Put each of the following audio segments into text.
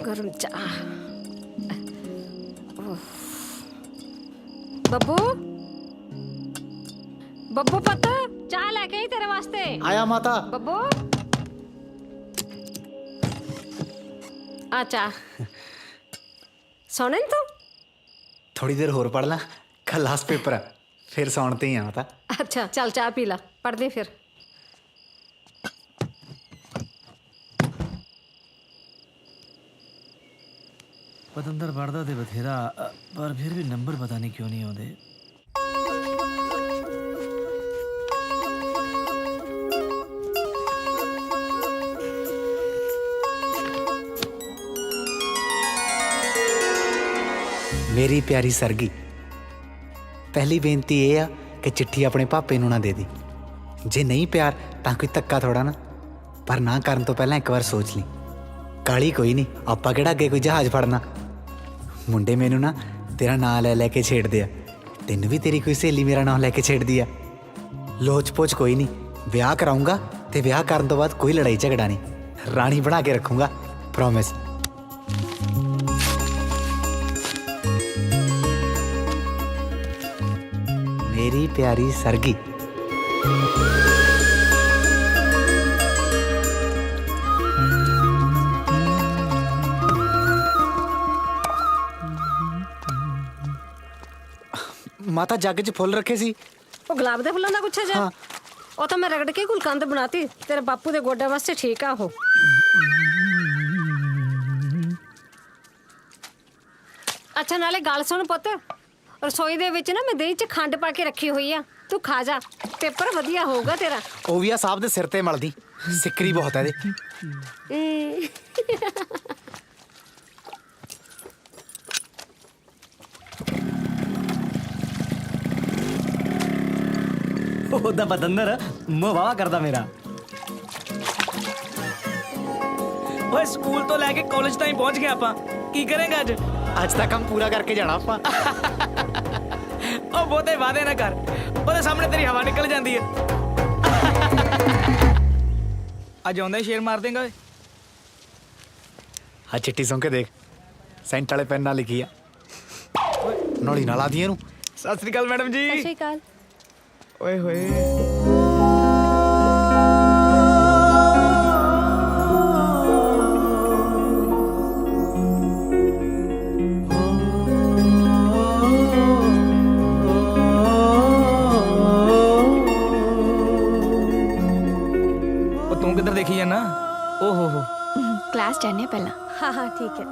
गरम चाह। बब्बू बब्बू पुत्त चाह लेके आई तेरे वास्ते। आया माता। बब्बू आ चाह। सोने नी तू? थोड़ी देर होर पढ़ ला, कल लास्ट पेपर है, फिर सौन ते ही आ माता। अच्छा चल चाह पी ला, पढ़ दे फिर। पतंदर पढ़दा ते बथेरा, पर फिर भी नंबर पता नहीं क्यों नहीं आते। मेरी प्यारी सरगी, पहली बेनती ये आ कि चिट्ठी अपने पापे नूं ना दे दी। जे नहीं प्यार तां कोई धक्का थोड़ा ना, पर ना करन तो पहला एक बार सोच ली। काली कोई नहीं, आपां किहड़ा अगे कोई जहाज फड़ना। मुंडे मैनू ना तेरा नाम लै लैके छेड़दे आ, तेन भी तेरी कोई सहेली मेरा नाम लैके छेड़दी आ। लोच पोच कोई नहीं, विआह कराऊंगा ते विआह करन तो बाद कोई लड़ाई झगड़ा नहीं, रानी बना के रखूंगा, प्रॉमिस। मेरी प्यारी सरगी। माता जग च फुल रखे सी। ਉਹ ਗੁਲਾਬ ਦੇ ਫੁੱਲਾਂ ਦਾ ਗੁੱਛਾ ਜਾ। ਉਹ ਤਾਂ ਮੈਂ ਰਗੜ ਕੇ ਗੁਲਕੰਦ ਬਣਾਤੀ, ਤੇਰੇ ਬਾਪੂ ਦੇ ਗੋਡੇ ਵਾਸਤੇ ਠੀਕ ਆ ਉਹ। ਅੱਛਾ ਨਾਲੇ ਗੱਲ ਸੁਣ ਪੁੱਤ, ਰਸੋਈ ਦੇ ਵਿੱਚ ਨਾ ਮੈਂ ਦਹੀਂ 'ਚ ਖੰਡ ਪਾ ਕੇ ਰੱਖੀ ਹੋਈ ਆ, ਤੂੰ ਖਾ ਜਾ, ਪੇਪਰ ਵਧੀਆ ਹੋਊਗਾ ਤੇਰਾ। ਉਹ ਵੀ ਆ ਸਾਹਿਬ ਦੇ ਸਿਰ ਤੇ ਮਲਦੀ, ਸਿੱਕਰੀ ਬਹੁਤ ਹੈ ਇਹਦੇ। ਉਹਦਾ ਪਤੰਦਰ ਮੂੰਹ ਵਾਵਾ ਕਰਦਾ ਮੇਰਾ। ਓਏ ਸਕੂਲ ਤੋਂ ਲੈ ਕੇ ਕਾਲਜ ਤਾਈਂ ਪਹੁੰਚ ਗਏ ਆਪਾਂ, ਕੀ ਕਰਾਂਗੇ ਅੱਜ? ਅੱਜ ਤੱਕ ਕੰਮ ਪੂਰਾ ਕਰਕੇ ਜਾਣਾ ਆਪਾਂ। ਉਹ ਬਹੁਤੇ ਵਾਅਦੇ ਨਾ ਕਰ, ਉਹਦੇ ਸਾਹਮਣੇ ਤੇਰੀ ਹਵਾ ਨਿਕਲ ਜਾਂਦੀ ਹੈ। ਅੱਜ ਆਉਂਦਾ ਹੀ ਸ਼ੇਰ ਮਾਰ ਦੇਂਗਾ ਓਏ। ਆ ਚਿੱਟੀ ਸੁਣ ਕੇ ਦੇਖ, ਸੈਂਟ ਵਾਲੇ ਪੈਨ ਨਾਲ ਲਿਖੀ ਆ, ਨੌਲੀ ਨਾਲ ਆਦੀ ਇਹਨੂੰ। ਸਤਿ ਸ੍ਰੀ ਅਕਾਲ ਮੈਡਮ ਜੀ। ਸਤਿ ਸ਼੍ਰੀ ਅਕਾਲ। ਓਏ ਹੋਏ ਉਹ ਤੂੰ ਕਿੱਧਰ ਦੇਖੀ ਜਾਨਾ? ਓ ਹੋ ਕਲਾਸ ਜਾਣੇ ਪਹਿਲਾਂ। ਹਾਂ ਹਾਂ ਠੀਕ ਹੈ।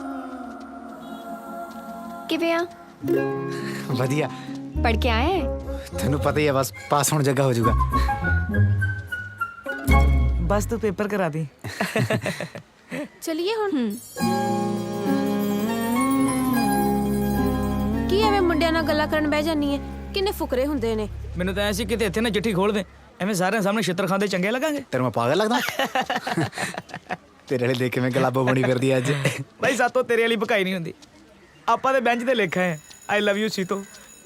ਕਿਵੇਂ ਆ? ਵਧੀਆ। ਪੜ੍ਹ ਕੇ ਆਏ? ਤੈਨੂੰ ਪਤਾ ਹੀ ਹੈ, ਬਸ ਪਾਸ ਹੋਣ ਜੱਗਾ ਹੋ ਜਾਊਗਾ। ਬਸ ਤੂੰ ਪੇਪਰ ਕਰਾ ਦੇ। ਚਲਿਏ ਹੁਣ। ਕੀ ਐਵੇਂ ਮੁੰਡਿਆਂ ਨਾਲ ਗੱਲਾਂ ਕਰਨ ਬਹਿ ਜਾਨੀ ਹੈ? ਕਿੰਨੇ ਫੁਕਰੇ ਹੁੰਦੇ ਨੇ। ਮੈਨੂੰ ਤਾਂ ਐ ਸੀ ਕਿਤੇ ਇੱਥੇ ਨਾ ਚਿੱਠੀ ਖੋਲ ਦੇ, ਐਵੇਂ ਸਾਰਿਆਂ ਸਾਹਮਣੇ ਛਿੱਤਰ ਖਾਂਦੇ ਚੰਗੇ ਲੱਗਾਂਗੇ। ਤੇਰੇ ਮੈਂ ਪਾਗਲ ਲੱਗਦਾ? ਤੇਰੇ ਵਾਲੇ ਦੇਖ ਕੇ ਮੈਂ ਗਲਾਬੋ ਬਣੀ ਫਿਰਦੀ ਅੱਜ। ਬਾਈ ਸਾਤੋਂ ਤੇਰੇ ਵਾਲੀ ਭਕਾਈ ਨਹੀਂ ਹੁੰਦੀ। ਆਪਾਂ ਦੇ ਬੈਂਚ ਤੇ ਲਿਖਿਆ ਹੈ ਆਈ ਲਵ ਯੂ ਸੀਤੋ,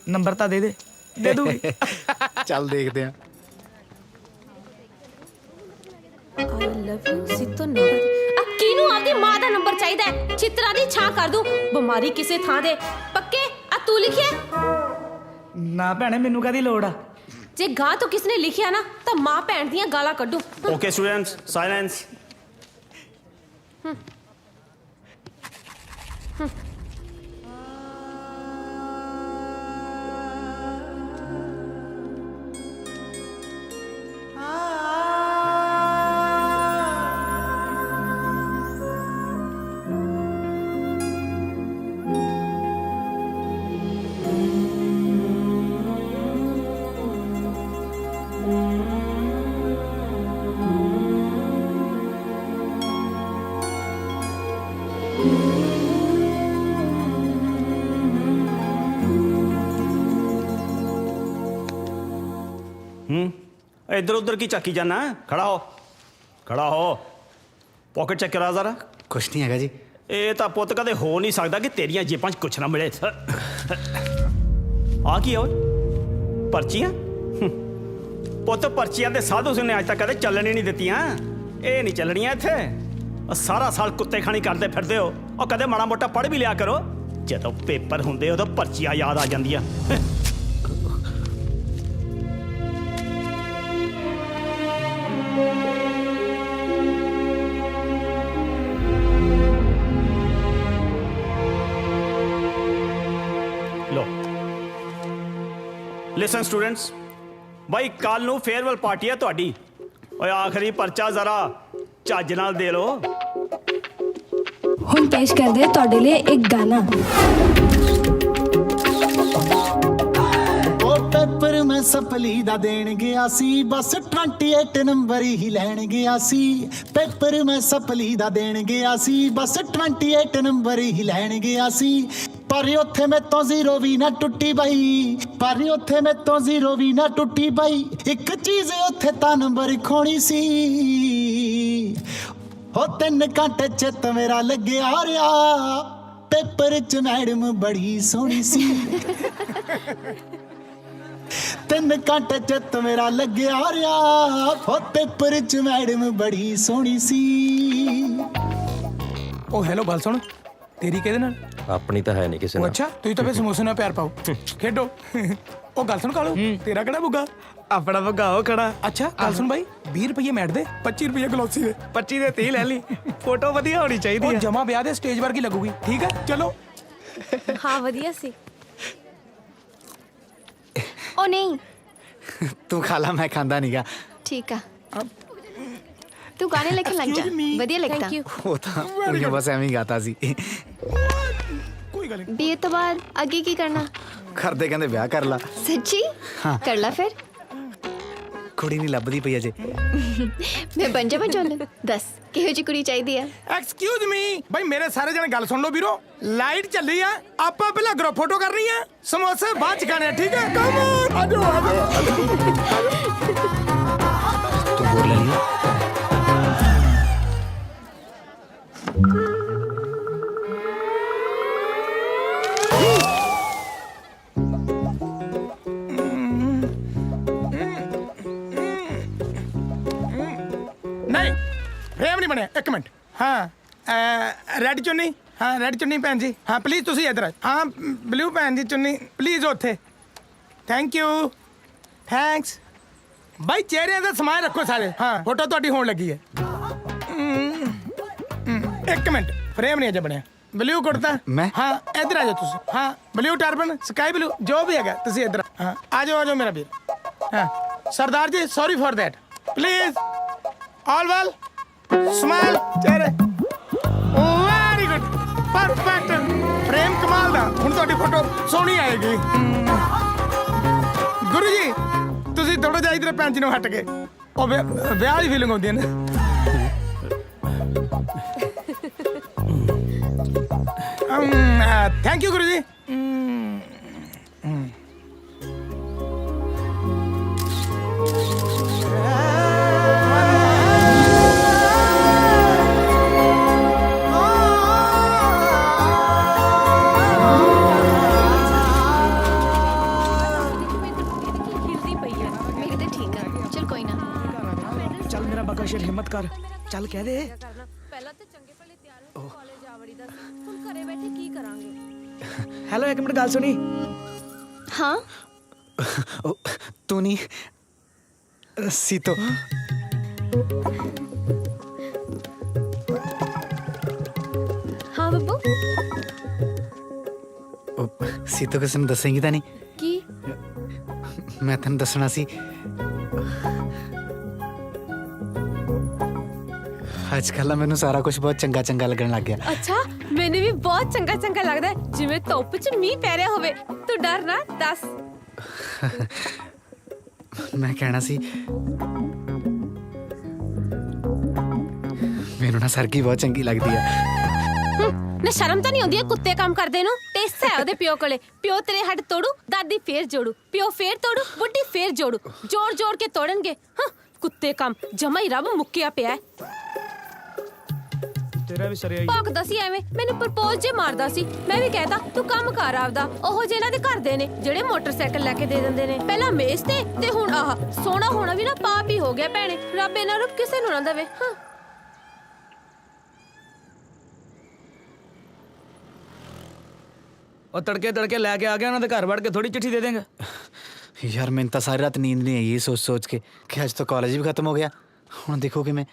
ਨੰਬਰ ਤਾਂ ਦੇ ਦੇ। ਦੇ ਦੂਗੀ। ਚੱਲ ਦੇਖਦੇ ਆ। ਆਈ ਲਵ ਯੂ ਸਿੱਤੋ ਨੰਬਰ। ਆ ਕਿਨੂੰ ਆਪਦੀ ਮਾਂ ਦਾ ਨੰਬਰ ਚਾਹੀਦਾ ਹੈ? ਚਿੱਤਰਾਂ ਦੀ ਛਾਂ ਕਰ ਦੂੰ, ਬਿਮਾਰੀ ਕਿਸੇ ਥਾਂ ਦੇ। ਪੱਕੇ ਆ ਤੂੰ ਲਿਖਿਆ? ਨਾ ਭੈਣੇ, ਮੈਨੂੰ ਕਾਹਦੀ ਲੋੜ ਆ? ਜੇ ਗਾਂ ਤੋਂ ਕਿਸਨੇ ਲਿਖਿਆ ਨਾ ਤਾਂ ਮਾਂ ਭੈਣ ਦੀਆਂ ਗਾਲਾਂ ਕੱਢੂ। Okay students, silence. इधर उधर की चाकी जाना है? खड़ा हो, खड़ा हो। पॉकेट चेक करा जरा। कुछ नहीं हैगा जी। ਇਹ ਤਾਂ ਪੁੱਤ ਕਦੇ ਹੋ ਨਹੀਂ ਸਕਦਾ ਕਿ ਤੇਰੀਆਂ ਜੇਬਾਂ 'ਚ ਕੁਛ ਨਾ ਮਿਲੇ। ਆ ਕੀ ਓਏ? ਪਰਚੀਆਂ? ਪੁੱਤ ਪਰਚੀਆਂ ਦੇ ਸਾਧੂ ਨੇ ਅੱਜ ਤੱਕ ਕਦੇ ਚੱਲਣ ਹੀ ਨਹੀਂ ਦਿੱਤੀਆਂ। ਇਹ ਨਹੀਂ ਚੱਲਣੀਆਂ ਇੱਥੇ। ਸਾਰਾ ਸਾਲ ਕੁੱਤੇ ਖਾਣੀ ਕਰਦੇ ਫਿਰਦੇ ਹੋ ਉਹ ਕਦੇ ਮਾੜਾ ਮੋਟਾ ਪੜ੍ਹ ਵੀ ਲਿਆ ਕਰੋ ਜਦੋਂ ਪੇਪਰ ਹੁੰਦੇ ਉਦੋਂ ਪਰਚੀਆਂ ਯਾਦ ਆ ਜਾਂਦੀਆਂ ਲੋ ਲਿਸਨ ਸਟੂਡੈਂਟਸ ਬਾਈ ਕੱਲ ਨੂੰ ਫੇਅਰਵੈਲ ਪਾਰਟੀ ਹੈ ਤੁਹਾਡੀ ਓਏ ਆਖਰੀ ਪਰਚਾ ਜ਼ਰਾ ਚੱਜ ਨਾਲ ਦੇ ਲੋ ਹੁਣ ਪੇਸ਼ ਕਰਦੇ ਤੁਹਾਡੇ ਲਈ ਇੱਕ ਗਾਣਾ ਉਹ ਪੇਪਰ ਮੈਂ ਸਪਲੀ ਦਾ ਦੇਣ ਗਿਆ ਸੀ ਬਸ 28 ਨੰਬਰ ਹੀ ਲੈਣ ਗਿਆ ਸੀ ਪੇਪਰ ਮੈਂ ਸਪਲੀ ਦਾ ਦੇਣ ਗਿਆ ਸੀ ਬਸ 28 ਨੰਬਰ ਹੀ ਲੈਣ ਗਿਆ ਸੀ ਪਰ ਉੱਥੇ ਮੈਥੋਂ ਜ਼ੀਰੋ ਵੀ ਨਾ ਟੁੱਟੀ ਬਈ ਪਰ ਉੱਥੇ ਮੈਥੋਂ ਜ਼ੀਰੋ ਵੀ ਨਾ ਟੁੱਟੀ ਬਈ ਇੱਕ ਚੀਜ਼ ਉੱਥੇ ਤਾਂ ਨੰਬਰ ਖੋਣੀ ਸੀ ਹੋ 3 ਘੰਟੇ ਚਿੱਤ ਮੇਰਾ ਲੱਗਿਆ ਰਿਹਾ ਪੇਪਰ 'ਚ ਮੈਡਮ ਬੜੀ ਸੋਹਣੀ ਸੀ 3 ਘੰਟੇ ਚਿੱਤ ਮੇਰਾ ਲੱਗਿਆ ਰਿਹਾ ਹੋ ਪੇਪਰ 'ਚ ਮੈਡਮ ਬੜੀ ਸੋਹਣੀ ਸੀ ਉਹ ਹੈਲੋ ਗੱਲ ਸੁਣ ਤੇਰੀ ਕਿਹਦੇ ਨਾਲ ਆਪਣੀ ਤਾਂ ਹੈ ਨਹੀਂ ਕਿਸੇ ਉਹ ਨਾਲ ਅੱਛਾ ਤੁਸੀਂ ਤਾਂ ਫੇ ਸਮੋਸੇ ਨਾਲ ਪਿਆਰ ਪਾਓ ਖੇਡੋ ਉਹ ਗੱਲ ਸੁਣ ਕਾਲੂ ਤੇਰਾ ਕਿਹੜਾ ਬੁੱਗਾ ਆਪਣਾ ਬੁੱਗਾ ਉਹ ਖੜਾ ਅੱਛਾ ਗੱਲ ਸੁਣ ਬਾਈ 20 ਰੁਪਏ ਮੈਟ ਦੇ 25 ਰੁਪਏ ਗਲੋਸੀ ਦੇ 25 ਦੇ 30 ਲੈ ਲਈ ਫੋਟੋ ਵਧੀਆ ਹੋਣੀ ਚਾਹੀਦੀ ਹੈ ਜਮਾ ਵਿਆਹ ਦੇ ਸਟੇਜ ਵਰਗੀ ਲੱਗੂਗੀ ਠੀਕ ਹੈ ਚਲੋ ਹਾਂ ਵਧੀਆ ਸੀ ओ नहीं ਤੂੰ ਖਾ ਲਾ ਮੈਂ ਖਾਂਦਾ ਨਹੀਂਗਾ ठीक है तू गाने लेके लग जा बढ़िया लगता ਥੈਂਕ ਯੂ ਉਹ ਤਾਂ ਕੁੜੀਆਂ ਬਸ ਐਵੇਂ ਹੀ ਗਾਤਾ ਸੀ ਕੋਈ ਗੱਲ ਨਹੀਂ बीए तो बाद आगे की करना ਘਰਦੇ ਕਹਿੰਦੇ ਵਿਆਹ ਕਰ ਲਾ सच्ची हाँ। कर ला फिर ਕੁੜੀ ਨਹੀਂ ਲੱਭਦੀ ਪਈ ਅਜੇ मैं बन जा चोल दस किहो जी कुड़ी चाहिए है ਐਕਸਕਿਊਜ਼ ਮੀ ਭਾਈ ਮੇਰੇ ਸਾਰੇ ਜਣੇ ਗੱਲ ਸੁਣ ਲਓ ਵੀਰੋ ਲਾਈਟ ਚੱਲੀ ਆ ਆਪਾਂ ਪਹਿਲਾਂ ਗਰੁੱਪ ਫੋਟੋ ਕਰਨੀ ਆ ਸਮੋਸੇ ਬਾਅਦ ਚ ਖਾਣੇ ਆ ਠੀਕ ਹੈ ਕਮ ਔਨ ਆਜੋ ਆਜੋ ਤੂੰ ਬੋਲ ਲੈ ਲਿਆ ਨਹੀਂ ਫਰੇਮ ਨਹੀਂ ਬਣਿਆ ਇੱਕ ਮਿੰਟ ਹਾਂ ਰੈੱਡ ਚੁੰਨੀ ਹਾਂ ਰੈੱਡ ਚੁੰਨੀ ਭੈਣ ਜੀ ਹਾਂ ਪਲੀਜ਼ ਤੁਸੀਂ ਇੱਧਰ ਹਾਂ ਬਲੂ ਭੈਣ ਜੀ ਚੁੰਨੀ ਪਲੀਜ਼ ਉੱਥੇ ਥੈਂਕ ਯੂ ਥੈਂਕਸ ਬਾਈ ਚਿਹਰਿਆਂ ਦਾ ਸਮਾਨ ਰੱਖੋ ਸਾਰੇ ਹਾਂ ਫੋਟੋ ਤੁਹਾਡੀ ਹੋਣ ਲੱਗੀ ਹੈ ਇੱਕ ਮਿੰਟ ਫਰੇਮ ਨਹੀਂ ਅਜੇ ਬਣਿਆ ਬਲੂ ਕੁੜਤਾ ਮੈਂ? ਹਾਂ ਇੱਧਰ ਆ ਜਾਓ ਤੁਸੀਂ ਹਾਂ ਬਲੂ ਟਰਬਨ ਸਕਾਈ ਬਲੂ ਜੋ ਵੀ ਹੈਗਾ ਤੁਸੀਂ ਇੱਧਰ ਹਾਂ ਆ ਜਾਓ ਮੇਰਾ ਵੀਰ ਹਾਂ Sardar ji sorry for that please all well smile ਚਿਹਰੇ ਵੈਰੀ ਗੁੱਡ ਪਰਫੈਕਟ ਫਰੇਮ ਕਮਾਲ ਦਾ ਹੁਣ ਤੁਹਾਡੀ ਫੋਟੋ ਸੋਹਣੀ ਆਏਗੀ ਗੁਰੂ ਜੀ ਤੁਸੀਂ ਥੋੜਾ ਜਿਹਾ ਇਧਰ ਪੈਂਚ ਨੂੰ ਹਟ ਕੇ ਉਹ ਵਿਆਹ ਦੀ ਫੀਲਿੰਗ ਆਉਂਦੀ ਹੈ ਨਾ ਥੈਂਕ ਯੂ ਗੁਰੂ ਜੀ मेरी तो ठीक है चल कोई ना ਚੱਲ ਮੇਰਾ ਬਕਸ਼ਰ ਹਿੰਮਤ ਕਰ ਚੱਲ ਕਹਿ ਦੇ ਪਹਿਲਾਂ ਤਾਂ ਚੰਗੇ ਭਲੇ ਤਿਆਰ ਹੋ ਕੇ ਕਾਲਜ ਆ ਵੜੀ ਦਾ ਸੀ ਹੁਣ ਘਰੇ ਬੈਠੇ ਕੀ ਕਰਾਂਗੇ ਹੈਲੋ ਇੱਕ ਮਿੰਟ ਗੱਲ ਸੁਣੀ हाँ ਉਹ ਤੂੰ ਨਹੀਂ ਸੀਤੋ ਹਾਂ ਬੱਬੂ ਉਹ ਸੀਤੋ ਕਿਸੇ ਨੂੰ ਦੱਸੇਂਗੀ ਤਾਂ ਨਹੀਂ ਕੀ ਮੈਂ ਤੈਨੂੰ ਦੱਸਣਾ ਸੀ ਅੱਜ ਕੱਲ੍ਹ ਮੈਨੂੰ ਸਾਰਾ ਕੁਝ ਬਹੁਤ ਚੰਗਾ ਚੰਗਾ ਲੱਗਣ ਲੱਗ ਗਿਆ ਅੱਛਾ ਮੈਨੂੰ ਵੀ ਬਹੁਤ ਚੰਗਾ ਚੰਗਾ ਲੱਗਦਾ ਹੈ, ਜਿਵੇਂ ਧੁੱਪ 'ਚ ਮੀਂਹ ਪੈ ਰਿਹਾ ਹੋਵੇ ਤੂੰ ਡਰ ਨਾ ਦੱਸ ਮੈਂ ਕਹਿਣਾ ਸੀ ਮੈਨੂੰ ਨਾ ਸਰਗੀ ਬਹੁਤ ਚੰਗੀ ਲੱਗਦੀ ਆ ਨਾ ਸ਼ਰਮ ਤਾਂ ਨਹੀਂ ਆਉਂਦੀ ਹੈ ਕੁੱਤੇ ਕੰਮ ਕਰਦੇ ਨੂੰ ਟੇਸਾ ਹੈ ਉਹਦੇ ਪਿਓ ਕੋਲੇ ਪਿਓ ਤੇਰੇ ਹੱਡ ਤੋੜੂ ਦਾਦੀ ਫੇਰ ਜੋੜੂ ਪਿਓ ਫੇਰ ਤੋੜੂ ਬੁੱਢੀ ਫੇਰ ਜੋੜੂ ਜੋੜ ਜੋੜ ਕੇ ਤੋੜਨਗੇ ਹਾਂ ਕੁੱਤੇ ਕੰਮ ਜਮਾ ਹੀ ਰੱਬ ਮੁੱਕਿਆ ਪਿਆ ਹੈ ਤੇਰਾ ਵੀ ਸਰਿਆ ਭੌਂਕਦਾ ਸੀ ਐਵੇਂ ਮੈਨੂੰ ਪ੍ਰਪੋਜ਼ ਜੇ ਮਾਰਦਾ ਸੀ ਮੈਂ ਵੀ ਕਹਿਤਾ ਤੂੰ ਕੰਮ ਕਰ ਆਪਦਾ ਉਹ ਜਿਹਨਾਂ ਦੇ ਘਰ ਦੇ ਨੇ ਜਿਹੜੇ ਮੋਟਰਸਾਈਕਲ ਲੈ ਕੇ ਦੇ ਦਿੰਦੇ ਨੇ ਪਹਿਲਾਂ ਮੇਜ਼ ਤੇ ਹੁਣ ਆਹ ਸੋਹਣਾ ਹੋਣਾ ਵੀ ਨਾ ਪਾਪ ਹੀ ਹੋ ਗਿਆ ਭੈਣੇ ਰੱਬ ਇਹਨਾਂ ਨੂੰ ਕਿਸੇ ਨੂੰ ਨਾ ਦੇਵੇ ਹਾਂ ਉਹ ਤੜਕੇ ਤੜਕੇ ਲੈ ਕੇ ਆ ਗਿਆ ਉਹਨਾਂ ਦੇ ਘਰ ਵੜ ਕੇ ਥੋੜੀ ਚਿੱਠੀ ਦੇ ਦੇਂਗਾ। यार मैंने तो सारी रात नींद नहीं आई ये सोच सोच के कि आज तो कॉलेज भी खत्म हो गया हूँ देखो कि मैं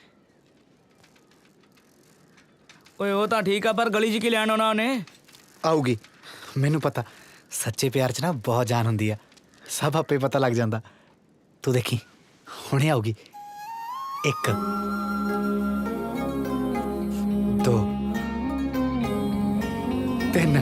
ਓਏ ਉਹ ਤਾਂ ਠੀਕ ਆ ਪਰ ਗਲੀ 'ਚ ਕੀ ਲੈਣ ਆਉਣਾ ਉਹਨੇ। ਆਊਗੀ ਮੈਨੂੰ ਪਤਾ ਸੱਚੇ ਪਿਆਰ 'ਚ ਨਾ ਬਹੁਤ ਜਾਨ ਹੁੰਦੀ ਆ ਸਭ ਆਪੇ ਪਤਾ ਲੱਗ ਜਾਂਦਾ ਤੂੰ ਦੇਖੀ ਹੁਣੇ ਆਊਗੀ 1 2 3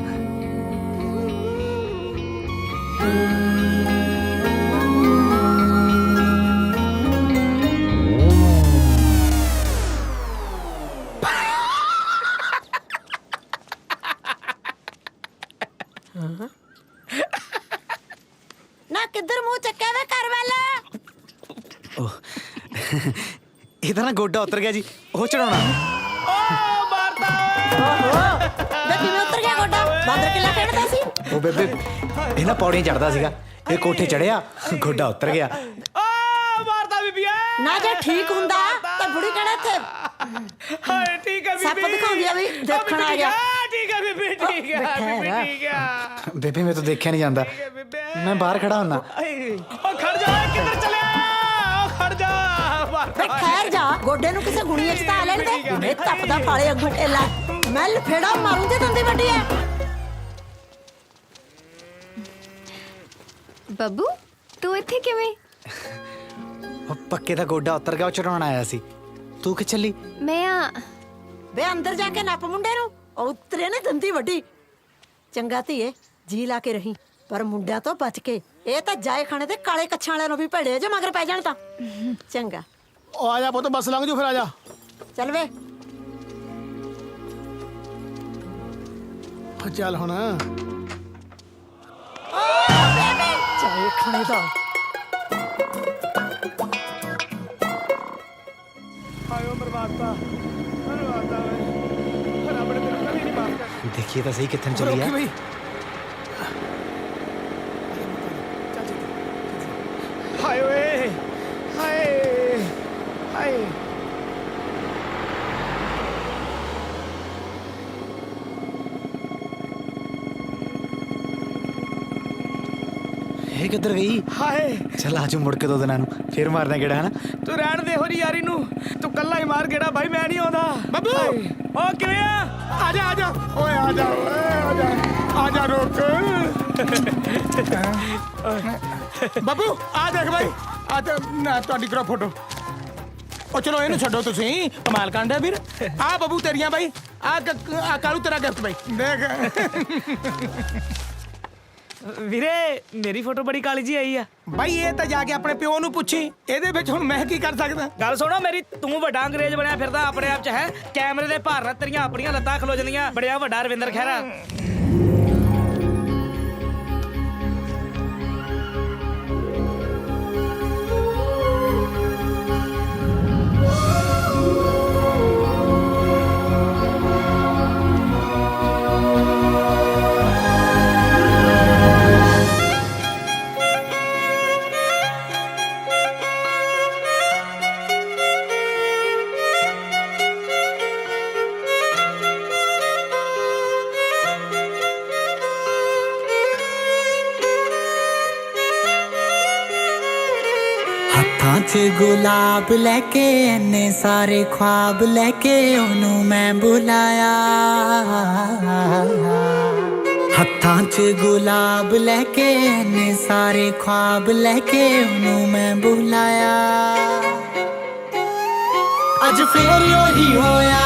ਨਾ ਕਿੱਧਰ ਮੂੰਹ ਚੱਕਿਆ ਵੇ ਘਰ ਵਾਲਾ ਇਹਦਾ ਨਾ ਗੋਡਾ ਉਤਰ ਗਿਆ ਜੀ ਉਹ ਚੜਾਉਣਾ ਵੇ ਕਿਵੇਂ ਉਤਰ ਗਿਆ ਗੋਡਾ ਬਾਂਦਰ ਕਿੱਲਾ ਖੇਡਦਾ ਸੀ ਉਹ ਬੇਬੇ ਇਹ ਨਾ ਪੌੜੀਆਂ ਚੜਦਾ ਸੀਗਾ ਇਹ ਕੋਠੇ ਚੜਿਆ ਗੋਡਾ ਉਤਰ ਗਿਆ ਮਾਰਦਾ ਬੀਬੀਆ। ਨਾ ਜੇ ਠੀਕ ਹੁੰਦਾ ਤਾਂ ਬੁੜੀ ਕਿਹੜਾ ਇੱਥੇ ਹਾਏ ਠੀਕ ਆ ਸੱਪ ਦਿਖਾਉਂਦੀ ਆ ਵੀ ਦੇਖਣ ਆ ਗਿਆ ਠੀਕ ਆ ਬੀਬੀ ਠੀਕ ਆ ਬੀਬੀ ਠੀਕ ਆ। ਬੇਬੇ ਮੈਂ ਤਾਂ ਦੇਖਿਆ ਨਹੀਂ ਜਾਂਦਾ ਮੈਂ ਬਾਹਰ ਖੜਾ ਹੁੰਨਾ ਉਹ ਖੜ ਜਾ ਕਿੱਧਰ ਚੱਲਿਆ ਉਹ ਖੜ ਜਾ ਵੇ ਖੈਰ ਜਾ ਗੋਡੇ ਨੂੰ ਕਿਸੇ ਗੁਣੀਏ ਚ ਤਾਂ ਲੈਣ ਦੇ ਮੈਂ ਤੱਪਦਾ ਫਾਲੇ ਅੱਗੋਂ ਢੇਲਾ ਮੈਂ ਲਫੇੜਾ ਮਾਰੂੰ ਤੇ ਦੰਦੀ ਵੱਡੀ ਐ ਬੱਬੂ ਤੂੰ ਇੱਥੇ ਕਿਵੇਂ? ਉਹ ਪੱਕੇ ਦਾ ਗੋਡਾ ਉਤਰ ਗਿਆ ਉਹ ਚੜਾਉਣ ਆਇਆ ਸੀ ਤੂੰ ਕਿ ਚੱਲੀ ਮੈਂ ਆ ਵੇ ਅੰਦਰ ਜਾ ਕੇ ਨੱਪ ਮੁੰਡੇ ਨੂੰ ਉਹ ਉਤਰੇ ਨੇ ਦੰਦੀ ਵੱਡੀ ਚੰਗਾ ਧੀਏ ਜੀ ਲਾ ਕੇ ਰਹੀ ਪਰ ਮੁੰਡਿਆਂ ਤੋਂ ਬਚ ਕੇ ਇਹ ਤਾਂ ਜਾਏ ਖਾਣੇ ਤੇ ਕਾਲੇ ਕੱਛਾਂ ਵਾਲਿਆਂ ਨੂੰ ਵੀ ਭੇੜੇ ਜੇ ਮਗਰ ਪੈ ਜਾਣ ਤਾਂ ਚੰਗਾ ਉਹ ਆ ਜਾ ਪੁੱਤ ਬੱਸ ਲੰਘ ਜੂ ਫਿਰ ਆ ਜਾ ਚੱਲ ਵੇ ਚੱਲ ਹੁਣ ਜਾਏ ਖਾਣੇ ਦਾ ਆਇਓ ਮਰਵਾਤਾ ਰੱਬ ਨੇ ਤੈਨੂੰ ਕਦੀ ਨਹੀਂ ਮਾਫ ਕਰਨਾ। देखिए तो सही कितने चली ਓਕੇ है ਬਈ ਹਾਏ ਓਏ ਹਾਏ ਹਾਏ ये किधर गई ਹਾਏ चल आजू मुड़ के 2 दिनों फिर मारना गेड़ा है ना ਤੂੰ ਰਹਿਣ ਦੇ ਹੋ ਜੀ ਯਾਰੀ ਨੂੰ ਤੂੰ ਕੱਲਾ ਹੀ ਮਾਰ ਗੇੜਾ ਭਾਈ ਮੈਂ ਨਹੀਂ ਆਉਂਦਾ। ਬੱਬੂ ਉਹ ਕਿਵੇਂ ਆ ਆ ਜਾ ਓਏ ਆ ਜਾ ਓਏ ਆ ਜਾ ਰੁਕ ਬੱਬੂ ਆ ਦੇਖ ਬਾਈ ਆ ਤੇ ਨਾ ਤੁਹਾਡੀ ਕਰਾ ਫੋਟੋ ਉਹ ਚਲੋ ਇਹਨੂੰ ਛੱਡੋ ਤੁਸੀਂ ਕਮਾਲ ਕਾਂਡਾ ਵੀਰ ਆ ਬੱਬੂ ਤੇਰੀਆਂ ਬਾਈ ਆ ਕਾਲੂ ਤੇਰਾ ਗਿਫਟ ਬਾਈ ਦੇਖ ਵੀਰੇ ਮੇਰੀ ਫੋਟੋ ਬੜੀ ਕਾਲੀ ਜੀ ਆਈ ਆ। ਬਾਈ ਇਹ ਤਾਂ ਜਾ ਕੇ ਆਪਣੇ ਪਿਓ ਨੂੰ ਪੁੱਛੀ ਇਹਦੇ ਵਿੱਚ ਹੁਣ ਮੈਂ ਕੀ ਕਰ ਸਕਦਾ ਗੱਲ ਸੁਣੋ ਮੇਰੀ ਤੂੰ ਵੱਡਾ ਅੰਗਰੇਜ਼ ਬਣਿਆ ਫਿਰਦਾ ਆਪਣੇ ਆਪ ਚ ਹੈ ਕੈਮਰੇ ਦੇ ਭਾਰ ਨਾਲ ਤੇਰੀਆਂ ਆਪਣੀਆਂ ਲੱਤਾਂ ਖਲੋ ਜਾਂਦੀਆਂ ਬੜਿਆ ਵੱਡਾ ਰਵਿੰਦਰ ਖਹਿਰਾ। ਹੱਥਾਂ 'ਚ ਗੁਲਾਬ ਲੈ ਕੇ ਇੰਨੇ ਸਾਰੇ ख्वाब ਲੈ ਕੇ ਉਹਨੂੰ ਮੈਂ ਬੁਲਾਇਆ ਹੱਥਾਂ 'ਚ ਗੁਲਾਬ ਲੈ ਕੇ ਇੰਨੇ ਸਾਰੇ ख्वाब ਲੈ ਕੇ ਉਹਨੂੰ ਮੈਂ ਬੁਲਾਇਆ ਅੱਜ ਫੇਰ ਉਹੀ ਹੋਇਆ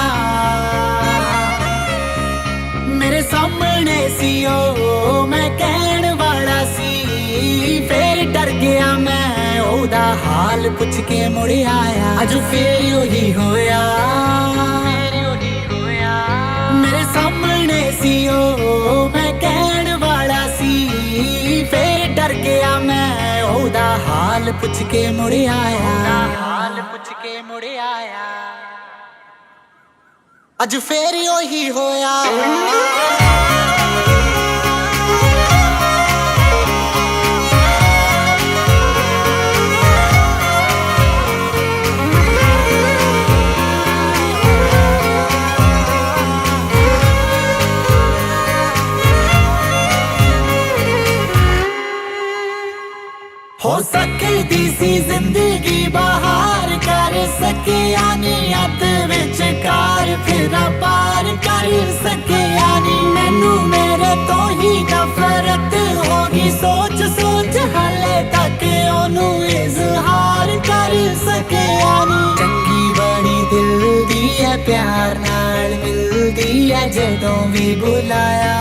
ਮੇਰੇ ਸਾਹਮਣੇ ਸੀ ਉਹ ਮੈਂ ਕਹਿਣ ਵਾਲਾ ਸੀ ਫੇਰ ਡਰ ਗਿਆ ਮੈਂ ਉਹਦਾ ਹਾਲ ਪੁੱਛ ਕੇ ਮੁੜ ਆਇਆ ਅੱਜ ਫੇਰ ਉਹੀ ਹੋਇਆ ਮੇਰੇ ਸਾਹਮਣੇ ਸੀ ਉਹ ਮੈਂ ਕਹਿਣ ਵਾਲਾ ਸੀ ਫੇਰ ਡਰ ਗਿਆ ਮੈਂ ਉਹਦਾ ਹਾਲ ਪੁੱਛ ਕੇ ਮੁੜ ਆਇਆ ਅੱਜ ਫੇਰ ਉਹੀ ਹੋਇਆ ਰਾਤ ਵਿਚਕਾਰ ਫੇਰਾ ਪਾਰ ਕਰ ਸਕਿਆ ਨੀ ਮੈਨੂੰ ਮੇਰੇ ਤੋਂ ਹੀ ਨਫ਼ਰਤ ਹੋ ਗਈ ਸੋਚ ਸੋਚ ਹਾਲੇ ਤੱਕ ਉਹਨੂੰ ਇਜ਼ਹਾਰ ਕਰ ਸਕਿਆ ਨੀ ਚੰਗੀ ਬੜੀ ਦਿਲ ਦੀ ਹੈ ਪਿਆਰ ਨਾਲ ਮਿਲਦੀ ਹੈ ਜਦੋਂ ਵੀ ਬੁਲਾਇਆ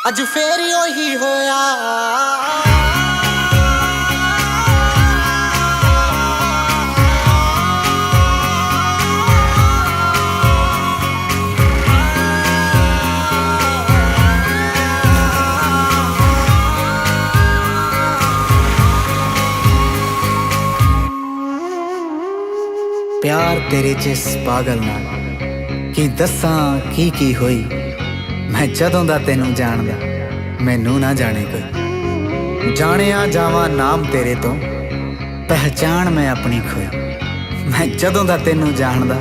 ਅੱਜ ਫੇਰ ਉਹੀ ਹੋਇਆ ਪਿਆਰ ਤੇਰੇ ਜਿਸ ਪਾਗਲ ਨਾਲ ਕੀ ਦੱਸਾਂ ਕੀ ਹੋਈ ਮੈਂ ਜਦੋਂ ਦਾ ਤੈਨੂੰ ਜਾਣਦਾ ਮੈਨੂੰ ਨਾ ਜਾਣੇ ਕੋਈ ਜਾਣਿਆ ਜਾਵਾਂ ਨਾਮ ਤੇਰੇ ਤੋਂ ਪਹਿਚਾਣ ਮੈਂ ਆਪਣੀ ਖੋਈ ਮੈਂ ਜਦੋਂ ਦਾ ਤੈਨੂੰ ਜਾਣਦਾ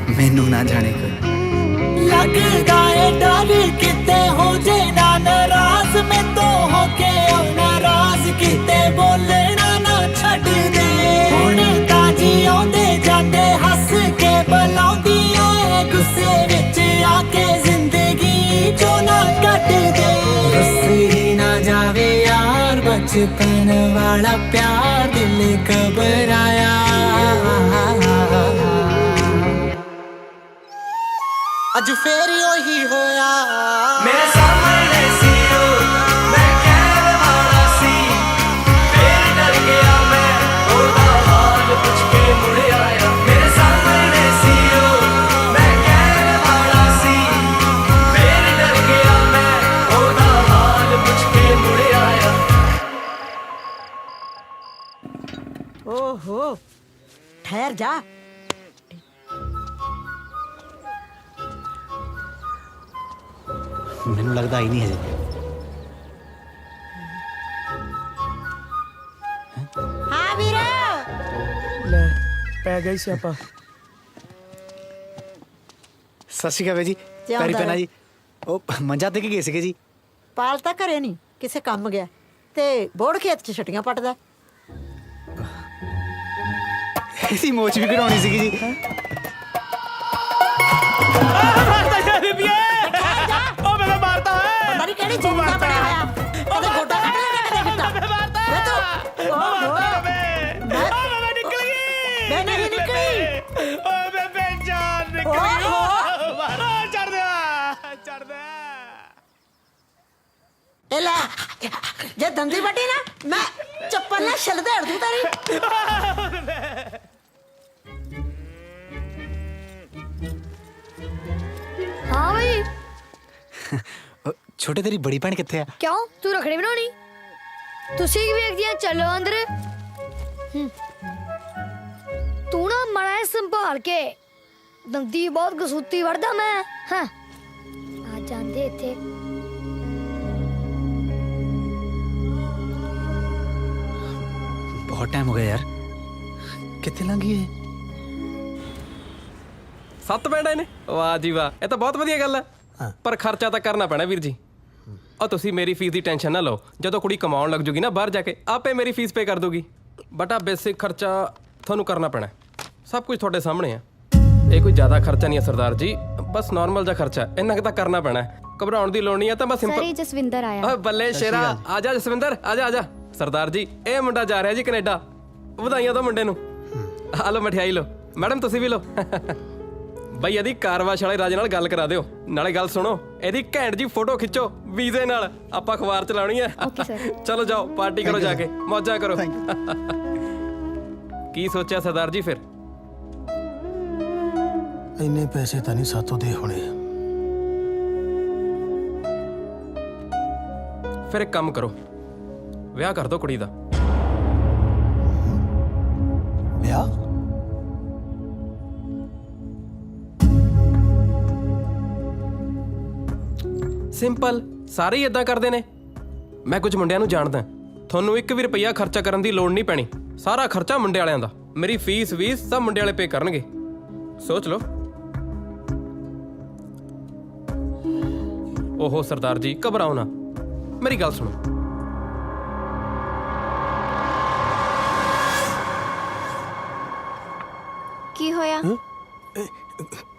ਮੈਨੂੰ ਨਾ ਜਾਣੇ ਕੋਈ ਲੱਗਦਾ ਏ ਡਰ ਕਿਤੇ ਹੋ ਜੇ ਨਾ ਨਾਰਾਜ਼ ਮੈਂ ਤੋਂ ਹੋ ਕੇ ਉਹ ਨਾਰਾਜ਼ ਕਿਤੇ ਬੋਲਣਾ ਨਾ ਛੱਡ ਦੇ ਹੁਣ ਤਾਂ ਜਿਉਂਦੇ ਜਾਂਦੇ ਹੱਸ ਕੇ ਬੁਲਾਉਂਦੀ ਏ ਗੁੱਸੇ ਵਿੱਚ ਆ ਕੇ ਜ਼ਿੰਦਗੀ ਚੋਂ ਨਾ ਕੱਟ ਦੇ ਰੁੱਸ ਨਾ ਜਾਵੇ ਯਾਰ ਬਚਪਨ ਵਾਲਾ ਪਿਆਰ ਦਿਲ ਘਬਰਾਇਆ ਅੱਜ ਫੇਰ ਉਹੀ ਹੋਇਆ ਮੇਰੇ ਸਾਹਮਣੇ ਸੀ ਉਹ ਮੈਂ ਕਹਿਣ ਵਾਲਾ ਸੀ ਫੇਰ ਡਰ ਗਿਆ ਮੈਂ ਉਹਦਾ ਹਾਲ ਪੁੱਛ ਕੇ ਮੁੜ ਆਇਆ ਮੇਰੇ ਸਾਹਮਣੇ ਸੀ ਉਹ ਮੈਂ ਕਹਿਣ ਵਾਲਾ ਸੀ ਫੇਰ ਡਰ ਗਿਆ ਮੈਂ ਉਹਦਾ ਹਾਲ ਪੁੱਛ ਕੇ ਮੁੜ ਆਇਆ ਓਹੋ ਠਹਿਰ ਜਾ ਮੈਨੂੰ ਲੱਗਦਾ ਹੀ ਨਹੀਂ ਹਜੇ ਹਾਂ ਵੀਰ ਲੈ ਪੈ ਗਈ ਸਿਆਪਾ ਸਤਿ ਸ਼੍ਰੀ ਅਕਾਲ ਜੀ ਪੈਰੀ ਪੈਣਾ ਜੀ ਉਹ ਮੰਜਾ ਤੇ ਕੀ ਗਏ ਸੀਗੇ ਜੀ ਪਾਲ ਤਾਂ ਘਰੇ ਨਹੀਂ ਕਿਸੇ ਕੰਮ ਗਿਆ ਤੇ ਬੋੜ ਖੇਤ 'ਚ ਛਟੀਆਂ ਪੱਟਦਾ ਇਹਦੀ ਮੋਚ ਵੀ ਕਢਾਉਣੀ ਸੀਗੀ ਜੀ ਪਤਾ ਨਹੀਂ ਕਿਹੜੀ ਚੀਜ਼ ਦਾ ਬਣਿਆ ਹੋਇਆ ਕਦੇ ਗੋਡਾ ਕੱਢ ਲੈਣਾ ਕਦੇ ਗਿੱਟਾ ਵੇ ਤੂੰ ਓਹੋ ਮੈਂ ਨਿਕਲ ਗਈ ਮੈਂ ਨਹੀਂ ਨਿਕਲੀ ਓਏ ਬੇਬੇ ਜਾਨ ਨਿਕਲ ਗਈ ਓਹੋ ਚੜ ਦੇ ਇਹ ਲੈ ਜੇ ਦੰਦੀ ਵੱਡੀ ਨਾ ਮੈਂ ਚੱਪਲ ਨਾਲ ਛਿੱਲ ਦੇੜ ਦੂੰ ਤੇਰੀ ਹਾਂ ਬਈ ਛੋਟੇ ਤੇਰੀ ਬੜੀ ਭੈਣ ਕਿੱਥੇ ਆ ਕਿਉਂ ਤੂੰ ਰਖੜੀ ਬਣਾਉਣੀ ਤੁਸੀਂ ਕੀ ਵੇਖਦੀਆਂ ਚਲੋ ਅੰਦਰ ਤੂੰ ਨਾ ਮੜਾ ਸੰਭਾਲ ਕੇ ਦੰਦੀ ਬਹੁਤ ਗਸੂਤੀ ਵੜਦਾ ਮੈਂ ਹਾਂ ਆ ਜਾਂਦੇ ਇੱਥੇ ਬਹੁਤ ਟਾਈਮ ਹੋ ਗਿਆ ਯਾਰ ਕਿੱਥੇ ਲੰਘੀ ਏ 7 ਬੈਂਡਾਂ ਨੇ ਵਾਹ ਜੀ ਵਾਹ ਇਹ ਤਾਂ ਬਹੁਤ ਵਧੀਆ ਗੱਲ ਹੈ ਪਰ ਖਰਚਾ ਤਾਂ ਕਰਨਾ ਪੈਣਾ ਵੀਰ ਜੀ ਉਹ ਤੁਸੀਂ ਮੇਰੀ ਫੀਸ ਦੀ ਟੈਨਸ਼ਨ ਨਾ ਲਓ ਜਦੋਂ ਕੁੜੀ ਕਮਾਉਣ ਲੱਗ ਜੂਗੀ ਨਾ ਬਾਹਰ ਜਾ ਕੇ ਆਪੇ ਮੇਰੀ ਫੀਸ ਪੇ ਕਰ ਦੂਗੀ ਬਟ ਆ ਬੇਸਿਕ ਖਰਚਾ ਤੁਹਾਨੂੰ ਕਰਨਾ ਪੈਣਾ ਸਭ ਕੁਝ ਤੁਹਾਡੇ ਸਾਹਮਣੇ ਆ ਇਹ ਕੋਈ ਜ਼ਿਆਦਾ ਖਰਚਾ ਨਹੀਂ ਹੈ ਸਰਦਾਰ ਜੀ ਬਸ ਨਾਰਮਲ ਜਿਹਾ ਖਰਚਾ ਇੰਨਾ ਕੁ ਤਾਂ ਕਰਨਾ ਪੈਣਾ ਘਬਰਾਉਣ ਦੀ ਲੋੜ ਨਹੀਂ ਹੈ ਤਾਂ ਬਸ ਸਿੰਪਲ ਜਸਵਿੰਦਰ ਆਇਆ ਬੱਲੇ ਸ਼ੇਰਾ ਆ ਜਾ ਜਸਵਿੰਦਰ ਆ ਜਾ ਸਰਦਾਰ ਜੀ ਇਹ ਮੁੰਡਾ ਜਾ ਰਿਹਾ ਜੀ ਕੈਨੇਡਾ ਵਧਾਈਆਂ ਦੋ ਮੁੰਡੇ ਨੂੰ ਆ ਲਓ ਮਠਿਆਈ ਲਓ ਮੈਡਮ ਤੁਸੀਂ ਵੀ ਲਓ ਬਈ ਇਹਦੀ ਕਾਰਵਾਸ਼ ਵਾਲੇ ਰਾਜੇ ਨਾਲ ਗੱਲ ਕਰਾ ਦਿਓ ਨਾਲੇ ਗੱਲ ਸੁਣੋ ਇਹਦੀ ਘੈਂਟ ਜੀ ਫੋਟੋ ਖਿੱਚੋ ਵੀਜ਼ੇ ਨਾਲ ਆਪਾਂ ਅਖਬਾਰ ਚਲਾਉਣੀ ਹੈ ਚਲੋ ਜਾਓ ਪਾਰਟੀ ਕਰੋ ਜਾ ਕੇ ਮੌਜਾਂ ਕਰੋ ਕੀ ਸੋਚਿਆ ਸਰਦਾਰ ਜੀ ਫਿਰ ਇੰਨੇ ਪੈਸੇ ਤਾਂ ਨਹੀਂ ਸਾਥੋਂ ਦੇ ਹੋਣੇ ਫਿਰ ਇੱਕ ਕੰਮ ਕਰੋ ਵਿਆਹ ਕਰ ਦਿਓ ਕੁੜੀ ਦਾ ਵਿਆਹ ਸਿੰਪਲ ਸਾਰੇ ਹੀ ਇਦਾਂ ਕਰਦੇ ਨੇ ਮੈਂ ਕੁਝ ਮੁੰਡਿਆਂ ਨੂੰ ਜਾਣਦਾ ਤੁਹਾਨੂੰ 1 ਵੀ ਰੁਪਈਆ ਖਰਚਾ ਕਰਨ ਦੀ ਲੋੜ ਨਹੀਂ ਪੈਣੀ ਸਾਰਾ ਖਰਚਾ ਮੁੰਡੇ ਵਾਲਿਆਂ ਦਾ ਮੇਰੀ ਫੀਸ ਸਭ ਮੁੰਡੇ ਵਾਲੇ ਪੇ ਕਰਨਗੇ ਸੋਚ ਲਓ ਓਹੋ ਸਰਦਾਰ ਜੀ ਘਬਰਾਓ ਨਾ ਮੇਰੀ ਗੱਲ ਸੁਣੋ ਕੀ ਹੋਇਆ?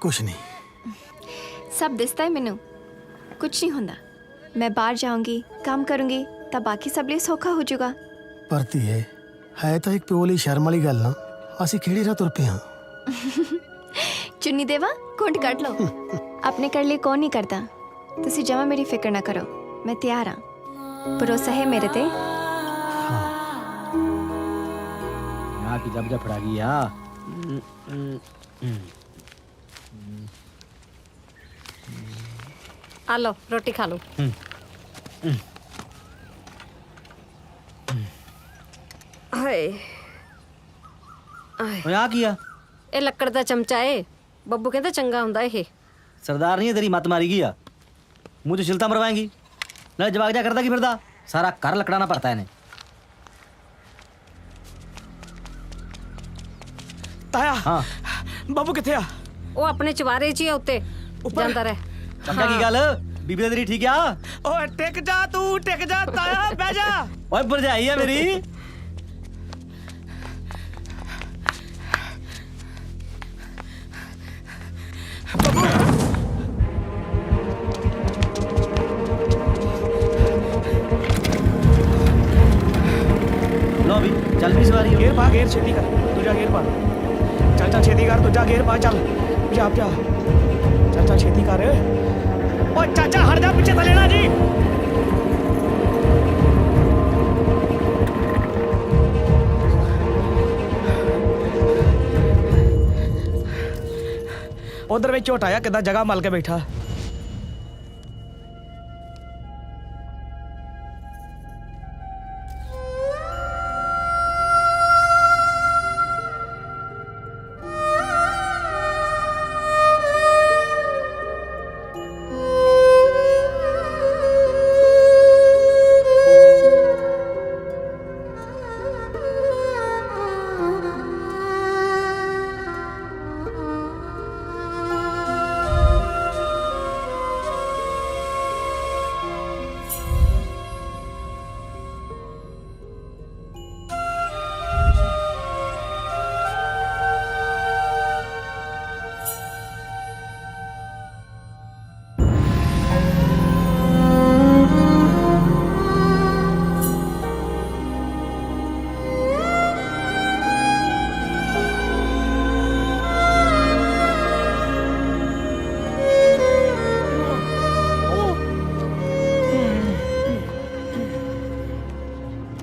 ਕੁਛ ਨਹੀਂ। ਸਭ ਦਿਸਦਾ ਹੈ ਮੈਨੂੰ। ਕੁਝ ਨਹੀਂ ਹੁੰਦਾ। ਮੈਂ ਬਾਹਰ ਜਾਊਂਗੀ, ਕੰਮ ਕਰੂੰਗੀ ਤਾਂ ਬਾਕੀ ਸਭ ਲਈ ਸੌਖਾ ਹੋ ਜਾਊਗਾ। ਪਰ ਧੀਏ, ਹੈ ਤਾਂ ਇੱਕ ਪਿਓ ਲਈ ਸ਼ਰਮ ਵਾਲੀ ਗੱਲ ਨਾ, ਅਸੀਂ ਕਿਹੜੀ ਰਾਹ ਤੁਰ ਪਏ ਹਾਂ। ਚੁੰਨੀ ਦੇਵਾ, ਘੁੰਟ ਕੱਢ ਲਓ। ਆਪਣੇ ਕਰ ਲਈ ਕੌਣ ਨਹੀਂ ਕਰਦਾ। ਤੁਸੀਂ ਜਮਾ ਮੇਰੀ ਫਿਕਰ ਨਾ ਕਰੋ, ਮੈਂ ਤਿਆਰ ਹਾਂ। ਭਰੋਸਾ ਹੈ ਮੇਰੇ ਤੇ? यहाँ की जब फड़ा गई यार। ਆ ਲਓ ਰੋਟੀ ਖਾ ਲਓ। ਹਾਏ और यहाँ किया ਇਹ ਲੱਕੜ ਦਾ ਚਮਚਾ ਏ। ਬੱਬੂ ਕਹਿੰਦਾ ਚੰਗਾ ਹੁੰਦਾ ਇਹ। सरदार नहीं है तेरी मत मारी गया मुझे चिलता मरवाएंगी ना जवाब जा करता कि फिरदा सारा घर लकड़ाना पड़ता है इन्हें। ਤਾਇਆ हाँ ਬਾਬੂ ਕਿੱਥੇ ਆ? ਉਹ ਆਪਣੇ ਚਵਾਰੇ 'ਚ ਹੀ ਆ ਉੱਤੇ ਜਾਂਦਾ ਰਹਿ। चमका की गल बीबी तो तेरी ठीक है? ਓਏ ਟਿਕ ਜਾ ਤੂੰ, ਟਿਕ ਜਾ ਤਾਇਆ, ਬਹਿ ਜਾ। ओए भरजाई है मेरी। लो भी चल भी सवारी हो। ਗੇਰ ਪਾ, ਗੇਰ ਛੇਤੀ ਕਰ, ਦੂਜਾ ਗੇਰ ਪਾ। ਚੱਲ ਚੱਲ ਛੇਤੀ ਕਰ, ਦੂਜਾ ਗੇਰ ਪਾ, ਚੱਲ ਜਾ ਜਾ। ਚੱਲ ਚੱਲ ਛੇਤੀ ਕਰ। ਓਏ ਚਾਚਾ ਹਟ ਜਾ, ਪਿੱਛੇ ਥੱਲੇ ਨਾ ਜੀ। ਉਧਰ ਵਿੱਚ ਝੋਟਾ ਆ ਕਿੱਦਾਂ ਜਗ੍ਹਾ ਮਲ ਕੇ ਬੈਠਾ।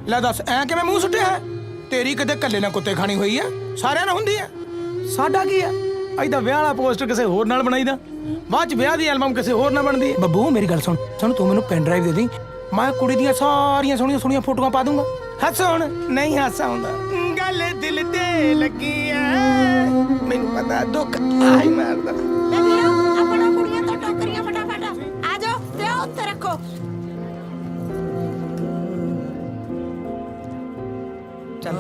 ਲੈ ਦੱਸ ਐ ਕਿਵੇਂ ਮੂੰਹ ਸੁੱਟਿਆ ਹੈ? ਤੇਰੀ ਕਿਤੇ ਕੱਲੇ ਨਾਲ ਕੁੱਤੇ ਖਾਣੀ ਹੋਈ ਆ? ਸਾਰਿਆਂ ਨਾਲ ਹੁੰਦੀ ਆ। ਸਾਡਾ ਕੀ ਆ? ਐਦਾਂ ਵਿਆਹ ਵਾਲਾ ਪੋਸਟਰ ਕਿਸੇ ਹੋਰ ਨਾਲ ਬਣਾਈਦਾ, ਬਾਅਦ ਚ ਵਿਆਹ ਦੀ ਐਲਬਮ ਕਿਸੇ ਹੋਰ ਨਾਲ ਬਣਦੀ। ਬੱਬੂ ਮੇਰੀ ਗੱਲ ਸੁਣ, ਤੂੰ ਮੈਨੂੰ ਪੈਨ ਡਰਾਈਵ ਦੇ ਦੇ, ਮੈਂ ਕੁੜੀ ਦੀਆਂ ਸਾਰੀਆਂ ਸੋਹਣੀਆਂ ਸੋਹਣੀਆਂ ਫੋਟੋਆਂ ਪਾ ਦੂੰਗਾ। ਹੱਸ ਹੁਣ, ਨਹੀਂ ਹਾਸਾ ਹੁੰਦਾ। ਗੱਲ ਦਿਲ ਤੇ ਲੱਗੀ ਐ, ਮੈਨੂੰ ਪਤਾ ਦੁੱਖ ਆਈ ਮਾਰਦਾ। ਲੈ ਵੀਰੋ, ਆਪਣਾ ਕੁੜੀਆਂ ਤੋਂ ਟੋਕਰੀਆਂ ਫਟਾਫਟ ਆ ਜਾਓ ਤੇ ਆਓ ਉੱਤੇ ਰੱਖੋ। ਚੱਲ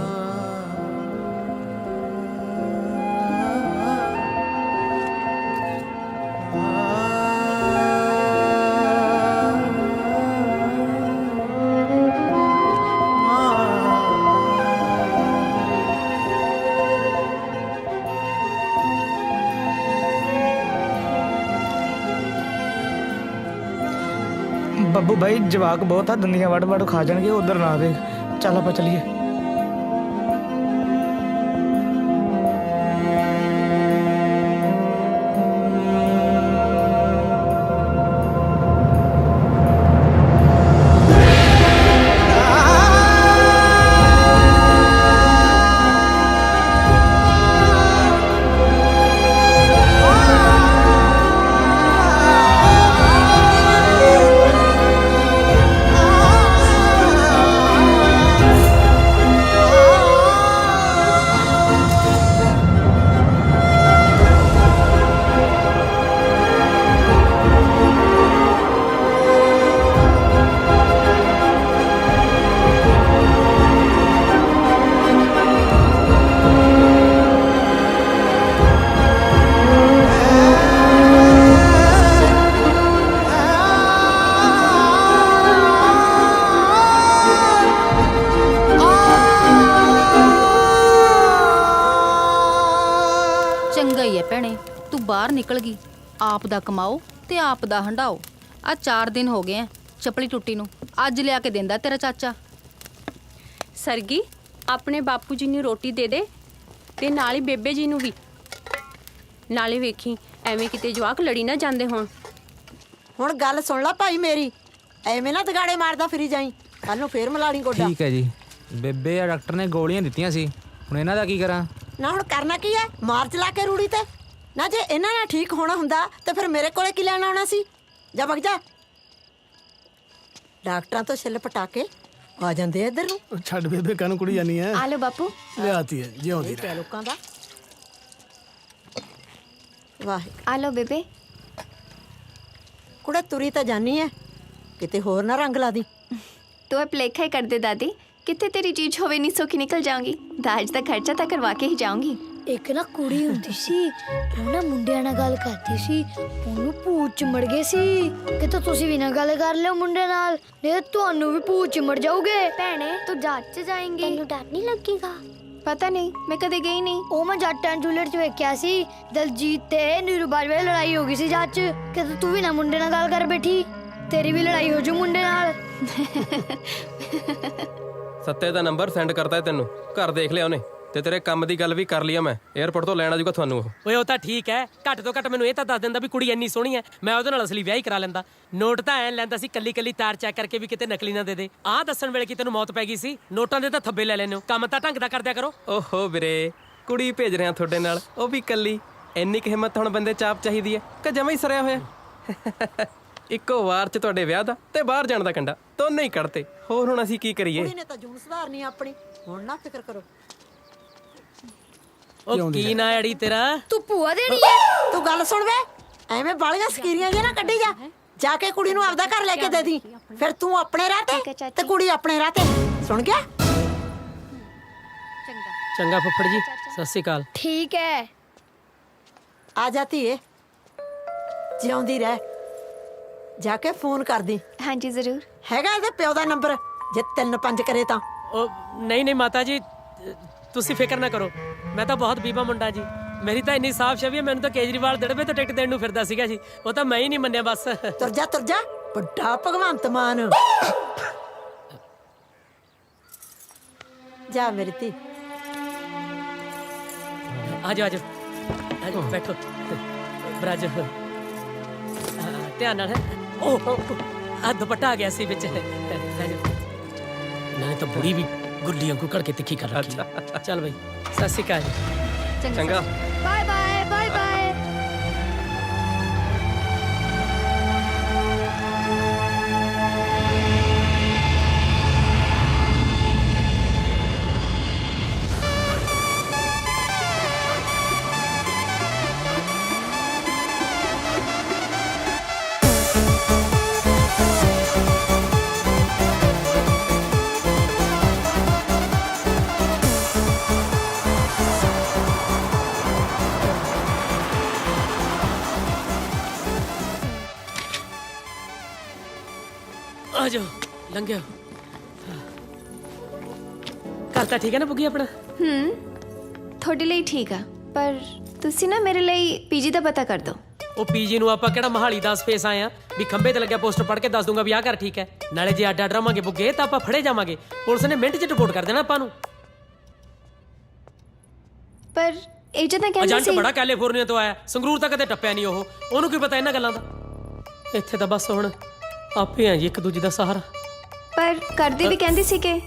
ਬੱਬੂ ਭਾਈ ਜਵਾਕ ਬਹੁਤ ਆ, ਦੰਦੀਆਂ ਵੱਢ ਵੱਢ ਖਾ ਜਾਣਗੇ। ਉਧਰ ਨਾ ਦੇਖ, ਚੱਲ ਆਪਾਂ ਚੱਲੀਏ। ਹੀ ਹੈ ਭੈਣੇ, ਤੂੰ ਬਾਹਰ ਨਿਕਲ ਗਈ। ਆਪ ਦਾ ਕਮਾਓ ਤੇ ਆਪ ਦਾ ਹੰਡਾਓ। ਆ 4 ਦਿਨ ਹੋ ਗਏ ਐ ਚਪਲੀ ਟੁੱਟੀ ਨੂੰ, ਅੱਜ ਲਿਆ ਕੇ ਦਿੰਦਾ ਤੇਰਾ ਚਾਚਾ। ਸਰਗੀ ਆਪਣੇ ਬਾਪੂ ਜੀ ਨੂੰ ਰੋਟੀ ਦੇ ਦੇ ਤੇ ਨਾਲ ਹੀ ਬੇਬੇ ਜੀ ਨੂੰ ਵੀ। ਨਾਲੇ ਵੇਖੀ ਐਵੇਂ ਕਿਤੇ ਜਵਾਕ ਲੜੀ ਨਾ ਜਾਂਦੇ ਹੋਣ। ਹੁਣ ਗੱਲ ਸੁਣ ਲੈ ਭਾਈ ਮੇਰੀ, ਐਵੇਂ ਨਾ ਦਗਾੜੇ ਮਾਰਦਾ ਫਿਰੀ ਜਾਈ, ਕੱਲ ਨੂੰ ਫੇਰ ਮਲਾਣੀ ਗੋਡਾ। ਠੀਕ ਹੈ ਜੀ। ਬੇਬੇ ਆ ਡਾਕਟਰ ਨੇ ਗੋਲੀਆਂ ਦਿੱਤੀਆਂ ਸੀ, ਹੁਣ ਇਹਨਾਂ ਦਾ ਕੀ ਕਰਾਂ? ਨਾ ਹੁਣ ਕਰਨਾ ਕੀ ਹੈ, ਮਾਰ ਚਲਾ ਕੇ ਰੂੜੀ ਤੇ। ਨਾ ਜੇ ਇਹਨਾਂ ਨਾਲ ਠੀਕ ਹੋਣਾ ਹੁੰਦਾ ਤੇ ਫਿਰ ਮੇਰੇ ਕੋਲੇ ਕੀ ਲੈਣ ਆਉਣਾ ਸੀ? ਜਾ ਵਗ ਜਾ। ਡਾਕਟਰਾਂ ਤੋਂ ਛਿੱਲ ਪਟਾ ਕੇ ਆ ਜਾਂਦੇ ਆ ਇੱਧਰ ਨੂੰ। ਛੱਡ ਬੇਬੇ, ਕਾਨੂੰ ਕੁੜੀ ਜਾਨੀ ਹੈ। ਆ ਲਓ ਬਾਪੂ। ਲਿਆਤੀ ਹੈ ਜਿਉਂਦੀ ਇਹ ਕਿਆ ਲੋਕਾਂ ਦਾ। ਵਾਹ ਆ ਲਓ ਬੇਬੇ। ਕੁੜੇ ਤੁਰੀ ਤਾਂ ਜਾਨੀ ਐ, ਕਿਤੇ ਹੋਰ ਨਾ ਰੰਗ ਲਾ ਦੀ। ਤੂੰ ਇਹ ਭੁਲੇਖਾ ਹੀ ਕਰ ਦੇ ਦਾਦੀ, ਕਿੱਥੇ ਤੇਰੀ ਚੀਜ਼ ਹੋਵੇ ਨਹੀਂ ਸੌਖੀ ਨਿਕਲ ਜਾਊਂਗੀ। ਦਾਜ ਦਾ ਖਰਚਾ ਤਾਂ ਕਰਵਾ ਕੇ ਹੀ ਜਾਊਂਗੀ। ਇੱਕ ਨਾ ਕੁੜੀ ਹੁੰਦੀ ਸੀ, ਉਹ ਨਾ ਮੁੰਡਿਆਂ ਨਾਲ ਗੱਲ ਕਰਦੀ ਸੀ, ਉਹਨੂੰ ਭੂਤ ਚਿੰਬੜ ਗਏ ਸੀ। ਕਿਤੇ ਤੁਸੀਂ ਵੀ ਨਾ ਗੱਲ ਕਰ ਲਿਓ ਮੁੰਡੇ ਨਾਲ, ਨਹੀਂ ਤੁਹਾਨੂੰ ਵੀ ਭੂਤ ਚਿੰਬੜ ਜਾਓਗੇ। ਭੈਣੇ ਤੂੰ ਜੱਟ ਚ ਜਾਏਂਗੀ, ਤੈਨੂੰ ਡਰ ਨਹੀਂ ਲੱਗੇਗਾ? ਪਤਾ ਨਹੀਂ, ਮੈਂ ਕਦੇ ਗਈ ਨਹੀਂ। ਉਹ ਮੈਂ ਜੱਟ ਐਂਡ ਜੂਲੀਅਟ ਚ ਵੇਖਿਆ ਸੀ, ਦਲਜੀਤ ਤੇ ਨੀਰੂ ਬਾਜਵਾ ਦੀ ਲੜਾਈ ਹੋ ਗਈ ਸੀ ਜੱਟ ਚ। ਕਿਤੇ ਤੂੰ ਵੀ ਨਾ ਮੁੰਡੇ ਨਾਲ ਗੱਲ ਕਰ ਬੈਠੀ, ਤੇਰੀ ਵੀ ਲੜਾਈ ਹੋ ਜੂ ਮੁੰਡੇ ਨਾਲ। ਸੱਤੇ ਦਾ ਨੰਬਰ ਸੈਂਡ ਕਰਤਾ ਤੈਨੂੰ, ਘਰ ਦੇਖ ਲਿਆ ਉਹਨੇ, ਤੇ ਤੇਰੇ ਕੰਮ ਦੀ ਗੱਲ ਵੀ ਕਰ ਲਈ ਆ ਮੈਂ। 에ਅਰਪੋਰਟ ਤੋਂ ਲੈਣ ਆ ਜੂਗਾ ਤੁਹਾਨੂੰ ਉਹ। ਓਏ ਉਹ ਤਾਂ ਠੀਕ ਹੈ, ਘੱਟ ਤੋਂ ਘੱਟ ਮੈਨੂੰ ਇਹ ਤਾਂ ਦੱਸ ਦਿੰਦਾ ਵੀ ਕੁੜੀ ਇੰਨੀ ਸੋਹਣੀ ਹੈ, ਮੈਂ ਉਹਦੇ ਨਾਲ ਅਸਲੀ ਵਿਆਹ ਹੀ ਕਰਾ ਲੈਂਦਾ। ਨੋਟ ਤਾਂ ਐਂ ਲੈਂਦਾ ਸੀ ਕੱਲੀ ਕੱਲੀ ਤਾਰ ਚੈੱਕ ਕਰਕੇ ਵੀ ਕਿਤੇ ਨਕਲੀ ਨਾ ਦੇ ਦੇ। ਆਹ ਦੱਸਣ ਵੇਲੇ ਕੀ ਤੈਨੂੰ ਮੌਤ ਪੈ ਗਈ ਸੀ? ਨੋਟਾਂ ਦੇ ਤਾਂ ਥੱਬੇ ਲੈ ਲੈਨੇ ਹੋ, ਕੰਮ ਤਾਂ ਢੰਗ ਦਾ ਕਰਦਿਆ ਕਰੋ। ਓਹੋ ਵੀਰੇ, ਕੁੜੀ ਭੇਜ ਰਿਹਾ ਤੁਹਾਡੇ ਨਾਲ, ਉਹ ਵੀ ਕੱਲੀ। ਇੰਨੀ ਕੁ ਹਿੰਮਤ ਹੁਣ ਬੰਦੇ ਚਾਪ ਚਾਹੀਦੀ ਹੈ ਕਿ ਜਮਾ ਹੀ ਸਰਿਆ ਹੋਇਆ। ਇੱਕੋ ਵਾਰ ਚ ਤੁਹਾਡੇ ਵਿਆਹ ਦਾ ਤੇ ਬਾਹਰ ਜਾਣ ਦਾ ਕੰਡਾ ਦੋਨੇ ਹੀ ਕੱਢਤੇ। ਹੋਰ ਹੁਣ ਅਸੀਂ ਕੀ ਕਰੀਏ? ਕੁੜੀ ਨੇ ਤਾਂ ਜੂਨ ਸੁਧਾਰਨੀ ਆਪਣੀ, ਹੁਣ ਨਾ ਫਿਕਰ ਕਰੋ। ਉਹ ਕੀ ਨਾ ਅੜੀ ਤੇਰਾ? ਤੂੰ ਭੂਆ ਦੇਣੀ ਹੈ? ਤੂੰ ਗੱਲ ਸੁਣ ਵੇ, ਐਵੇਂ ਬਾਲੀਆਂ ਸਕੀਰੀਆਂ ਜਿਹਾ ਨਾ ਕੱਢੀ ਜਾ। ਜਾ ਕੇ ਕੁੜੀ ਨੂੰ ਆਪਦਾ ਘਰ ਲੈ ਕੇ ਦੇ ਦੀ, ਫਿਰ ਤੂੰ ਆਪਣੇ ਰਾਹ ਤੇ ਤੇ ਕੁੜੀ ਆਪਣੇ ਰਾਹ ਤੇ। ਸੁਣ ਗਿਆ? ਚੰਗਾ ਫੁੱਫੜ ਜੀ, ਸਤਿ ਸ਼੍ਰੀ ਅਕਾਲ। ਠੀਕ ਹੈ। ਆ ਜਾਤੀ ਏ, ਜਿਉਂਦੀ ਰਹਿ। ਜਾ ਕੇ ਫੋਨ ਕਰਦੀ। ਹਾਂਜੀ ਜ਼ਰੂਰ। ਹੈਗਾ ਇਹਦੇ ਪਿਓ ਦਾ ਨੰਬਰ, ਜੇ 3-5 ਕਰੇ ਤਾਂ। ਉਹ ਨਹੀਂ ਮਾਤਾ ਜੀ, ਤੁਸੀਂ ਫਿਕਰ ਨਾ ਕਰੋ, ਮੈਂ ਤਾਂ ਬਹੁਤ ਬੀਬਾ ਮੁੰਡਾ ਜੀ। ਮੇਰੀ ਤਾਂ ਇੰਨੀ ਸਾਫ ਛਵੀ ਹੈ, ਮੈਨੂੰ ਤਾਂ ਕੇਜਰੀਵਾਲ ਦੜਵੇ ਤੋਂ ਟਿਕਟ ਦੇਣ ਨੂੰ ਫਿਰਦਾ ਸੀਗਾ ਜੀ, ਉਹ ਤਾਂ ਮੈਂ ਹੀ ਨਹੀਂ ਮੰਨਿਆ ਬਸ। ਤੁਰ ਜਾ ਵੱਡਾ ਭਗਵੰਤ ਮਾਨ। ਜਾ ਮੇਰੀ ਧੀ। ਆਜੋ ਬੈਠੋ। ਬਰਾਜ ਧਿਆਨ ਨਾਲ। ਓਹ ਆ ਦੁਪੱਟਾ ਆ ਗਿਆ ਸੀ ਵਿੱਚ। ਨਾਲੇ ਤਾਂ ਬੁੜੀ ਵੀ ਗੁੱਲੀ ਵਾਂਗੂ ਘੜ ਕੇ ਤਿੱਖੀ ਕਰ ਰੱਖੀ। ਚੱਲ ਬਈ, ਸਤਿ ਸ਼੍ਰੀ ਅਕਾਲ ਜੀ। ਚੰਗਾ। Bye bye bye bye. ਆਜੋ ਲੰਘਿਓ। ਘਰ ਤਾਂ ਠੀਕ ਹੈ ਨਾ ਬੁੱਗੀ ਆਪਣਾ? ਤੁਹਾਡੇ ਲਈ ਠੀਕ ਆ, ਪਰ ਤੁਸੀਂ ਨਾ ਮੇਰੇ ਲਈ ਪੀਜੀ ਦਾ ਪਤਾ ਕਰ ਦਿਓ। ਉਹ ਪੀਜੀ ਨੂੰ ਆਪਾਂ ਕਿਹੜਾ ਮਹਾਲੀ ਦਾ ਸਪੇਸ ਆਏ ਆ ਵੀ ਖੰਬੇ ਤੇ ਲੱਗਿਆ ਪੋਸਟਰ ਪੜ੍ਹ ਕੇ ਦੱਸ ਦੂੰਗਾ ਵੀ ਆਹ ਘਰ ਠੀਕ ਹੈ। ਨਾਲੇ ਜੇ ਅੱਡ ਅੱਡ ਰਵਾਂਗੇ ਬੁੱਗੇ ਤਾਂ ਆਪਾਂ ਫੜੇ ਜਾਵਾਂਗੇ, ਪੁਲਿਸ ਨੇ ਮਿੰਟ 'ਚ ਰਿਪੋਰਟ ਕਰ ਦੇਣਾ ਆਪਾਂ ਨੂੰ। ਪਰ ਇਹ ਜਦਾਂ ਕਹਿੰਦੇ ਏਜੰਟ ਸੀ ਬੜਾ ਕੈਲੀਫੋਰਨੀਆ ਤੋਂ ਆਇਆ, ਸੰਗਰੂਰ ਤਾਂ ਕਦੇ ਟੱਪਿਆ ਨਹੀਂ ਉਹ, ਉਹਨੂੰ ਕੀ ਪਤਾ ਇਹਨਾਂ ਗੱਲਾਂ ਦਾ। ਇੱਥੇ ਤਾਂ ਬਸ ਹੁਣ ਆਪੇ ਆ ਜੀ ਇੱਕ ਦੂਜੇ ਦਾ ਸਹਾਰਾ। ਪਰ ਕਰਦੇ ਵੀ ਕਹਿੰਦੇ ਸੀ ਕਿ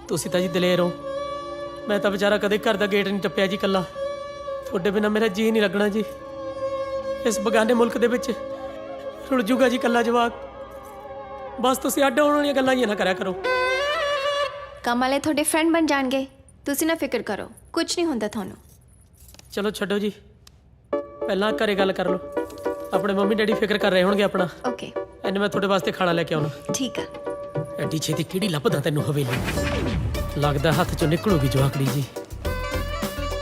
ਤੁਸੀਂ ਤਾਂ ਜੀ ਦਲੇਰ ਹੋ, ਮੈਂ ਤਾਂ ਵਿਚਾਰਾ ਕਦੇ ਘਰ ਦਾ ਗੇਟ ਨਹੀਂ ਟੱਪਿਆ ਜੀ ਇਕੱਲਾ। ਤੁਹਾਡੇ ਬਿਨਾਂ ਮੇਰਾ ਜੀ ਨਹੀਂ ਲੱਗਣਾ ਜੀ, ਇਸ ਬਗਾਨੇ ਮੁਲਕ ਦੇ ਵਿੱਚ ਰੁੜ ਜੂਗਾ ਜੀ ਇਕੱਲਾ ਜਵਾਕ। ਬਸ ਤੁਸੀਂ ਅੱਡ ਹੋਣ ਵਾਲੀਆਂ ਗੱਲਾਂ ਹੀ ਨਾ ਕਰਿਆ ਕਰੋ। ਕੰਮ ਵਾਲੇ ਤੁਹਾਡੇ ਫਰੈਂਡ ਬਣ ਜਾਣਗੇ, ਤੁਸੀਂ ਨਾ ਫਿਕਰ ਕਰੋ, ਕੁਝ ਨਹੀਂ ਹੁੰਦਾ ਤੁਹਾਨੂੰ। ਚਲੋ ਛੱਡੋ ਜੀ, ਪਹਿਲਾਂ ਘਰੇ ਗੱਲ ਕਰ ਲਓ, ਆਪਣੇ ਮੰਮੀ ਡੈਡੀ ਫਿਕਰ ਕਰ ਰਹੇ ਹੋਣਗੇ ਆਪਣਾ। ਓਕੇ, ਇਹਨੇ ਮੈਂ ਤੁਹਾਡੇ ਵਾਸਤੇ ਖਾਣਾ ਲੈ ਕੇ ਆਉਣਾ। ਠੀਕ ਆ। ਐਡੀ ਛੇਤੀ ਕਿਹੜੀ ਲੱਭਦਾ ਤੈਨੂੰ ਹਵੇਲੀ? ਲੱਗਦਾ ਹੱਥ ਚੋਂ ਨਿਕਲੂਗੀ ਜਵਾਕੜੀ ਜੀ।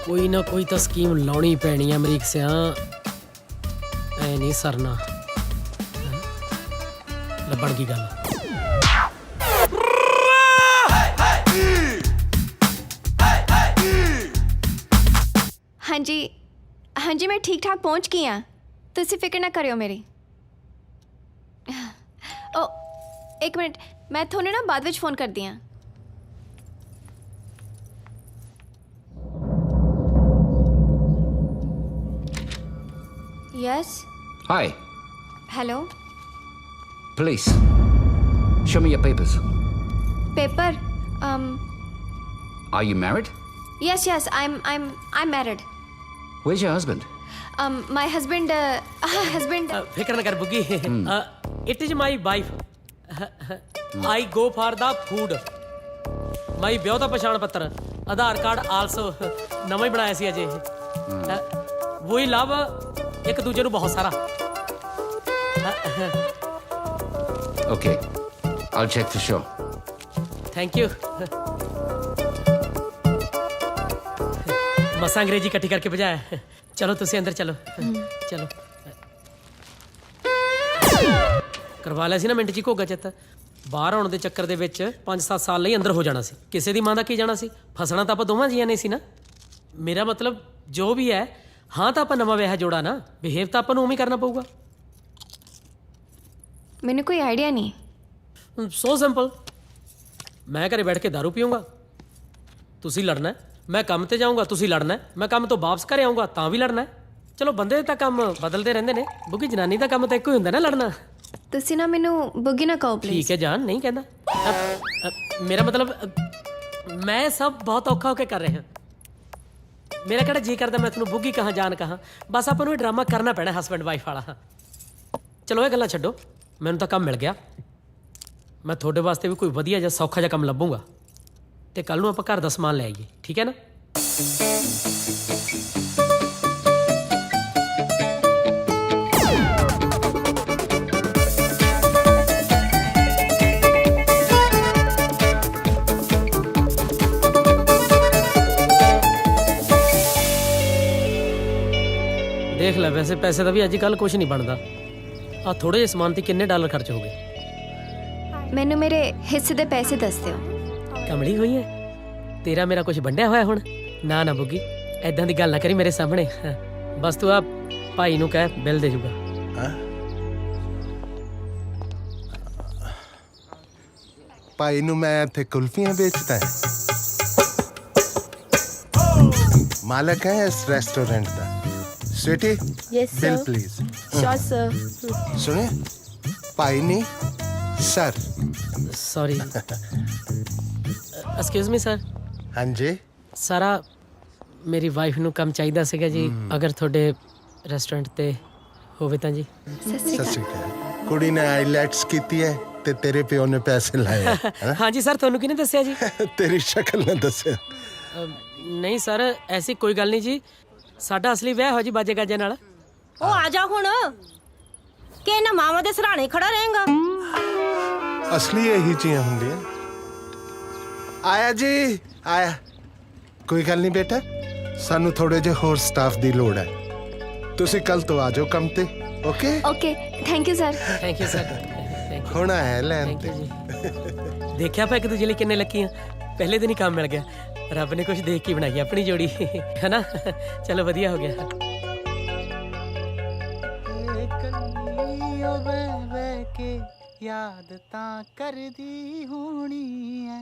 ਕੋਈ ਨਾ ਕੋਈ ਤਾਂ ਸਕੀਮ ਲਾਉਣੀ ਪੈਣੀ ਆ ਅਮਰੀਕ ਸਿਆ, ਐ ਨਹੀਂ ਸਰਨਾ। ਲੱਭਣ ਕੀ ਗੱਲ? ਹਾਂਜੀ, हाँ जी मैं ठीक ठाक पहुंच गई हाँ तुसी फिक्र ना करियो मेरी ओ एक मिनट मैं थोड़े ना बाद विच फोन कर दी हाँ yes Hi, hello police. Show me your papers. Paper Are you married? yes yes I'm married Where's your husband? my husband husband ਫਿਕਰ ਨਾ ਕਰ Buggi it is my wife I go for the food my ਵਿਆਹ ਦਾ ਪਛਾਣ ਪੱਤਰ ਆਧਾਰ card also ਨਵਾਂ ਹੀ ਬਣਾਇਆ ਸੀ ਅਜੇ ਵਹੀ ਲਵ ਇੱਕ ਦੂਜੇ ਨੂੰ ਬਹੁਤ ਸਾਰਾ Okay, I'll check for sure. Thank you ਮਸਾਂ ਅੰਗਰੇਜ਼ੀ ਇਕੱਠੀ ਕਰਕੇ ਭਜਾਇਆ ਚਲੋ ਤੁਸੀਂ ਅੰਦਰ ਚਲੋ ਚਲੋ ਕਰਵਾ ਲਿਆ ਸੀ ਨਾ ਮਿੰਟ 'ਚ ਹੀ ਘੋਗਾ ਚਿੱਤ ਬਾਹਰ ਆਉਣ ਦੇ ਚੱਕਰ ਦੇ ਵਿੱਚ 5-7 ਸਾਲ ਲਈ ਅੰਦਰ ਹੋ ਜਾਣਾ ਸੀ ਕਿਸੇ ਦੀ ਮਾਂ ਦਾ ਕੀ ਜਾਣਾ ਸੀ ਫਸਣਾ ਤਾਂ ਆਪਾਂ ਦੋਵਾਂ ਜੀਆਂ ਨੇ ਸੀ ਨਾ ਮੇਰਾ ਮਤਲਬ ਜੋ ਵੀ ਹੈ ਹਾਂ ਤਾਂ ਆਪਾਂ ਨਵਾਂ ਵਿਆਹ ਜੋੜਾ ਨਾ ਬਿਹੇਵ ਤਾਂ ਆਪਾਂ ਨੂੰ ਉਵੇਂ ਹੀ ਕਰਨਾ ਪਊਗਾ मैंने कोई आइडिया नहीं ਸੋ ਸਿੰਪਲ ਮੈਂ ਘਰੇ ਬੈਠ ਕੇ ਦਾਰੂ ਪੀਊਂਗਾ ਤੁਸੀਂ ਲੜਨਾ ਹੈ। ਮੈਂ ਕੰਮ ਤੇ ਜਾਊਂਗਾ ਤੁਸੀਂ ਲੜਨਾ ਹੈ। ਮੈਂ ਕੰਮ ਤੋਂ ਵਾਪਸ ਘਰੇ ਆਊਂਗਾ ਤਾਂ ਵੀ ਲੜਨਾ ਹੈ। ਚਲੋ ਬੰਦੇ ਦੇ ਤਾਂ ਕੰਮ ਬਦਲਦੇ ਰਹਿੰਦੇ ਨੇ ਬੁੱਗੀ ਜਨਾਨੀ ਦਾ ਕੰਮ ਤਾਂ ਇੱਕੋ ਹੀ ਹੁੰਦਾ ਨਾ ਲੜਨਾ ਤੁਸੀਂ ਨਾ ਮੈਨੂੰ ਬੁੱਗੀ ਨਾ ਕਹੋ ਪਲੀਜ਼ ਠੀਕ ਹੈ ਜਾਨ ਨਹੀਂ ਕਹਿੰਦਾ ਮੇਰਾ ਮਤਲਬ ਮੈਂ ਸਭ ਬਹੁਤ ਔਖਾ ਹੋ ਕੇ ਕਰ ਰਿਹਾ ਮੇਰਾ ਕਿਹੜਾ ਜੀ ਕਰਦਾ ਮੈਂ ਤੁਹਾਨੂੰ ਬੁੱਗੀ ਕਹਾਂ ਜਾਨ ਕਹਾਂ ਬਸ ਆਪਾਂ ਨੂੰ ਇਹ ਡਰਾਮਾ ਕਰਨਾ ਪੈਣਾ ਹਸਬੈਂਡ ਵਾਈਫ ਵਾਲਾ ਚਲੋ ਇਹ ਗੱਲਾਂ ਛੱਡੋ ਮੈਨੂੰ ਤਾਂ ਕੰਮ ਮਿਲ ਗਿਆ ਮੈਂ ਤੁਹਾਡੇ ਵਾਸਤੇ ਵੀ ਕੋਈ ਵਧੀਆ ਜਿਹਾ ਸੌਖਾ ਜਿਹਾ ਕੰਮ ਲੱਭੂੰਗਾ ਤੇ ਕੱਲ ਨੂੰ ਆਪਾਂ ਘਰ ਦਾ ਸਮਾਨ ਲੈ ਆਈਏ ਠੀਕ ਹੈ ਨਾ ਦੇਖ ਲੈ ਵੈਸੇ ਪੈਸੇ ਦਾ ਵੀ ਅੱਜ ਕੱਲ ਕੁਝ ਨਹੀਂ ਬਣਦਾ ਆ ਥੋੜੇ ਜਿਹੇ ਸਮਾਨ ਤੇ ਕਿੰਨੇ ਡਾਲਰ ਖਰਚ ਹੋ ਗਏ ਮੈਨੂੰ ਮੇਰੇ ਹਿੱਸੇ ਦੇ ਪੈਸੇ ਦੱਸ ਦਿਓ ਕਮਲੀ ਹੋਈ ਹੈ ਤੇਰਾ ਮੇਰਾ ਕੁਝ ਵੰਡਿਆ ਹੋਇਆ ਹੁਣ ਨਾ ਨਾ ਬੁੱਗੀ ਐਦਾਂ ਦੀ ਗੱਲ ਨਾ ਕਰੀ ਮੇਰੇ ਸਾਹਮਣੇ ਬਸ ਤੂੰ ਆ ਭਾਈ ਨੂੰ ਕਹਿ ਬਿੱਲ ਦੇ ਜੂਗਾ ਭਾਈ ਨੂੰ ਮੈਂ ਇੱਥੇ ਕੁਲਫੀਆਂ ਵੇਚਦਾ ਹੈ ਮਾਲਕ ਹੈ ਇਸ restaurant the Sweety Yes, bill sir. Please Sure, sir. ਸੁਣੇ ਭਾਈ ਨਹੀਂ sir sorry excuse me sir ਹਾਂਜੀ ਸਾਰਾ ਮੇਰੀ ਵਾਈਫ ਨੂੰ ਕੰਮ ਚਾਹੀਦਾ ਸੀਗਾ ਜੀ ਅਗਰ ਤੁਹਾਡੇ ਰੈਸਟੋਰੈਂਟ ਤੇ ਹੋਵੇ ਤਾਂ ਜੀ ਸਤਿ ਸ਼੍ਰੀ ਅਕਾਲ ਕੁੜੀ ਨੇ ਆਈਲੈਟਸ ਕੀਤੀ ਹੈ ਤੇ ਤੇਰੇ ਪਿਓ ਨੇ ਪੈਸੇ ਲਾਏ ਹੈ ਹਾਂਜੀ ਸਰ ਤੁਹਾਨੂੰ ਕਿਹਨੇ ਦੱਸਿਆ ਜੀ ਤੇਰੀ ਸ਼ਕਲ ਨੇ ਦੱਸਿਆ ਨਹੀਂ ਸਰ ਐਸੀ ਕੋਈ ਗੱਲ ਨਹੀਂ ਜੀ ਸਾਡਾ ਅਸਲੀ ਵਿਆਹ ਹੋ ਜੀ ਬਾਜੇ ਗਾਜੇ ਨਾਲ ਉਹ ਆ ਜਾ ਹੁਣ ਕਿ ਇਹਨਾਂ ਮਾਵਾਂ ਦੇ ਸਰਾਣੇ ਖੜਾ ਰਹੇਗਾ ਅਸਲੀ ਇਹੀ ਚੀਜ਼ਾਂ ਹੁੰਦੀਆਂ ਆਇਆ ਜੀ ਆਇਆ ਕੋਈ ਗੱਲ ਨਹੀਂ ਬੇਟਾ ਸਾਨੂੰ ਥੋੜੇ ਜਿਹੇ ਹੋਰ ਸਟਾਫ ਦੀ ਲੋੜ ਹੈ ਤੁਸੀਂ ਕੱਲ ਤੋਂ ਆ ਜਾਓ ਕੰਮ ਤੇ okay okay thank you sir thank you sir ਹੁਣ ਆਇਆ ਲੈਣ ਤੇ ਜੀ ਦੇਖਿਆ ਆਪਾਂ ਇੱਕ ਦੂਜੇ ਲਈ ਕਿੰਨੇ ਲੱਕੀ ਆ ਪਹਿਲੇ ਦਿਨ ਹੀ ਕੰਮ ਮਿਲ ਗਿਆ ਰੱਬ ਨੇ ਕੁਝ ਦੇਖ ਕੇ ਬਣਾਈ ਆਪਣੀ ਜੋੜੀ ਹੈ ਨਾ ਚਲੋ ਵਧੀਆ ਹੋ ਗਿਆ ਯਾਦ ਤਾਂ ਕਰਦੀ ਹੋਣੀ ਐ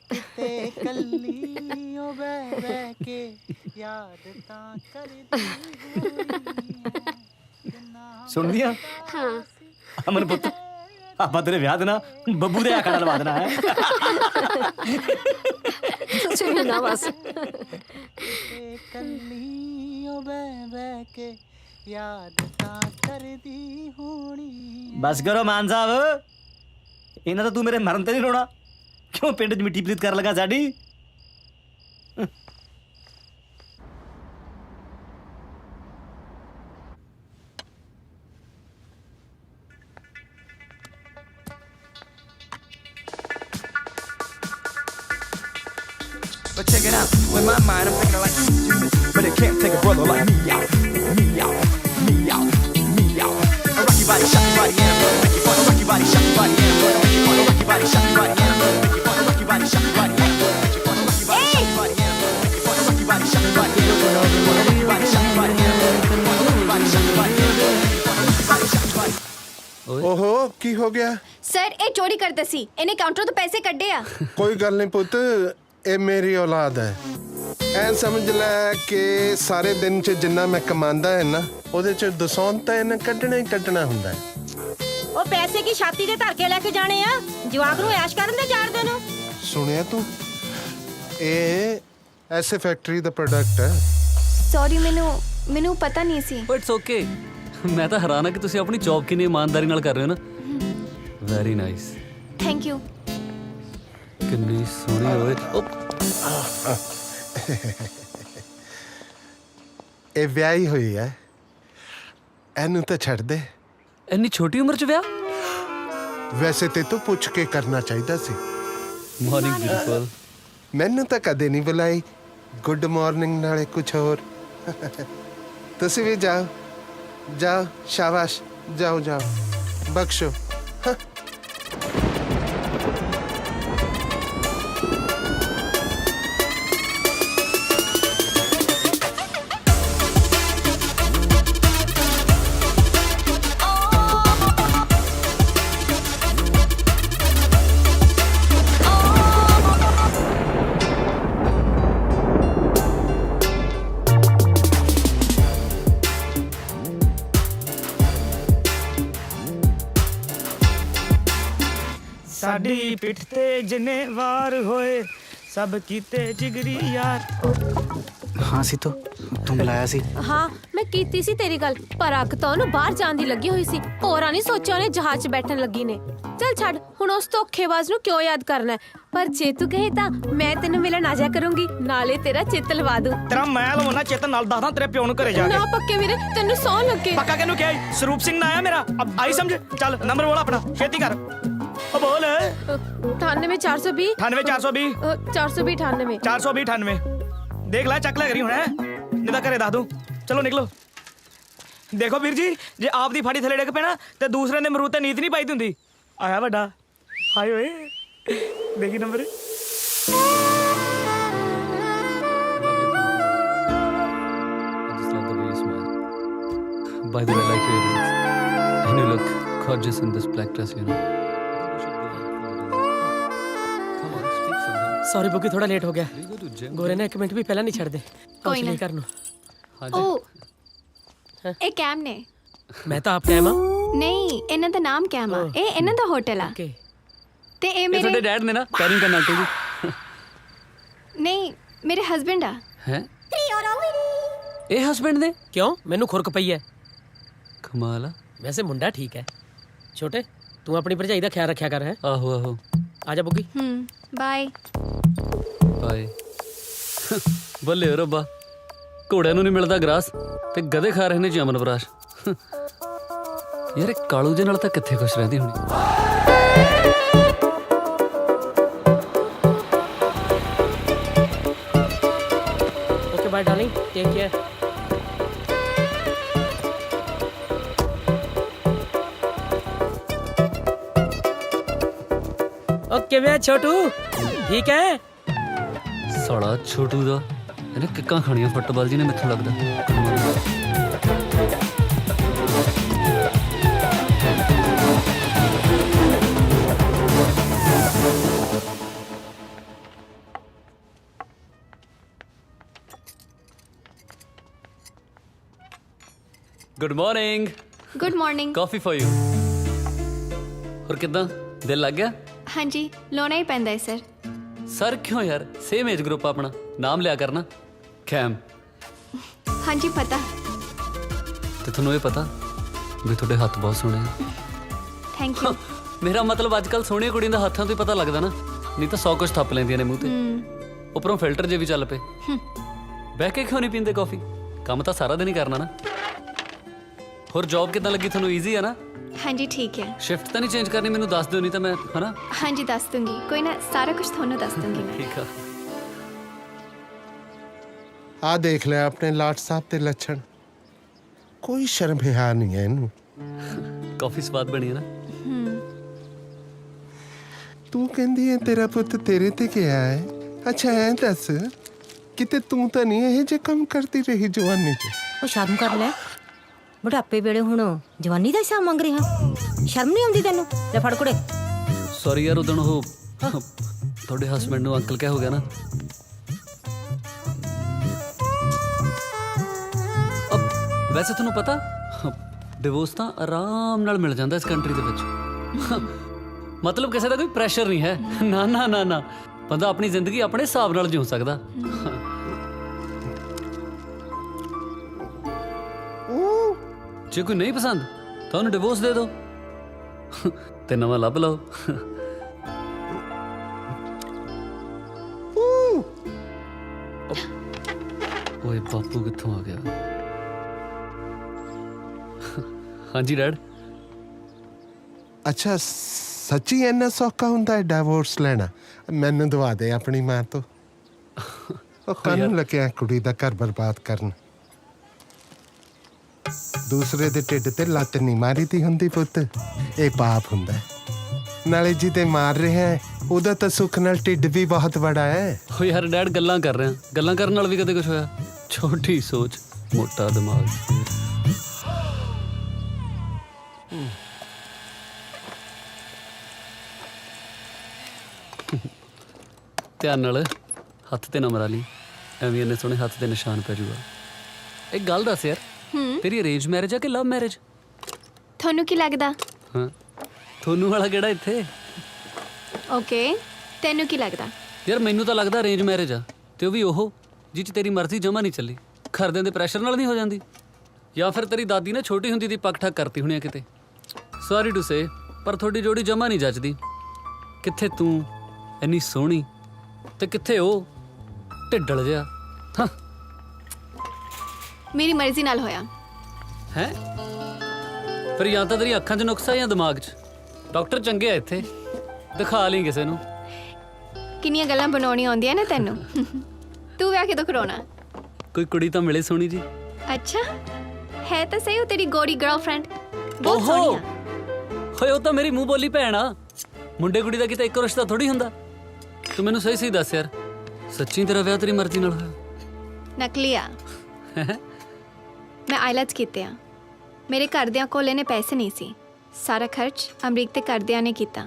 ਕਿਤੇ ਕੱਲੀ ਓ ਬਹਿ ਬਹਿ ਕੇ ਯਾਦ ਤਾਂ ਕਰਦੀ ਹੋਣੀ ਐ ਸੁਣਦੀਆਂ ਹਾਂ ਅਮਨ ਪੁੱਤ ਆਪਾਂ ਤੇਰੇ ਵਿਆਹ ਦੇ ਨਾ ਬੱਬੂ ਦੇ ਆਖਣਾ ਲਵਾ ਦੇਣਾ ਹੈ ਤੁਸੀਂ ਵੀ ਨਾ ਬਸ ਕਿਤੇ ਕੱਲੀ ਓ ਬਹਿ ਬਹਿ ਕੇ ਯਾਦ ਤਾਂ ਕਰਦੀ ਹੋਣੀ ਬਸ ਕਰੋ ਮਾਨ ਸਾਹਿਬ ਇਹਨਾਂ ਤਾਂ ਤੂੰ ਮੇਰੇ ਮਰਨ ਤੇ ਨਹੀਂ ਰੋਣਾ ਕਿਉਂ ਪਿੰਡ 'ਚ ਮਿੱਟੀ ਪਲੀਤ ਕਰ ਲਗਾ ਸਾਡੀ But check it out, with my mind I'm thinking like stupid, but it can't take a brother like me out, me out, me out, me out. I rock your body, shock your body, and I'm gonna make you fun. Rock your body, shock your body, and I'm gonna make you fun. Rock your body, shock your body, and I'm gonna make you fun. Rock your body, shock your body, and I'm gonna make you fun. Rock your body, shock your body, and I'm gonna make you fun. Rock your body, shock your body, and I'm gonna make you fun. Rock your body, shock your body, and I'm gonna make you fun. ਓਏ ਓਹੋ ਕੀ ਹੋ ਗਿਆ? Sir ਇਹ ਚੋਰੀ ਕਰਦਾ ਸੀ, ਇਹਨੇ counter ਤੋਂ ਪੈਸੇ ਕੱਢੇ ਆ। ਕੋਈ ਗੱਲ ਨਹੀਂ ਪੁੱਤ, ਇਹ ਮੇਰੀ ਔਲਾਦ ਹੈ। ਐ ਸਮਝ ਲੈ ਕਿ ਸਾਰੇ ਦਿਨ ਚ ਜਿੰਨਾ ਮੈਂ ਕਮਾਉਂਦਾ ਹੈ ਨਾ, ਉਹਦੇ ਚ ਦਸੌਂਤ ਤਾਂ ਇਹਨੇ ਕੱਢਣਾ ਹੀ ਕੱਢਣਾ ਹੁੰਦਾ ਹੈ। ਉਹ ਪੈਸੇ ਕੀ ਛਾਤੀ ਦੇ ਧਰ ਕੇ ਲੈ ਕੇ ਜਾਣੇ ਆ? ਜਵਾਕ ਨੂੰ ਐਸ਼ ਕਰਨ ਦੇ ਜਾਣਦੇ ਨੂੰ। ਸੁਣਿਆ ਤੂੰ? ਇਹ ਐਸੇ ਫੈਕਟਰੀ ਦਾ ਪ੍ਰੋਡਕਟ ਹੈ। ਸੌਰੀ, ਮੈਨੂੰ ਪਤਾ ਨਹੀਂ ਸੀ। It's okay. ਮੈਂ ਤਾਂ ਹੈਰਾਨ ਆ ਕਿ ਤੁਸੀਂ ਆਪਣੀ ਜੌਬ ਕਿੰਨੀ ਇਮਾਨਦਾਰੀ ਨਾਲ ਕਰ ਰਹੇ ਹੋ ਨਾ। Very nice. Thank you. ਕਿੰਨੀ ਸੋਹਣੀ ਓਏ। ਇਹ ਵਿਆਹੀ ਹੋਈ ਹੈ, ਇਹਨੂੰ ਤਾਂ ਛੱਡ ਦੇ। ਇੰਨੀ ਛੋਟੀ ਉਮਰ 'ਚ ਵਿਆਹ? ਵੈਸੇ ਤੇ ਤੂੰ ਪੁੱਛ ਕੇ ਕਰਨਾ ਚਾਹੀਦਾ ਸੀ। Morning beautiful. ਮੈਨੂੰ ਤਾਂ ਕਦੇ ਨਹੀਂ ਬੁਲਾਈ। ਗੁੱਡ ਮਾਰਨਿੰਗ ਨਾਲੇ ਕੁਝ ਹੋਰ। ਤੁਸੀਂ ਵੀ ਜਾਓ ਜਾਓ, ਸ਼ਾਬਾਸ਼, ਜਾਓ ਜਾਓ, ਬਖਸ਼ੋ। ਸਾਡੀ ਪਿੱਠ ਤੇ ਜਿੰਨੇ ਵਾਰ ਹੋਏ, ਸਭ ਕੀਤੇ ਜਿਗਰੀ ਯਾਰ। ਹਾਂ ਸੀਤੋ, ਤੂੰ ਬੁਲਾਇਆ ਸੀ? ਹਾਂ ਮੈਂ ਕੀਤੀ ਸੀ ਤੇਰੀ ਗੱਲ, ਪਰ ਅੱਗ ਤਾਂ ਉਹਨੂੰ ਬਾਹਰ ਜਾਣ ਦੀ ਲੱਗੀ ਹੋਈ ਸੀ। ਹੋਰਾਂ ਨਹੀਂ ਸੋਚਿਆ ਉਹਨੇ ਜਹਾਜ਼ 'ਚ ਬੈਠਣ ਲੱਗੀ ਨੇ। ਚੱਲ ਛੱਡ ਹੁਣ, ਉਸ ਧੋਖੇਬਾਜ਼ ਨੂੰ ਕਿਉਂ ਯਾਦ ਕਰਨਾ? ਪਰ ਜੇ ਤੂੰ ਕਹੇ ਤਾਂ ਮੈਂ ਤੈਨੂੰ ਮਿਲਣ ਆ ਜਾ ਕਰੂੰਗੀ, ਨਾਲੇ ਤੇਰਾ ਚਿੱਤ ਲਵਾ ਦੂੰ। ਤੇਰਾ ਮੈਂ ਲਵਾਉਣਾ ਚਿੱਤ ਨਾਲ, ਦੱਸਦਾ ਤੇਰੇ ਪਿਓ ਨੂੰ ਘਰੇ ਜਾ ਕੇ। ਨਾ ਪੱਕੇ ਵੀਰੇ, ਤੈਨੂੰ ਸੌਂ ਲੱਗੇ। ਪੱਕਾ ਕਿਹਨੂੰ ਕਿਹਾ? ਸਰੂਪ ਸਿੰਘ ਨਾ ਆਇਆ ਮੇਰਾ। ਅਬ ਆਈ ਸਮਝ। ਚੱਲ ਨੰਬਰ ਬੋਲ ਆਪਣਾ, ਛੇਤੀ ਕਰ। ਉਹ ਬੋਲ। 98 420 98 420 420 98 420 98। ਦੇਖ ਲੈ, ਚੱਕ ਲੈ ਕਰੀ ਹੁਣ, ਨਹੀਂ ਤਾਂ ਘਰੇ ਦੱਸ ਦੂੰ। ਚਲੋ ਨਿਕਲੋ। ਦੇਖੋ ਵੀਰ ਜੀ, ਜੇ ਆਪ ਦੀ ਫਾੜੀ ਥੱਲੇ ਡਿੱਗ ਪੈਣਾ ਤੇ ਦੂਸਰੇ ਨੇ ਮਰੂਦ ਤੇ ਨੀਤ ਨਹੀਂ ਪਾਈ ਦੀ ਹੁੰਦੀ। ਆਇਆ ਵੱਡਾ। ਹਾਏ ਓਏ, ਦੇਖੀ number. By the way, I like your earrings. And you look gorgeous in this black dress, you know. Come on, speak something. Sorry Buggi, ਥੋੜਾ ਲੇਟ ਹੋ ਗਿਆ। ਗੋਰੇ ਨੇ 1 ਮਿੰਟ ਵੀ ਪਹਿਲਾਂ ਨਹੀਂ ਛੱਡਦੇ। ਕੋਈ ਨਾ। ਕਰ ਨੂੰ। ਉਹ ਇਹ ਕੈਮ ਨੇ। ਮੈਂ ਤਾਂ ਆਪ ਕੈਮ ਆ। ਨਹੀਂ, ਇਹਨਾਂ ਦਾ ਨਾਮ ਕੈਮ ਆ। ਇਹ ਇਹਨਾਂ ਦਾ ਹੋਟਲ ਆ। ਓਕੇ। ਤੇ ਇਹ ਇਹ ਮੇਰੇ ਤੁਹਾਡੇ ਡੈਡ ਨੇ ਨਾ, ਪੈਰਿੰਗ ਕਰਨ ਆਂਟੀ ਜੀ। ਨਹੀਂ, ਮੇਰੇ ਹਸਬੰਡ ਆ। ਹੈ? ਇਹ ਹਸਬੈਂਡ ਨੇ? ਕਿਉਂ, ਮੈਨੂੰ ਖੁਰਕ ਪਈ ਹੈ? ਕਮਾਲ ਆ। ਵੈਸੇ ਮੁੰਡਾ ਠੀਕ ਹੈ। ਛੋਟੇ, ਤੂੰ ਆਪਣੀ ਭਰਜਾਈ ਦਾ ਖਿਆਲ ਰੱਖਿਆ ਕਰ। ਹੈ? ਆਹੋ ਆਹੋ। ਆ ਜਾ ਬੁੱਗੀ। Bye bye. ਬੱਲੇ ਰੱਬਾ, ਘੋੜਿਆਂ ਨੂੰ ਨਹੀਂ ਮਿਲਦਾ ਗਰਾਸ ਤੇ ਗਧੇ ਖਾ ਰਹੇ ਨੇ ਚਮਨਪਰਾਸ਼। ਯਾਰ ਇਹ ਕਾਲੂ ਦੇ ਨਾਲ ਤਾਂ ਕਿੱਥੇ ਖੁਸ਼ ਰਹਿੰਦੀ ਹੋਣੀ। Okay bye darling, take care. Okay ਵੇ ਛੋਟੂ, ਠੀਕ ਹੈ? ਸਾਲਾ ਛੋਟੂ ਦਾ ਇਹਨੇ ਕਿੱਕਾਂ ਖਾਣੀਆਂ ਫੁੱਟਬਾਲ ਜੀ ਨੇ, ਮੈਨੂੰ ਲੱਗਦਾ। Good morning. Good morning. Coffee for you. ਹੋਰ ਕਿਦਾਂ, ਦਿਲ ਲੱਗ ਗਿਆ? ਹਾਂਜੀ, ਲਾਉਣਾ ਹੀ ਪੈਂਦਾ ਹੈ ਸਰ। ਸਰ ਕਿਉਂ ਯਾਰ, ਸੇਮ ਏਜ ਗਰੁੱਪ ਆਪਣਾ, ਨਾਮ ਲਿਆ ਕਰਨਾ। ਕੈਮ। ਹਾਂਜੀ ਪਤਾ। ਤੇ ਤੁਹਾਨੂੰ ਇਹ ਪਤਾ ਵੀ ਤੁਹਾਡੇ ਹੱਥ ਬਹੁਤ ਸੋਹਣੇ ਆ। Thank you. ਮੇਰਾ ਮਤਲਬ ਅੱਜ ਕੱਲ ਸੋਹਣੀਆਂ ਕੁੜੀਆਂ ਦਾ ਹੱਥਾਂ ਤੋਂ ਹੀ ਪਤਾ ਲੱਗਦਾ ਨਾ, ਨਹੀਂ ਤਾਂ 100 ਕੁਝ ਥੱਪ ਲੈਂਦੀਆਂ ਨੇ ਮੂੰਹ ਤੇ। ਉੱਪਰੋਂ ਫਿਲਟਰ ਜੇ ਵੀ ਚੱਲ ਪਏ। ਬਹਿ ਕੇ ਕਿਉਂ ਨਹੀਂ ਪੀਂਦੇ ਕਾਫੀ? ਕੰਮ ਤਾਂ ਸਾਰਾ ਦਿਨ ਹੀ ਕਰਨਾ ਨਾ। ਹੋਰ ਜੌਬ ਕਿੱਦਾਂ ਲੱਗੀ ਤੁਹਾਨੂੰ? ਈਜ਼ੀ ਆ ਨਾ? ਹਾਂਜੀ ਠੀਕ ਹੈ। ਸ਼ਿਫਟ ਤਾਂ ਨਹੀਂ ਚੇਂਜ ਕਰਨੀ? ਮੈਨੂੰ ਦੱਸ ਦਿਓ, ਨਹੀਂ ਤਾਂ ਮੈਂ ਹਨਾ। ਹਾਂਜੀ ਦੱਸ ਦੂੰਗੀ, ਕੋਈ ਨਾ, ਸਾਰਾ ਕੁਝ ਤੁਹਾਨੂੰ ਦੱਸ ਦੂੰਗੀ ਮੈਂ। ਠੀਕ ਆ। ਆ ਦੇਖ ਲੈ ਆਪਣੇ ਲਾਟ ਸਾਹਿਬ ਤੇ ਲੱਛਣ, ਕੋਈ ਸ਼ਰਮ ਹਿਆ ਨਹੀਂ ਹੈ ਇਹਨੂੰ। ਕਾਫੀ ਸਵਾਦ ਬਣੀ ਹੈ ਨਾ? ਤੂੰ ਕਹਿੰਦੀ ਹੈ ਤੇਰਾ ਪੁੱਤ ਤੇਰੇ ਤੇ ਗਿਆ ਹੈ। ਅੱਛਾ ਐ ਦੱਸ, ਕਿਤੇ ਤੂੰ ਤਾਂ ਨਹੀਂ ਇਹ ਜੇ ਕੰਮ ਕਰਦੀ ਰਹੀ ਜਵਾਨੀ 'ਚ? ਉਹ ਸ਼ਰਮ ਕਰ ਲੈ, ਬੁਢਾਪੇ ਵੇਲੇ ਹੁਣ ਜਵਾਨੀ ਦਾ ਹਿਸਾਬ ਮੰਗ ਰਿਹਾ। ਸ਼ਰਮ ਨਹੀਂ ਆਉਂਦੀ ਤੈਨੂੰ? ਲੈ ਫੜ ਕੁੜੇ। ਸੌਰੀ ਯਾਰ ਉਦੋਂ ਉਹ ਤੁਹਾਡੇ ਹਸਬੰਡ ਨੂੰ ਅੰਕਲ ਕਿਆ ਹੋ ਗਿਆ ਨਾ। ਵੈਸੇ ਤੁਹਾਨੂੰ ਪਤਾ ਡਿਵੋਰਸ ਤਾਂ ਆਰਾਮ ਨਾਲ ਮਿਲ ਜਾਂਦਾ ਇਸ ਕੰਟਰੀ ਦੇ ਵਿੱਚ। ਮਤਲਬ ਕਿਸੇ ਦਾ ਕੋਈ ਪ੍ਰੈਸ਼ਰ ਨਹੀਂ ਹੈ। ਨਾ ਨਾ ਨਾ ਨਾ, ਬੰਦਾ ਆਪਣੀ ਜ਼ਿੰਦਗੀ ਆਪਣੇ ਹਿਸਾਬ ਨਾਲ ਜਿਉ ਸਕਦਾ। ਜੇ ਕੋਈ ਨਹੀਂ ਪਸੰਦ ਤਾਂ ਉਹਨੂੰ ਡਿਵੋਰਸ ਦੇ ਦਿਓ ਤੇ ਨਵਾਂ ਲੱਭ ਲਓ। ਓਏ ਬਾਪੂ ਕਿੱਥੋਂ ਆ ਗਿਆ? ਹਾਂਜੀ ਡੈਡ। ਅੱਛਾ ਸੱਚੀ ਇੰਨਾ ਸੌਖਾ ਹੁੰਦਾ ਹੈ ਡਿਵੋਰਸ ਲੈਣਾ? ਮੈਨੂੰ ਦਵਾ ਦੇ ਆਪਣੀ ਮਾਂ ਤੋਂ। ਉਹ ਕਾਨੂੰਨ ਲੱਗਿਆ ਕੁੜੀ ਦਾ ਘਰ ਬਰਬਾਦ ਕਰਨ। ਦੂਸਰੇ ਦੇ ਢਿੱਡ ਤੇ ਲੱਤ ਨਹੀਂ ਮਾਰੀ ਦੀ ਹੁੰਦੀ ਪੁੱਤ, ਇਹ ਪਾਪ ਹੁੰਦਾ ਹੈ। ਨਾਲੇ ਜਿਹਦੇ ਮਾਰ ਰਿਹਾ ਹੈ ਉਹਦਾ ਤਾਂ ਸੁੱਖ ਨਾਲ ਢਿੱਡ ਵੀ ਬਹੁਤ ਬੜਾ ਹੈ। ਓ ਯਾਰ ਡੈਡ ਗੱਲਾਂ ਕਰ ਰਿਹਾ, ਗੱਲਾਂ ਕਰਨ ਨਾਲ ਵੀ ਕਦੇ ਕੁਝ ਹੋਇਆ? ਛੋਟੀ ਸੋਚ ਮੋਟਾ ਦਿਮਾਗ। ਧਿਆਨ ਨਾਲ ਹੱਥ ਤੇ ਨਾ ਮਰਾ ਲਈ, ਐਵੇਂ ਇੰਨੇ ਸੋਹਣੇ ਹੱਥ ਦੇ ਨਿਸ਼ਾਨ ਪੈ ਜੂਗਾ। ਇੱਕ ਗੱਲ ਦੱਸ ਯਾਰ, ਤੇਰੀ ਅਰੇਂਜ ਮੈਰਿਜ ਆ ਕਿ ਲਵ ਮੈਰਿਜ? ਤੁਹਾਨੂੰ ਕੀ ਲੱਗਦਾ? ਹਾਂ, ਤੁਹਾਨੂੰ ਵਾਲਾ ਕਿਹੜਾ ਇੱਥੇ? ਓਕੇ, ਤੈਨੂੰ ਕੀ ਲੱਗਦਾ? ਯਾਰ ਮੈਨੂੰ ਤਾਂ ਲੱਗਦਾ ਅਰੇਂਜ ਮੈਰਿਜ ਆ, ਤੇ ਉਹ ਵੀ ਉਹ ਜਿਹ 'ਚ ਤੇਰੀ ਮਰਜ਼ੀ ਜਮਾ ਨਹੀਂ ਚੱਲੀ, ਘਰਦਿਆਂ ਦੇ ਪ੍ਰੈਸ਼ਰ ਨਾਲ ਨਹੀਂ ਹੋ ਜਾਂਦੀ। ਜਾਂ ਫਿਰ ਤੇਰੀ ਦਾਦੀ ਨੇ ਛੋਟੀ ਹੁੰਦੀ ਦੀ ਪੱਕ ਠੱਕ ਕਰਤੀ ਹੋਣੀ ਆ ਕਿਤੇ। ਸੌਰੀ ਟੂ ਸੇ, ਪਰ ਤੁਹਾਡੀ ਜੋੜੀ ਜਮਾ ਨਹੀਂ ਜੱਜਦੀ। ਕਿੱਥੇ ਤੂੰ ਇੰਨੀ ਸੋਹਣੀ ਤੇ ਕਿੱਥੇ ਉਹ ਢਿੱਡਲ ਜਿਹਾ। ਹਾਂ, ਮੇਰੀ ਮਰਜ਼ੀ ਨਾਲ ਹੋਇਆ ਹੈ। ਫਿਰ ਜਾਂ ਤਾਂ ਤੇਰੀ ਅੱਖਾਂ 'ਚ ਨੁਕਸਾ ਜਾਂ ਦਿਮਾਗ 'ਚ। ਡਾਕਟਰ ਚੰਗੇ ਆ ਇੱਥੇ, ਦਿਖਾ ਲਈ ਕਿਸੇ ਨੂੰ। ਕਿੰਨੀਆਂ ਗੱਲਾਂ ਬਣਾਉਣੀਆਂ ਆਉਂਦੀਆਂ ਨੇ ਤੈਨੂੰ। ਤੂੰ ਵਿਆਹ ਕਿਦੋਂ ਕਰਾਉਣਾ? ਕੋਈ ਕੁੜੀ ਤਾਂ ਮਿਲੇ ਸੋਹਣੀ ਜੀ। ਅੱਛਾ ਹੈ ਤਾਂ ਸਹੀ ਉਹ ਤੇਰੀ ਗੋਰੀ ਗਰਲਫ੍ਰੈਂਡ, ਬਹੁਤ ਸੋਹਣੀ ਆ। ਹੋਏ ਉਹ ਤਾਂ ਮੇਰੀ ਮੂੰਹ ਬੋਲੀ ਭੈਣ ਆ। ਮੁੰਡੇ ਕੁੜੀ ਦਾ ਕਿਤੇ ਇੱਕੋ ਰਿਸ਼ਤਾ ਥੋੜੀ ਹੁੰਦਾ। ਤੂੰ ਮੈਨੂੰ ਸਹੀ ਸਹੀ ਦੱਸ ਯਾਰ, ਸੱਚੀ ਤੇਰਾ ਵਿਆਹ ਤੇਰੀ ਮਰਜ਼ੀ ਨਾਲ ਹੋਇਆ? ਨਕਲੀ ਆ। ਮੈਂ ਆਈਲੈਟਸ ਕੀਤੇ ਆ। ਮੇਰੇ ਘਰਦਿਆਂ ਕੋਲ ਇਹਨੇ ਪੈਸੇ ਨਹੀਂ ਸੀ, ਸਾਰਾ ਖਰਚ ਅਮਰੀਕ ਤੇ ਘਰਦਿਆਂ ਨੇ ਕੀਤਾ।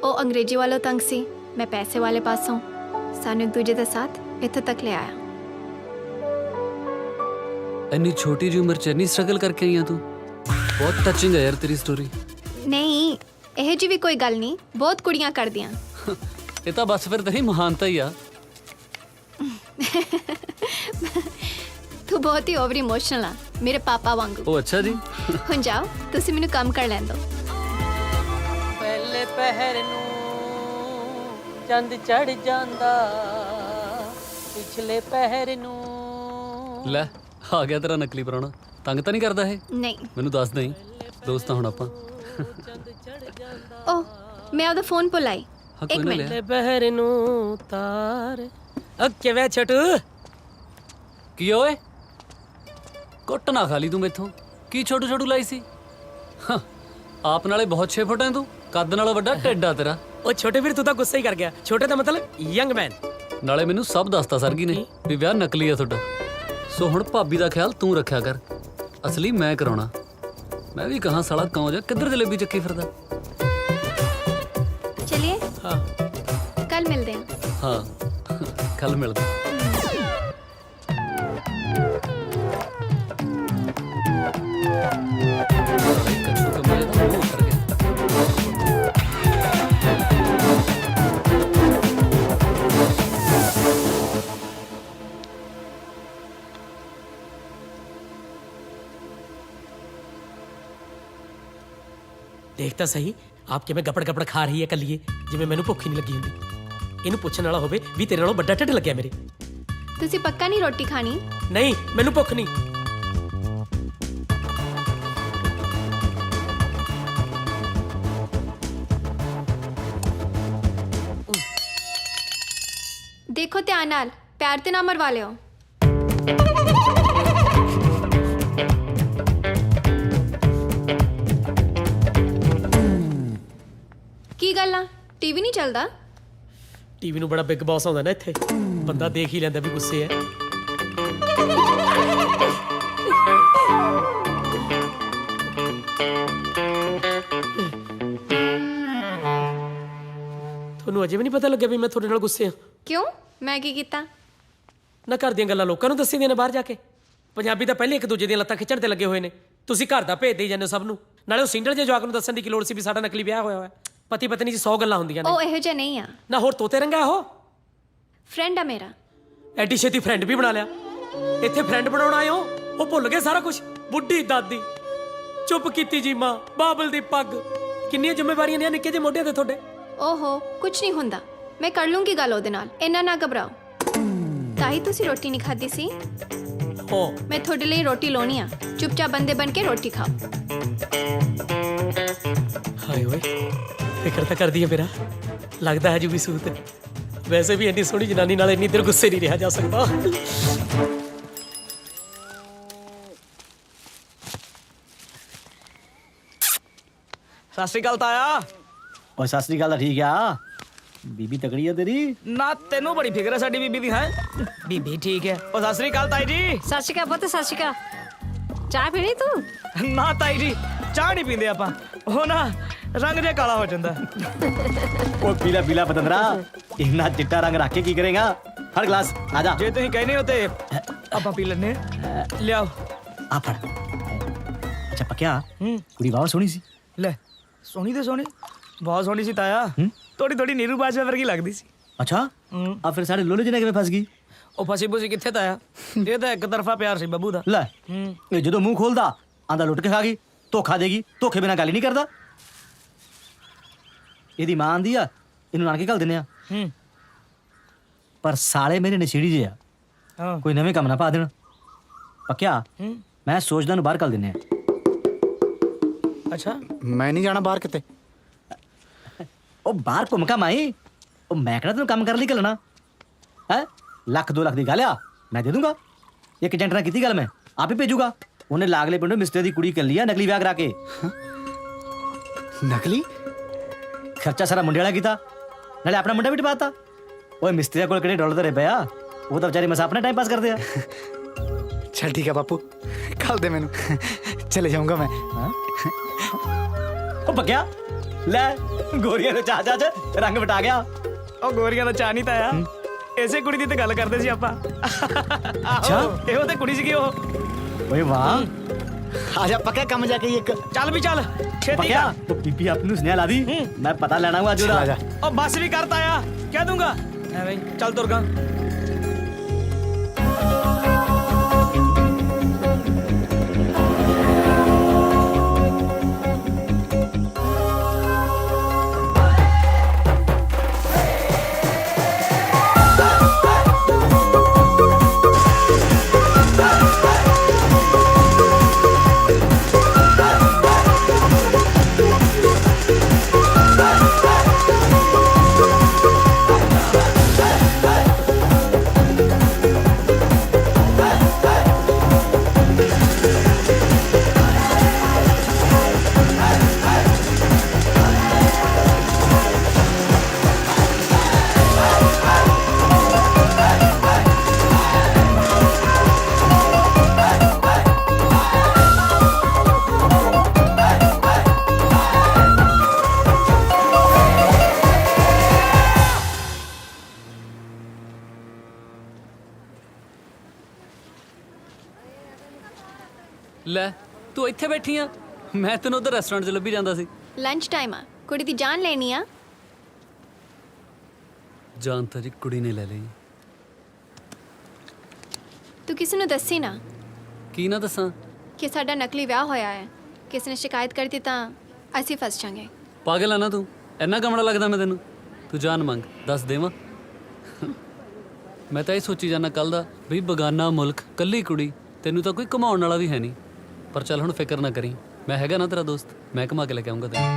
ਉਹ ਅੰਗਰੇਜ਼ੀ ਵਾਲੋਂ ਤੰਗ ਸੀ, ਮੈਂ ਪੈਸੇ ਵਾਲੇ ਪਾਸੋਂ। ਸਾਨੂੰ ਇੱਕ ਦੂਜੇ ਦਾ ਸਾਥ ਇੱਥੋਂ ਤੱਕ ਲੈ ਆਇਆ। ਇੰਨੀ ਛੋਟੀ ਜਿਹੀ ਉਮਰ 'ਚ ਇੰਨੀ ਸਟਰਗਲ ਕਰਕੇ ਆਈ ਆ ਤੂੰ। ਬਹੁਤ ਟੱਚਿੰਗ ਹੈ ਯਾਰ ਤੇਰੀ ਸਟੋਰੀ। ਨਹੀਂ ਇਹ ਜੀ ਵੀ ਕੋਈ ਗੱਲ ਨਹੀਂ, ਬਹੁਤ ਕੁੜੀਆਂ ਕਰਦੀਆਂ। ਇਹ ਤਾਂ ਬਸ ਫਿਰ ਤੇਰੀ ਮਹਾਨਤਾ ਹੀ ਆ। ਤੂੰ ਬਹੁਤ ਹੀ ਓਵਰ ਇਮੋਸ਼ਨਲ ਆ, ਮੇਰੇ ਪਾਪਾ ਵਾਂਗੂ। ਉਹ ਅੱਛਾ ਜੀ। ਹੁਣ ਜਾਓ, ਤੁਸੀਂ ਮੈਨੂੰ ਕੰਮ ਕਰ ਲੈਣ ਦਿਓ। ਪਹਿਲੇ ਪਹਿਰ ਨੂੰ ਚੰਦ ਚੜ ਜਾਂਦਾ, ਪਿਛਲੇ ਪਹਿਰ ਨੂੰ। ਲੈ ਆ ਗਿਆ ਤੇਰਾ ਨਕਲੀ ਪ੍ਰਾਹੁਣਾ। ਤੰਗ ਤਾਂ ਨਹੀਂ ਕਰਦਾ ਇਹ? ਨਹੀਂ। ਮੈਨੂੰ ਦੱਸ ਦੇਈਂ, ਦੋਸਤ ਹੁਣ ਆਪਾਂ। ਓ ਮੈਂ ਉਹਦਾ ਫੋਨ ਭੁੱਲ ਆਈ। ਇੱਕ ਮਿੰਟ। ਪਹਿਲੇ ਪਹਿਰ ਨੂੰ ਤਾਰ। ਓਕੇ ਵੇ ਛੋਟੂ। ਕੀ ਓਏ, ਕੁੱਟ ਨਾ ਖਾ ਲਈ ਤੂੰ ਮੈਥੋਂ। ਕੀ ਛੋਟੂ ਛੋਟੂ ਲਾਈ ਸੀ? ਆਪ ਨਾਲੇ ਬਹੁਤ 6 ਫੁੱਟ ਹੈ ਤੂੰ, ਕੱਦ ਨਾਲੋਂ ਵੱਡਾ ਢਿੱਡ ਆ ਤੇਰਾ। ਉਹ ਛੋਟੇ ਵੀਰ ਤੂੰ ਤਾਂ ਗੁੱਸਾ ਹੀ ਕਰ ਗਿਆ। ਛੋਟੇ ਦਾ ਮਤਲਬ ਯੰਗ ਮੈਨ। ਨਾਲੇ ਮੈਨੂੰ ਸਭ ਦੱਸਤਾ ਸਰਗੀ ਨੇ ਵੀ ਵਿਆਹ ਨਕਲੀ ਆ ਤੁਹਾਡਾ। ਸੋ ਹੁਣ ਭਾਬੀ ਦਾ ਖਿਆਲ ਤੂੰ ਰੱਖਿਆ ਕਰ, ਅਸਲੀ ਮੈਂ ਕਰਾਉਣਾ। ਮੈਂ ਵੀ ਕਹਾਂ ਸਾਲਾ ਕੌਂ ਜਾ ਕਿੱਧਰ ਜਲੇਬੀ ਚੱਕੀ ਫਿਰਦਾ। ਚਲਿਏ ਹਾਂ, ਕੱਲ ਮਿਲਦੇ ਹਾਂ। ਹਾਂ ਕੱਲ ਮਿਲਦੇ। ਦੇਖ ਤਾਂ ਸਹੀ ਆਪ ਕਿਵੇਂ ਗੱਪੜ ਗੱਪੜ ਖਾ ਰਹੀ ਹੈ ਕੱਲੀਏ, ਜਿਵੇਂ ਮੈਨੂੰ ਭੁੱਖ ਹੀ ਨਹੀਂ ਲੱਗੀ ਹੁੰਦੀ। ਇਹਨੂੰ ਪੁੱਛਣ ਵਾਲਾ ਹੋਵੇ ਵੀ ਤੇਰੇ ਨਾਲੋਂ ਵੱਡਾ ਢਿੱਡ ਲੱਗਿਆ ਮੇਰੇ। ਤੁਸੀਂ ਪੱਕਾ ਨਹੀਂ ਰੋਟੀ ਖਾਣੀ? ਨਹੀਂ ਮੈਨੂੰ ਭੁੱਖ ਨਹੀਂ। ਦੇਖੋ ਧਿਆਨ ਨਾਲ, ਪੈਰ ਤੇ ਨਾ ਮਰਵਾ ਲਿਓ। ਕੀ ਗੱਲ ਆ, ਟੀਵੀ ਨਹੀਂ ਚੱਲਦਾ? ਟੀਵੀ ਨੂੰ ਬੜਾ ਬਿਗ ਬੌਸ ਆਉਂਦਾ ਨਾ ਇੱਥੇ, ਬੰਦਾ ਦੇਖ ਹੀ ਲੈਂਦਾ ਵੀ ਗੁੱਸੇ ਹੈ। ਨਹੀਂ ਪਤਾ ਲੱਗਿਆ ਵੀ ਮੈਂ ਤੁਹਾਡੇ ਨਾਲ ਗੁੱਸੇ ਆ? ਕਿਉਂ ਮੈਂ ਕੀ ਕੀਤਾ? ਨਾ ਘਰ ਦੀਆਂ ਗੱਲਾਂ ਲੋਕਾਂ ਨੂੰ ਦੱਸੀ ਦੀਆਂ ਨੇ ਬਾਹਰ ਜਾ ਕੇ। ਪੰਜਾਬੀ ਤਾਂ ਪਹਿਲੇ ਇੱਕ ਦੂਜੇ ਦੀਆਂ ਲੱਤਾਂ ਖਿੱਚਣ ਤੇ ਲੱਗੇ ਹੋਏ ਨੇ, ਤੁਸੀਂ ਘਰ ਦਾ ਭੇਜ ਦੇਈ ਜਾਂਦੇ ਹੋ ਸਭ ਨੂੰ। ਨਾਲੇ ਉਹ ਸਿੰਗਲ ਜਿਹੇ ਜਵਾਕ ਨੂੰ ਦੱਸਣ ਦੀ ਕੀ ਲੋੜ ਸੀ ਵੀ ਸਾਡਾ ਨਕਲੀ ਵਿਆਹ ਹੋਇਆ ਹੋਇਆ। ਪਤੀ ਪਤਨੀ 'ਚ 100 ਗੱਲਾਂ ਹੁੰਦੀਆਂ ਨੇ। ਉਹ ਇਹੋ ਜਿਹਾ ਨਹੀਂ ਆ ਨਾ ਹੋਰ ਤੋਤੇ ਰੰਗਾ ਉਹ ਫਰੈਂਡ ਆ ਮੇਰਾ। ਐਡੀ ਛੇਤੀ ਫਰੈਂਡ ਵੀ ਬਣਾ ਲਿਆ। ਇੱਥੇ ਫਰੈਂਡ ਬਣਾਉਣ ਆਏ ਹੋ, ਉਹ ਭੁੱਲ ਗਏ ਸਾਰਾ ਕੁਝ। ਬੁੱਢੀ ਦਾਦੀ ਚੁੱਪ ਕੀਤੀ ਜੀ ਮਾਂ, ਬਾਬਲ ਦੀ ਪੱਗ, ਕਿੰਨੀਆਂ ਜ਼ਿੰਮੇਵਾਰੀਆਂ ਨੇ ਨਿੱਕੇ ਜਿਹੇ ਮੋਢਿਆਂ ਤੇ ਤੁਹਾਡੇ। ਓਹੋ ਕੁਝ ਨਹੀਂ ਹੁੰਦਾ, ਮੈਂ ਕਰ ਲੂੰਗੀ ਗੱਲ ਉਹਦੇ ਨਾਲ, ਇੰਨਾ ਨਾ ਘਬਰਾਓ। ਤਾਂ ਹੀ ਤੁਸੀਂ ਰੋਟੀ ਨਹੀਂ ਖਾਧੀ ਸੀ। ਹੋ ਮੈਂ ਤੁਹਾਡੇ ਲਈ ਰੋਟੀ ਲਾਉਣੀ ਆ, ਚੁੱਪਚਾਪ ਬੰਦੇ ਬਣ ਕੇ ਰੋਟੀ ਖਾਓ। ਹਾਏ ਓਏ ਫਿਕਰ ਤਾਂ ਕਰਦੀ ਹੈ ਮੇਰਾ, ਲੱਗਦਾ ਹੈ ਜੀ ਵੀ ਸੂਤ। ਵੈਸੇ ਵੀ ਇੰਨੀ ਸੋਹਣੀ ਜਨਾਨੀ ਨਾਲ ਇੰਨੀ ਦੇਰ ਗੁੱਸੇ ਨਹੀਂ ਰਿਹਾ ਜਾ ਸਕਦਾ। ਸਤਿ ਸ਼੍ਰੀ ਅਕਾਲ ਤਾਇਆ। ਓਏ ਸਤਿ ਸ੍ਰੀ ਅਕਾਲ। ਠੀਕ ਆ, ਬੀਬੀ ਤਕੜੀ ਆ ਤੇਰੀ। ਨਾ ਤੈਨੂੰ ਬੜੀ ਫਿਕਰ ਹੈ ਸਾਡੀ ਬੀਬੀ ਦੀ। ਹੈ ਬੀਬੀ ਠੀਕ ਹੈ। ਉਹ ਸਤਿ ਸ਼੍ਰੀ ਅਕਾਲ ਤਾਈ ਜੀ। ਸਤਿ ਸ਼੍ਰੀ ਅਕਾਲ ਪੁੱਤ, ਸਤਿ ਸ਼੍ਰੀ ਅਕਾਲ। ਚਾਹ ਪੀਣੀ ਤੂੰ? ਨਾ ਤਾਈ ਜੀ ਚਾਹ ਨਹੀਂ ਪੀਂਦੇ ਆਪਾਂ, ਉਹ ਨਾ ਰੰਗ ਜਿਹਾ ਕਾਲਾ ਹੋ ਜਾਂਦਾ। ਓ ਪੀਲਾ ਪੀਲਾ ਪਤੰਦਰਾ, ਇੰਨਾ ਚਿੱਟਾ ਰੰਗ ਰੱਖ ਕੇ ਕੀ ਕਰੇਗਾ? ਫੜ ਗਲਾਸ, ਆ ਜਾ। ਜੇ ਤੁਸੀਂ ਕਹਿੰਦੇ ਹੋ ਤੇ ਆਪਾਂ ਪੀ ਲੈਣੇ। ਲਿਆਓ ਆ ਫੜ। ਅੱਛਾ ਪੱਕਿਆ, ਕੁੜੀ ਬਹੁਤ ਸੋਹਣੀ ਸੀ। ਲੈ ਸੋਹਣੀ ਤੇ ਸੋਹਣੀ, ਬਹੁਤ ਸੋਹਣੀ ਸੀ ਤਾਇਆ। ਥੋੜੀ ਥੋੜੀ ਨੀਰੂ ਬਾਜਵਾ ਵਰਗੀ ਲੱਗਦੀ ਸੀ। ਅੱਛਾ ਆ ਫਿਰ ਸਾਡੇ ਲੋਲੇ ਜਿਹਨੇ ਕਿਵੇਂ ਫਸ ਗਈ? ਉਹ ਫਸੀ ਫੁਸੀ ਕਿੱਥੇ ਤਾਇਆ, ਇਹ ਤਾਂ ਇੱਕ ਤਰਫਾ ਪਿਆਰ ਸੀ ਬੱਬੂ ਦਾ। ਲੈ ਇਹ ਜਦੋਂ ਮੂੰਹ ਖੋਲਦਾ ਆਂਦਾ ਲੁੱਟ ਕੇ ਖਾ ਗਈ, ਧੋਖਾ ਦੇਗੀ, ਧੋਖੇ ਬਿਨਾਂ ਗੱਲ ਹੀ ਨਹੀਂ ਕਰਦਾ। ਇਹਦੀ ਮਾਂ ਆਂਦੀ ਆ ਇਹਨੂੰ ਨਾਨਕੇ ਘੱਲ ਦਿੰਦੇ ਆ, ਪਰ ਸਾਲੇ ਮੇਰੇ ਨਸ਼ੇੜੀ ਜੇ ਆ, ਕੋਈ ਨਵੇਂ ਕੰਮ ਨਾ ਪਾ ਦੇਣ। ਪੱਕਿਆ ਮੈਂ ਸੋਚਦਾ ਨੂੰ ਬਾਹਰ ਘੱਲ ਦਿੰਦੇ ਆ। ਅੱਛਾ ਮੈਂ ਨਹੀਂ ਜਾਣਾ ਬਾਹਰ ਕਿਤੇ। ਉਹ ਬਾਹਰ ਘੁੰਮ ਕਾ ਮਾਈ, ਉਹ ਮੈਂ ਕਿਹੜਾ ਤੈਨੂੰ ਕੰਮ ਕਰਨ ਲਈ ਘੱਲਣਾ ਹੈ? 1-2 ਲੱਖ ਦੀ ਗੱਲ ਆ, ਮੈਂ ਦੇ ਦੂੰਗਾ। ਇੱਕ ਏਜੰਟ ਨਾਲ ਕੀਤੀ ਗੱਲ, ਮੈਂ ਆਪ ਹੀ ਭੇਜੂਗਾ। ਉਹਨੇ ਲਾਗਲੇ ਪਿੰਡੋਂ ਮਿਸਤਰੀ ਦੀ ਕੁੜੀ ਕਰ ਲਈ ਆ, ਨਕਲੀ ਵਿਆਹ ਕਰਾ ਕੇ। ਨਕਲੀ? ਖਰਚਾ ਸਾਰਾ ਮੁੰਡੇ ਵਾਲਾ ਕੀਤਾ, ਨਾਲੇ ਆਪਣਾ ਮੁੰਡਾ ਵੀ ਟਪਾਤਾ। ਓਏ ਮਿਸਤਰੀਆਂ ਕੋਲ ਕਿਹੜੇ ਡਾਲਰ ਧਰੇ ਪਿਆ, ਉਹ ਤਾਂ ਵਿਚਾਰੇ ਮਸਾ ਆਪਣਾ ਟਾਈਮ ਪਾਸ ਕਰਦੇ ਆ। ਚੱਲ ਠੀਕ ਹੈ ਬਾਪੂ, ਕੱਲ ਦੇ ਮੈਨੂੰ ਚਲੇ ਜਾਊਂਗਾ ਮੈਂ। ਉਹ ਪੱਕਿਆ ਲੈ, ਗੋਰੀਆਂ ਦੇ ਚਾਚਾ ਚ ਰੰਗ ਵਟਾ ਗਿਆ। ਉਹ ਗੋਰੀਆਂ ਦਾ ਚਾਹ ਨਹੀਂ ਤਾਇਆ, ਇਸੇ ਕੁੜੀ ਦੀ ਤੇ ਗੱਲ ਕਰਦੇ ਸੀ ਆਪਾਂ। ਅੱਛਾ ਇਹੋ ਤੇ ਕੁੜੀ ਸੀਗੀ ਉਹ। ਓਏ ਵਾਹ, ਆ ਜਾ ਪੱਕਿਆ, ਕੰਮ ਜਾ ਕੇ ਇੱਕ। ਚੱਲ ਵੀ ਚੱਲ ਛੇਤੀ ਪੱਕਿਆ ਕਰ। ਉਹ ਬੀਬੀ ਆਪ ਨੂੰ ਸੁਨੇਹਾ ਲਾ ਦੀ, ਮੈਂ ਪਤਾ ਲੈਣਾ ਵਾ ਅੱਜ ਆ ਉਹਦਾ। ਜਾ। ਉਹ ਬੱਸ ਵੀ ਕਰ ਤਾਇਆ, ਕਹਿ ਦੂੰਗਾ ਐਵੇਂ ਹੀ। ਚੱਲ ਤੁਰ ਗਾ। ਲੈ ਤੂੰ ਇੱਥੇ ਬੈਠੀ ਆ, ਮੈਂ ਤੈਨੂੰ ਉਧਰ ਰੈਸਟੋਰੈਂਟ 'ਚ ਲੱਭੀ ਜਾਂਦਾ ਸੀ। ਲੰਚ ਟਾਈਮ ਆ, ਕੁੜੀ ਦੀ ਜਾਨ ਲੈਣੀ ਆ। ਜਾਨ ਤਾਂ ਜੀ ਕੁੜੀ ਨੇ ਲੈ ਲਈ। ਤੂੰ ਕਿਸੇ ਨੂੰ ਦੱਸੀ ਨਾ ਕੀ ਨਾ ਦੱਸਾਂ? ਕਿ ਸਾਡਾ ਨਕਲੀ ਵਿਆਹ ਹੋਇਆ ਹੈ। ਕਿਸੇ ਨੇ ਸ਼ਿਕਾਇਤ ਕਰਤੀ ਤਾਂ ਅਸੀਂ ਫਸ ਜਾਾਂਗੇ। ਪਾਗਲ ਆ ਨਾ ਤੂੰ, ਇੰਨਾ ਕਮੜਾ ਲੱਗਦਾ ਮੈਂ ਤੈਨੂੰ? ਤੂੰ ਜਾਨ ਮੰਗ, ਦੱਸ ਦੇਵਾਂ। ਮੈਂ ਤਾਂ ਇਹ ਸੋਚੀ ਜਾਂਦਾ ਕੱਲ ਦਾ ਵੀ ਬਗਾਨਾ ਮੁਲਕ, ਕੱਲੀ ਕੁੜੀ, ਤੈਨੂੰ ਤਾਂ ਕੋਈ ਘੁਮਾਉਣ ਵਾਲਾ ਵੀ ਹੈ ਨਹੀਂ। ਪਰ ਚੱਲ ਹੁਣ ਫਿਕਰ ਨਾ ਕਰੀ, ਮੈਂ ਹੈਗਾ ਨਾ ਤੇਰਾ ਦੋਸਤ, ਮੈਂ ਘੁਮਾ ਕੇ ਲੈ ਕੇ ਆਉਂਗਾ ਤੈਨੂੰ।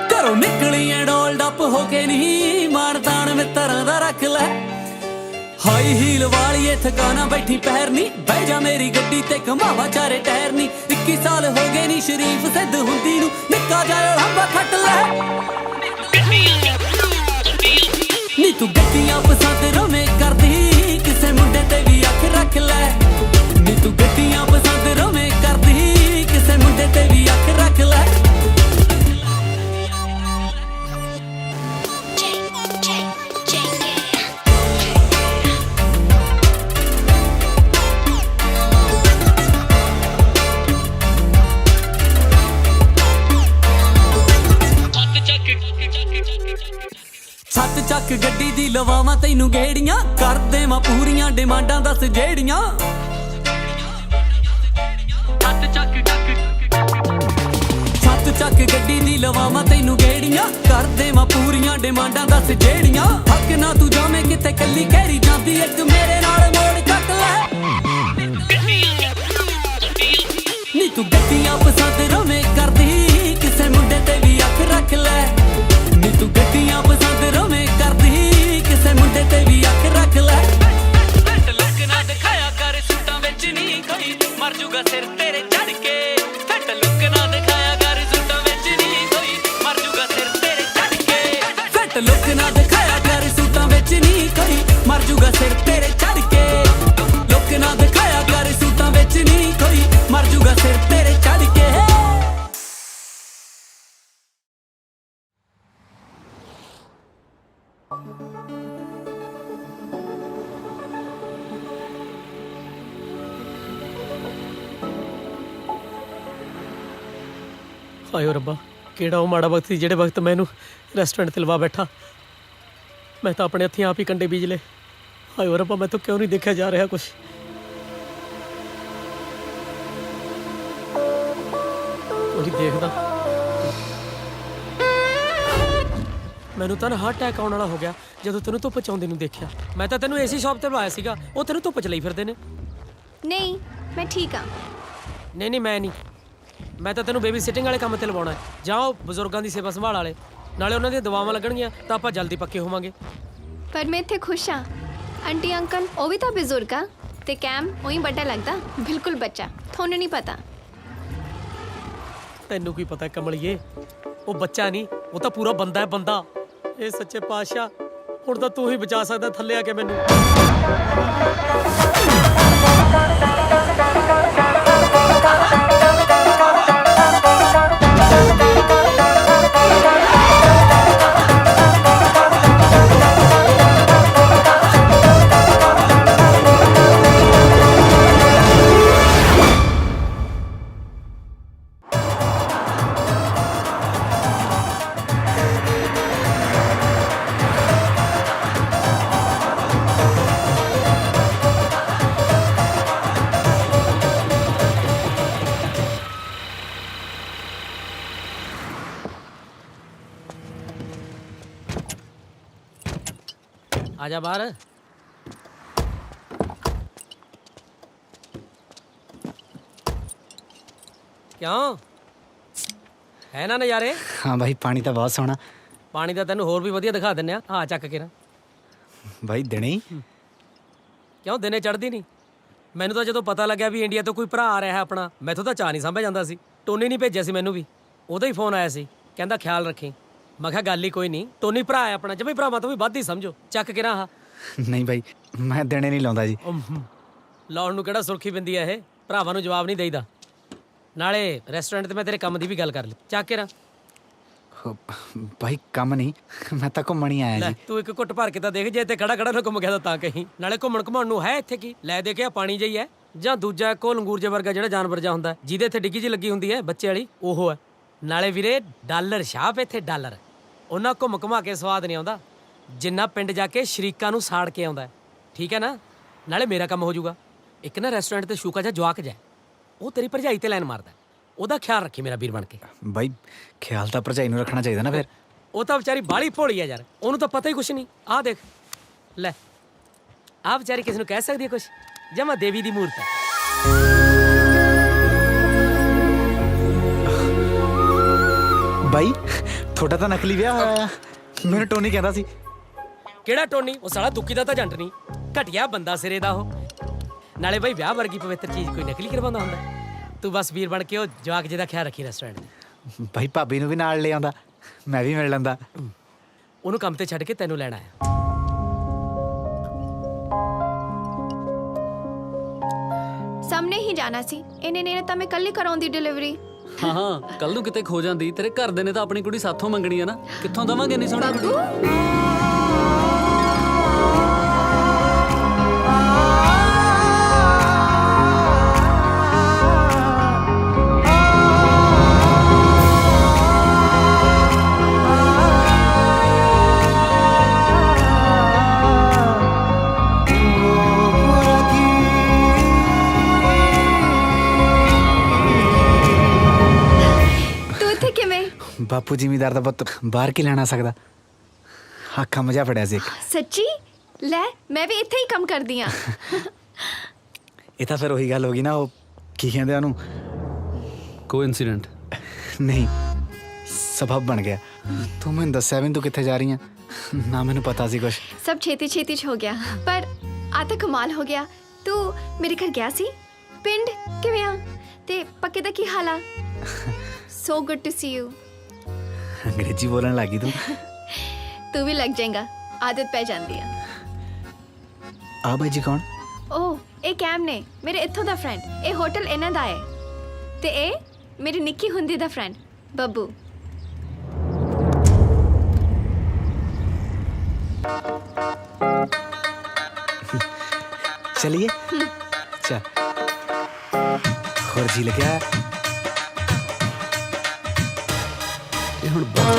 ਘਰੋਂ ਨਿਕਲੀਏ ਡੋਲ ਡੱਪ ਹੋ ਕੇ ਨਹੀਂ, ਮਾਣ ਤਾਣ ਮਿੱਤਰਾਂ ਦਾ ਰੱਖ ਲੈ। ਹਾਈ ਹੀਲ ਵਾਲੀਏ ਥਕਾਣਾ ਬੈਠੀ ਪੈਰ ਨੀ ਬਹਿ ਜਾ ਮੇਰੀ ਗੱਡੀ ਤੇ ਘਮਾਵਾ ਚਾਰੇ ਟਾਇਰ ਨੀ 21 ਸਾਲ ਹੋ ਗਏ ਨੀ ਸ਼ਰੀਫ ਸਿੱਧ ਹੁੰਦੀ ਨੂੰ ਨਿੱਕਾ ਜਿਹਾ ਲੰਬਾ ਖੱਟ ਲੈ ਨੀ ਤੂੰ ਗੱਡੀਆਂ ਪਸੰਦ ਰੋਵੇਂ ਕਰਦੀ ਕਿਸੇ ਮੁੰਡੇ ਤੇ ਵੀ ਅੱਖ ਰੱਖ ਲੈ ਨੀ ਤੂੰ ਗੱਡੀਆਂ ਪਸੰਦ ਰੋਵੇਂ ਕਰਦੀ ਕਿਸੇ ਮੁੰਡੇ ਤੇ ਵੀ ਅੱਖ ਰੱਖ ਲੈ ਛੱਤ ਚੱਕ ਗੱਡੀ ਦੀ ਲਵਾਵਾਂ ਤੈਨੂੰ ਗੇੜੀਆਂ ਕਰ ਦੇਵਾਂ ਪੂਰੀਆਂ ਡਿਮਾਂਡਾਂ ਦੱਸ ਜਿਹੜੀਆਂ ਛੱਤ ਚੱਕ ਗੱਡੀ ਦੀ ਲਵਾਵਾਂ ਤੈਨੂੰ ਗੇੜੀਆਂ ਕਰ ਦੇਵਾਂ ਪੂਰੀਆਂ ਡਿਮਾਂਡਾਂ ਦੱਸ ਜਿਹੜੀਆਂ ਹੱਕ ਨਾ ਤੂੰ ਜਾਵੇਂ ਕਿਤੇ ਕੱਲੀ ਕਹਿਰੀ ਜਾਂਦੀ ਇੱਕ ਮੇਰੇ ਨਾਲ ਮੋੜ ਕੱਟ ਲੈ ਨੀ ਤੂੰ ਗੱਡੀਆਂ ਪਸੰਦ ਰਵੇਂ ਕਰਦੀ ਕਿਸੇ ਮੁੰਡੇ ਤੇ ਵੀ ਅੱਖ ਰੱਖ ਲੈ ਨੀ ਤੂੰ ਗੱਡੀਆਂ ਪਸੰਦ ਰਵੇਂ ਕਰਦੀ ਕਿਸੇ ਮੁੰਡੇ ਤੇ ਵੀ ਅੱਖ ਰੱਖ ਲੈ ਫੱਟ ਲੁੱਕ ਨਾ ਦਿਖਾਇਆ ਕਰ ਸੂਟਾਂ ਵਿੱਚ ਨਹੀਂ ਕੋਈ ਮਰ ਜੂਗਾ ਸਿਰ ਤੇਰੇ ਚੜ ਕੇ ਫੱਟ ਲੁੱਕ ਨਾ ਦਿਖਾਇਆ ਕਰ ਸੂਟਾਂ ਵਿੱਚ ਨਹੀਂ ਕੋਈ ਮਰ ਜੂਗਾ ਸਿਰ ਤੇਰੇ ਚੜ ਕੇ ਫੱਟ ਲੁੱਕ ਨਾ ਦਿਖਾਇਆ ਕਰ ਸੂਟਾਂ ਵਿੱਚ ਨਹੀਂ ਕੋਈ ਮਰ ਜੂਗਾ ਸਿਰ ਤੇਰੇ ਚੜ ਕੇ ਲੁੱਕ ਨਾ ਦਿਖਾਇਆ ਕਰ ਸੂਟਾਂ ਵਿੱਚ ਨਹੀਂ ਕੋਈ ਮਰ ਜੂਗਾ ਸਿਰ ਤੇਰੇ ਚੜ ਕੇ ਹਾਏ ਰੱਬਾ ਕਿਹੜਾ ਉਹ ਮਾੜਾ ਵਕਤ ਸੀ ਜਿਹੜੇ ਵਕਤ ਮੈਂ ਇਹਨੂੰ ਰੈਸਟੋਰੈਂਟ ਤੇ ਲਵਾ ਬੈਠਾ ਮੈਂ ਤਾਂ ਆਪਣੇ ਹੱਥੀਂ ਆਪ ਹੀ ਕੰਡੇ ਬੀਜ ਲਏ ਹਾਏ ਰੱਬਾ ਮੈਂ ਤਾਂ ਕਿਉਂ ਨਹੀਂ ਦੇਖਿਆ ਜਾ ਰਿਹਾ ਕੁਛ ਕੋਈ ਦੇਖਦਾ ਮੈਨੂੰ ਤਾਂ ਹਾਰਟ ਅਟੈਕ ਆਉਣ ਵਾਲਾ ਹੋ ਗਿਆ ਜਦੋਂ ਤੈਨੂੰ ਧੁੱਪ ਚ ਆਉਂਦੇ ਨੂੰ ਦੇਖਿਆ ਮੈਂ ਤਾਂ ਤੈਨੂੰ ਏਸੀ ਸ਼ਾਪ ਤੇ ਬੁਲਾਇਆ ਸੀਗਾ ਉਹ ਤੈਨੂੰ ਧੁੱਪ ਚ ਲਈ ਫਿਰਦੇ ਨੇ ਨਹੀਂ ਮੈਂ ਠੀਕ ਆ ਨਹੀਂ ਮੈਂ ਨਹੀਂ ਮੈਂ ਤਾਂ ਤੈਨੂੰ ਬੇਬੀ ਸਿਟਿੰਗ ਵਾਲੇ ਕੰਮ ਤੇ ਲਵਾਉਣਾ ਹੈ ਜਾਓ ਬਜ਼ੁਰਗਾਂ ਦੀ ਸੇਵਾ ਸੰਭਾਲ ਵਾਲੇ ਨਾਲੇ ਉਹਨਾਂ ਦੀਆਂ ਦਵਾਵਾਂ ਲੱਗਣਗੀਆਂ ਤਾਂ ਆਪਾਂ ਜਲਦੀ ਪੱਕੇ ਹੋਵਾਂਗੇ ਪਰ ਮੈਂ ਇੱਥੇ ਖੁਸ਼ ਹਾਂ ਆਂਟੀ ਅੰਕਲ ਉਹ ਵੀ ਤਾਂ ਬਜ਼ੁਰਗ ਆ ਤੇ ਕੈਮ ਉਹੀ ਵੱਡਾ ਲੱਗਦਾ ਬਿਲਕੁਲ ਬੱਚਾ ਤੁਹਾਨੂੰ ਨਹੀਂ ਪਤਾ ਤੈਨੂੰ ਕੀ ਪਤਾ ਕਮਲੀਏ ਉਹ ਬੱਚਾ ਨਹੀਂ ਉਹ ਤਾਂ ਪੂਰਾ ਬੰਦਾ ਹੈ ਬੰਦਾ ਇਹ ਸੱਚੇ ਪਾਤਸ਼ਾਹ ਹੁਣ ਤਾਂ ਤੂੰ ਹੀ ਬਚਾ ਸਕਦਾ ਥੱਲੇ ਆ ਕੇ ਮੈਨੂੰ आजा बाहर क्यों है ना नज़ारे हाँ भाई पानी तो बहुत सोहना पानी का तेन होर भी वधिया दिखा दिंने हाँ चक के ना भाई दिने ही क्यों दिने चढ़ती नहीं मैनू तो जो पता लग्या भी इंडिया तो कोई भरा आ रहा है अपना मैथों तो चाह नहीं साਂਭਿਆ ਜਾਂਦਾ ਸੀ टोनी नहीं भेजा ਸੀ ਮੈਨੂੰ भी ਉਹਦਾ ਹੀ ਫੋਨ ਆਇਆ ਸੀ ਕਹਿੰਦਾ ਖਿਆਲ ਰੱਖੀ ਮੈਂ ਕਿਹਾ ਗੱਲ ਹੀ ਕੋਈ ਨਹੀਂ ਟੋਨੀ ਭਰਾ ਹੈ ਆਪਣਾ ਜਿਵੇਂ ਭਰਾਵਾਂ ਤੋਂ ਵੀ ਵੱਧ ਹੀ ਸਮਝੋ ਚੱਕ ਕੇ ਨਾ ਨਹੀਂ ਭਾਈ ਮੈਂ ਦਿਨੇ ਨਹੀਂ ਲਾਉਂਦਾ ਜੀ ਲਾਉਣ ਨੂੰ ਕਿਹੜਾ ਸੁਰਖੀ ਬਿੰਦੀ ਹੈ ਇਹ ਭਰਾਵਾਂ ਨੂੰ ਜਵਾਬ ਨਹੀਂ ਦੇਈਦਾ ਨਾਲੇ ਰੈਸਟੋਰੈਂਟ ਤੇ ਮੈਂ ਤੇਰੇ ਕੰਮ ਦੀ ਵੀ ਗੱਲ ਕਰ ਲਈ ਚੱਕ ਕੇ ਨਾ ਭਾਈ ਕੰਮ ਨਹੀਂ ਮੈਂ ਤਾਂ ਘੁੰਮਣ ਹੀ ਆਇਆ ਜੀ ਤੂੰ ਇੱਕ ਘੁੱਟ ਭਰ ਕੇ ਤਾਂ ਦੇਖ ਜੇ ਇੱਥੇ ਖੜਾ ਖੜਾ ਨਾ ਘੁੰਮ ਗਿਆ ਤਾਂ ਕਹੀਂ ਨਾਲੇ ਘੁੰਮਣ ਘੁਮਾਉਣ ਨੂੰ ਹੈ ਇੱਥੇ ਕੀ ਲੈ ਦੇਖਿਆ ਪਾਣੀ ਜਿਹੀ ਹੈ ਜਾਂ ਦੂਜਾ ਇੱਕੋ ਲੰਗੂਰ ਜੇ ਵਰਗਾ ਜਿਹੜਾ ਜਾਨਵਰ ਜਾ ਹੁੰਦਾ ਜਿਹਦੇ ਇੱਥੇ ਡਿੱਗੀ ਜੀ ਲੱਗੀ ਹੁੰਦੀ ਹੈ ਬੱਚੇ ਵਾਲੀ ਉਹ ਹੈ ਨਾਲੇ ਵੀਰੇ ਡਾਲਰ ਛਾਪ ਇੱਥੇ ਡਾਲਰ ਉਹਨਾਂ ਘੁੰਮ ਘੁਮਾ ਕੇ ਸਵਾਦ ਨਹੀਂ ਆਉਂਦਾ ਜਿੰਨਾ ਪਿੰਡ ਜਾ ਕੇ ਸ਼ਰੀਕਾਂ ਨੂੰ ਸਾੜ ਕੇ ਆਉਂਦਾ ਠੀਕ ਹੈ ਨਾ ਨਾਲੇ ਮੇਰਾ ਕੰਮ ਹੋ ਜਾਊਗਾ ਇੱਕ ਨਾ ਰੈਸਟੋਰੈਂਟ ਤੇ ਸ਼ੂਕਾ ਜਿਹਾ ਜਵਾਕ ਜਾ ਉਹ ਤੇਰੀ ਭਰਜਾਈ ਤੇ ਲਾਈਨ ਮਾਰਦਾ ਉਹਦਾ ਖਿਆਲ ਰੱਖੀ ਮੇਰਾ ਵੀਰ ਬਣ ਕੇ ਭਾਈ ਖਿਆਲ ਤਾਂ ਭਰਜਾਈ ਨੂੰ ਰੱਖਣਾ ਚਾਹੀਦਾ ਨਾ ਫਿਰ ਉਹ ਤਾਂ ਵਿਚਾਰੀ ਬਾਹਲੀ ਭੋਲੀ ਆ ਯਾਰ ਉਹਨੂੰ ਤਾਂ ਪਤਾ ਹੀ ਕੁਛ ਨਹੀਂ ਆਹ ਦੇਖ ਲੈ ਆਹ ਵਿਚਾਰੀ ਕਿਸ ਨੂੰ ਕਹਿ ਸਕਦੀ ਹੈ ਕੁਛ ਜਮਾ ਦੇਵੀ ਦੀ ਮੂਰਤ ਹੈ ਭਾਈ ਤੁਹਾਡਾ ਤਾਂ ਨਕਲੀ ਵਿਆਹ ਹੋਇਆ ਮੈਨੂੰ ਟੋਨੀ ਕਹਿੰਦਾ ਸੀ ਕਿਹੜਾ ਟੋਨੀ ਉਹ ਸਾਲਾ ਦੁੱਕੀ ਦਾ ਤਾਂ ਜੰਟ ਨਹੀਂ ਘਟਿਆ ਬੰਦਾ ਸਿਰੇ ਦਾ ਉਹ। ਨਾਲੇ ਬਈ ਵਿਆਹ ਵਰਗੀ ਪਵਿੱਤਰ ਚੀਜ਼ ਕੋਈ ਨਕਲੀ ਕਰਵਾਉਂਦਾ ਹੁੰਦਾ? ਤੂੰ ਬਸ ਵੀਰ ਬਣ ਕੇ ਉਹ ਜਵਾਕ ਜਿਹਦਾ ਖਿਆਲ ਰੱਖੀ ਰੈਸਟੋਰੈਂਟ ਦੇ। ਭਾਈ ਭਾਬੀ ਨੂੰ ਵੀ ਨਾਲ ਲੈ ਆਉਂਦਾ, ਮੈਂ ਵੀ ਮਿਲ ਲੈਂਦਾ। ਉਹਨੂੰ ਕੰਮ ਤੇ ਛੱਡ ਕੇ ਤੈਨੂੰ ਲੈਣ ਆਇਆ। ਸਾਹਮਣੇ ਹੀ ਜਾਣਾ ਸੀ, ਇਹਨੇ ਨੇ ਤਾਂ ਮੈਂ ਕੱਲ ਹੀ ਕਰਾਉਂਦੀ ਡਿਲੀਵਰੀ। ਹਾਂ ਹਾਂ, ਕੱਲ ਨੂੰ ਕਿਤੇ ਖੋ ਜਾਂਦੀ, ਤੇਰੇ ਘਰ ਦੇ ਨੇ ਤਾਂ ਆਪਣੀ ਕੁੜੀ ਸਾਥੋਂ ਮੰਗਣੀ ਆ ਨਾ, ਕਿੱਥੋਂ ਦਵਾਂਗੇ ਨਹੀਂ ਸੋਹਣੀ ਕੁੜੀ। ਬਾਪੂ ਜ਼ਿਮੀਦਾਰ ਦਾ ਪੁੱਤ ਬਾਹਰ ਕੀ ਲੈਣਾ ਸਕਦਾ? ਅੱਖਾਂ ਮਜਾ ਫੜਿਆ ਸੀ ਇੱਕ। ਸੱਚੀ? ਲੈ ਮੈਂ ਵੀ ਇੱਥੇ ਹੀ ਕੰਮ ਕਰਦੀ ਆ। ਇਹ ਤਾਂ ਫਿਰ ਉਹੀ ਗੱਲ ਹੋ ਗਈ ਨਾ, ਉਹ ਕੀ ਕਹਿੰਦੇ ਉਹਨੂੰ, ਕੋਇਨਸੀਡੈਂਟ ਨਹੀਂ ਸਬਬ ਬਣ ਗਿਆ। ਤੂੰ ਮੈਨੂੰ ਦੱਸਿਆ ਵੀ ਤੂੰ ਕਿੱਥੇ ਜਾ ਰਹੀ ਆ, ਨਾ ਮੈਨੂੰ ਪਤਾ ਸੀ ਕੁਛ। ਸਭ ਛੇਤੀ ਛੇਤੀ ਚ ਹੋ ਗਿਆ, ਪਰ ਆ ਤਾਂ ਕਮਾਲ ਹੋ ਗਿਆ। ਤੂੰ ਮੇਰੇ ਘਰ ਗਿਆ ਸੀ? ਪਿੰਡ ਕਿਵੇਂ ਆ? ਤੇ ਪੱਕੇ ਦਾ ਕੀ ਹਾਲ ਆ? So good to see you. ਅੰਗਰੇਜ਼ੀ ਬੋਲਣ ਲੱਗੀ ਤੂੰ। ਤੂੰ ਵੀ ਲੱਗ ਜਾਏਗਾ, ਆਦਤ ਪੈ ਜਾਂਦੀ ਆ। ਆ ਬਾਈ ਜੀ ਕੌਣ? ਓ ਇਹ ਕੈਮ ਨੇ, ਮੇਰੇ ਇੱਥੋਂ ਦਾ ਫਰੈਂਡ। ਇਹ ਹੋਟਲ ਇਹਨਾਂ ਦਾ ਹੈ, ਤੇ ਇਹ ਮੇਰੀ ਨਿੱਕੀ ਹੁੰਦੀ ਦਾ ਫਰੈਂਡ ਬੱਬੂ। चलिए चल और जी लगा ਇਹ ਹੁਣ ਬਾਤ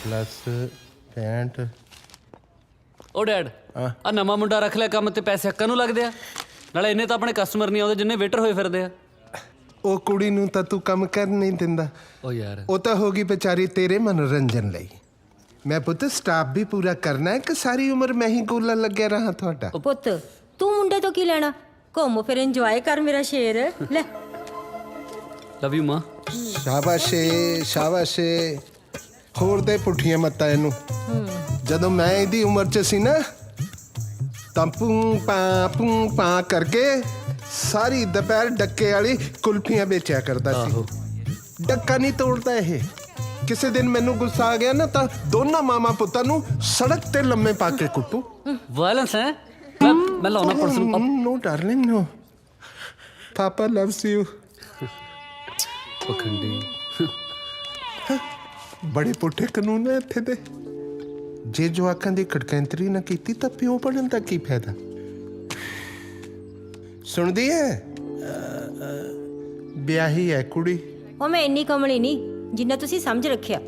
प्लस 65। ਉਹ ਡੈਡ, ਆ ਨਵਾਂ ਮੁੰਡਾ ਰੱਖ ਲਿਆ ਕੰਮ ਤੇ, ਪੈਸੇ ਹੱਕਾਂ ਨੂੰ ਲੱਗਦੇ ਆ। ਨਾਲੇ ਇੰਨੇ ਤਾਂ ਆਪਣੇ ਕਸਟਮਰ ਨਹੀਂ ਆਉਂਦੇ ਜਿੰਨੇ ਵੇਟਰ ਹੋਏ ਫਿਰਦੇ ਆ। ਉਹ ਕੁੜੀ ਨੂੰ ਤਾਂ ਤੂੰ ਕੰਮ ਕਰ ਨਹੀਂ ਦਿੰਦਾ। ਉਹ ਯਾਰ ਉਹ ਤਾਂ ਹੋਗੀ ਵਿਚਾਰੀ ਤੇਰੇ ਮਨੋਰੰਜਨ ਲਈ। ਮੈਂ ਪੁੱਤ ਸਟਾਫ ਵੀ ਪੂਰਾ ਕਰਨਾ ਹੈ ਕਿ ਸਾਰੀ ਉਮਰ ਮੈਂ ਹੀ ਗੋਲਾ ਲੱਗਿਆ ਰਹਾ ਤੁਹਾਡਾ? ਪੁੱਤ ਤੂੰ ਮੁੰਡੇ ਤੋਂ ਕੀ ਲੈਣਾ? ਘੁੰਮ ਫਿਰ ਇੰਜੋਏ ਕਰ ਮੇਰਾ ਸ਼ੇਰ। ਲੈ ਲਵ ਯੂ ਮਾਂ। ਸ਼ਾਬਾਸ਼ੇ ਸ਼ਾਬਾਸ਼ੇ। ਹੋਰ ਦੇ ਪੁੱਠੀਆਂ ਮੱਤਾਂ ਇਹਨੂੰ। ਜਦੋਂ ਮੈਂ ਇਹਦੀ ਉਮਰ 'ਚ ਸੀ ਨਾ ਤਾਂ ਪੂੰ ਪਾ ਕਰਕੇ ਸਾਰੀ ਦੁਪਹਿਰ ਡੱਕੇ ਵਾਲੀ ਕੁਲਫੀਆਂ ਵੇਚਿਆ ਕਰਦਾ ਸੀ। ਡੱਕਾ ਨਹੀਂ ਤੋੜਦਾ ਇਹ। ਕਿਸੇ ਦਿਨ ਮੈਨੂੰ ਗੁੱਸਾ ਆ ਗਿਆ ਨਾ ਤਾਂ ਦੋਨਾਂ ਮਾਮਾ ਪੁੱਤਾਂ ਨੂੰ ਸੜਕ ਤੇ ਲੰਮੇ ਪਾ ਕੇ ਕੁੱਟੂ। ਵਾਇਲੈਂਸ ਹੈ? ਮੈਂ ਲਾਉਣਾ ਪੁਲਿਸ ਨੂੰ। No darling no, papa loves you. ਪਖੰਡੀ ਬੜੇ ਪੁੱਠੇ ਕਾਨੂੰਨ ਹੈ ਇੱਥੇ ਦੇ। ਜੇ ਜਵਾਕਾਂ ਦੀ ਖੜਕੈਂਤਰੀ ਨਾ ਕੀਤੀ ਤਾਂ ਪਿਓ ਬਣਨ ਦਾ ਕੀ ਫਾਇਦਾ? ਸੁਣਦੀ ਹੈ? ਵਿਆਹੀ ਹੈ ਕੁੜੀ। ਉਹ ਮੈਂ ਇੰਨੀ ਕਮਲੀ ਨਹੀਂ ਜਿੰਨਾ ਤੁਸੀਂ ਸਮਝ ਰੱਖਿਆ।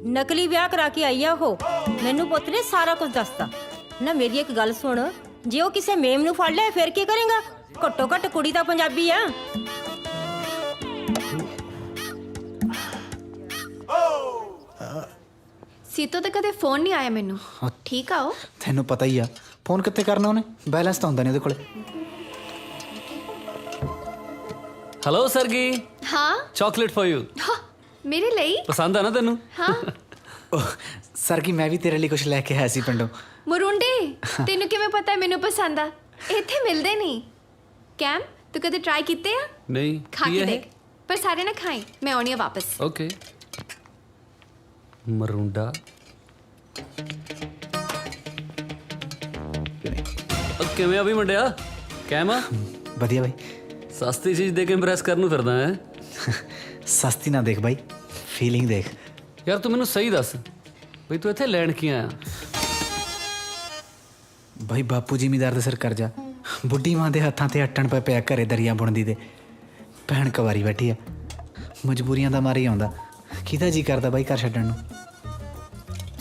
ਨਕਲੀ ਵਿਆਹ ਕਰਾ ਕੇ ਆਈ ਆ ਉਹ। ਮੈਨੂੰ ਪੁੱਤ ਨੇ ਸਾਰਾ ਕੁਝ ਦੱਸਤਾ ਨਾ। ਮੇਰੀ ਇੱਕ ਗੱਲ ਸੁਣ, ਜੇ ਉਹ ਕਿਸੇ ਮੇਮ ਨੂੰ ਫੜ ਲਿਆ ਫਿਰ ਕੀ ਕਰੇਗਾ? ਘੱਟੋ ਘੱਟ ਕੁੜੀ ਤਾਂ ਪੰਜਾਬੀ ਆ। ਸੀਤੋ ਤੇ ਕਦੇ ਫੋਨ ਨਹੀਂ ਆਇਆ ਮੈਨੂੰ। ਠੀਕ ਆ ਉਹ? ਤੈਨੂੰ ਪਤਾ ਹੀ ਆ, ਫੋਨ ਕਿੱਥੇ ਕਰਨਾ ਉਹਨੇ, ਬੈਲੈਂਸ ਤਾਂ ਹੁੰਦਾ ਨਹੀਂ ਉਹਦੇ ਕੋਲੇ। ਹੈਲੋ ਸਰਗੀ। ਹਾਂ ਚਾਕਲੇਟ ਫॉर ਯੂ। ਮੇਰੇ ਲਈ? ਪਸੰਦ ਆ ਨਾ ਤੈਨੂੰ? ਹਾਂ। ਸਰ ਕੀ ਮੈਂ ਵੀ ਤੇਰੇ ਲਈ ਕੁਝ ਲੈ ਕੇ ਆਇਆ ਸੀ ਪਿੰਡੋਂ। ਮੁਰੁੰਡੇ, ਤੈਨੂੰ ਕਿਵੇਂ ਪਤਾ ਮੈਨੂੰ ਪਸੰਦ ਆ? ਇੱਥੇ ਮਿਲਦੇ ਨਹੀਂ। ਕੈਮ ਤੂੰ ਕਦੇ ਟਰਾਈ ਕੀਤੇ ਆ? ਨਹੀਂ। ਖਾ ਕੇ ਦੇਖ, ਪਰ ਸਾਰੇ ਨਾ ਖਾਈ, ਮੈਂ ਆਉਣੀ ਆ ਵਾਪਸ। ਓਕੇ। ਮਰੁੰਡਾ ਕਿਵੇਂ ਆ ਵੀ ਮੁੰਡਿਆ? ਕੈਮ ਆ? ਵਧੀਆ ਬਾਈ। ਸਸਤੀ ਚੀਜ਼ ਦੇ ਕੇ ਇੰਪ੍ਰੈਸ ਕਰਨ ਨੂੰ ਫਿਰਦਾ ਹੈ। ਸਸਤੀ ਨਾ ਦੇਖ ਬਾਈ, ਫੀਲਿੰਗ ਦੇਖ। ਯਾਰ ਤੂੰ ਮੈਨੂੰ ਸਹੀ ਦੱਸ ਬਈ ਤੂੰ ਇੱਥੇ ਲੈਣ ਕੀ ਆਇਆ? ਬਾਈ ਬਾਪੂ ਜ਼ਿਮੀਦਾਰ ਦੇ ਸਿਰ ਕਰਜ਼ਾ, ਬੁੱਢੀ ਮਾਂ ਦੇ ਹੱਥਾਂ ਤੇ ਅੱਟਣ ਪੈ ਪਿਆ ਘਰੇ ਦਰੀਆਂ ਬੁਣਦੀ ਦੇ। ਭੈਣ ਕਵਾਰੀ ਬੈਠੀ ਆ, ਮਜਬੂਰੀਆਂ ਦਾ ਮਾਰੀ ਆਉਂਦਾ। ਕਿਹਦਾ ਜੀ ਕਰਦਾ ਬਾਈ ਘਰ ਛੱਡਣ ਨੂੰ?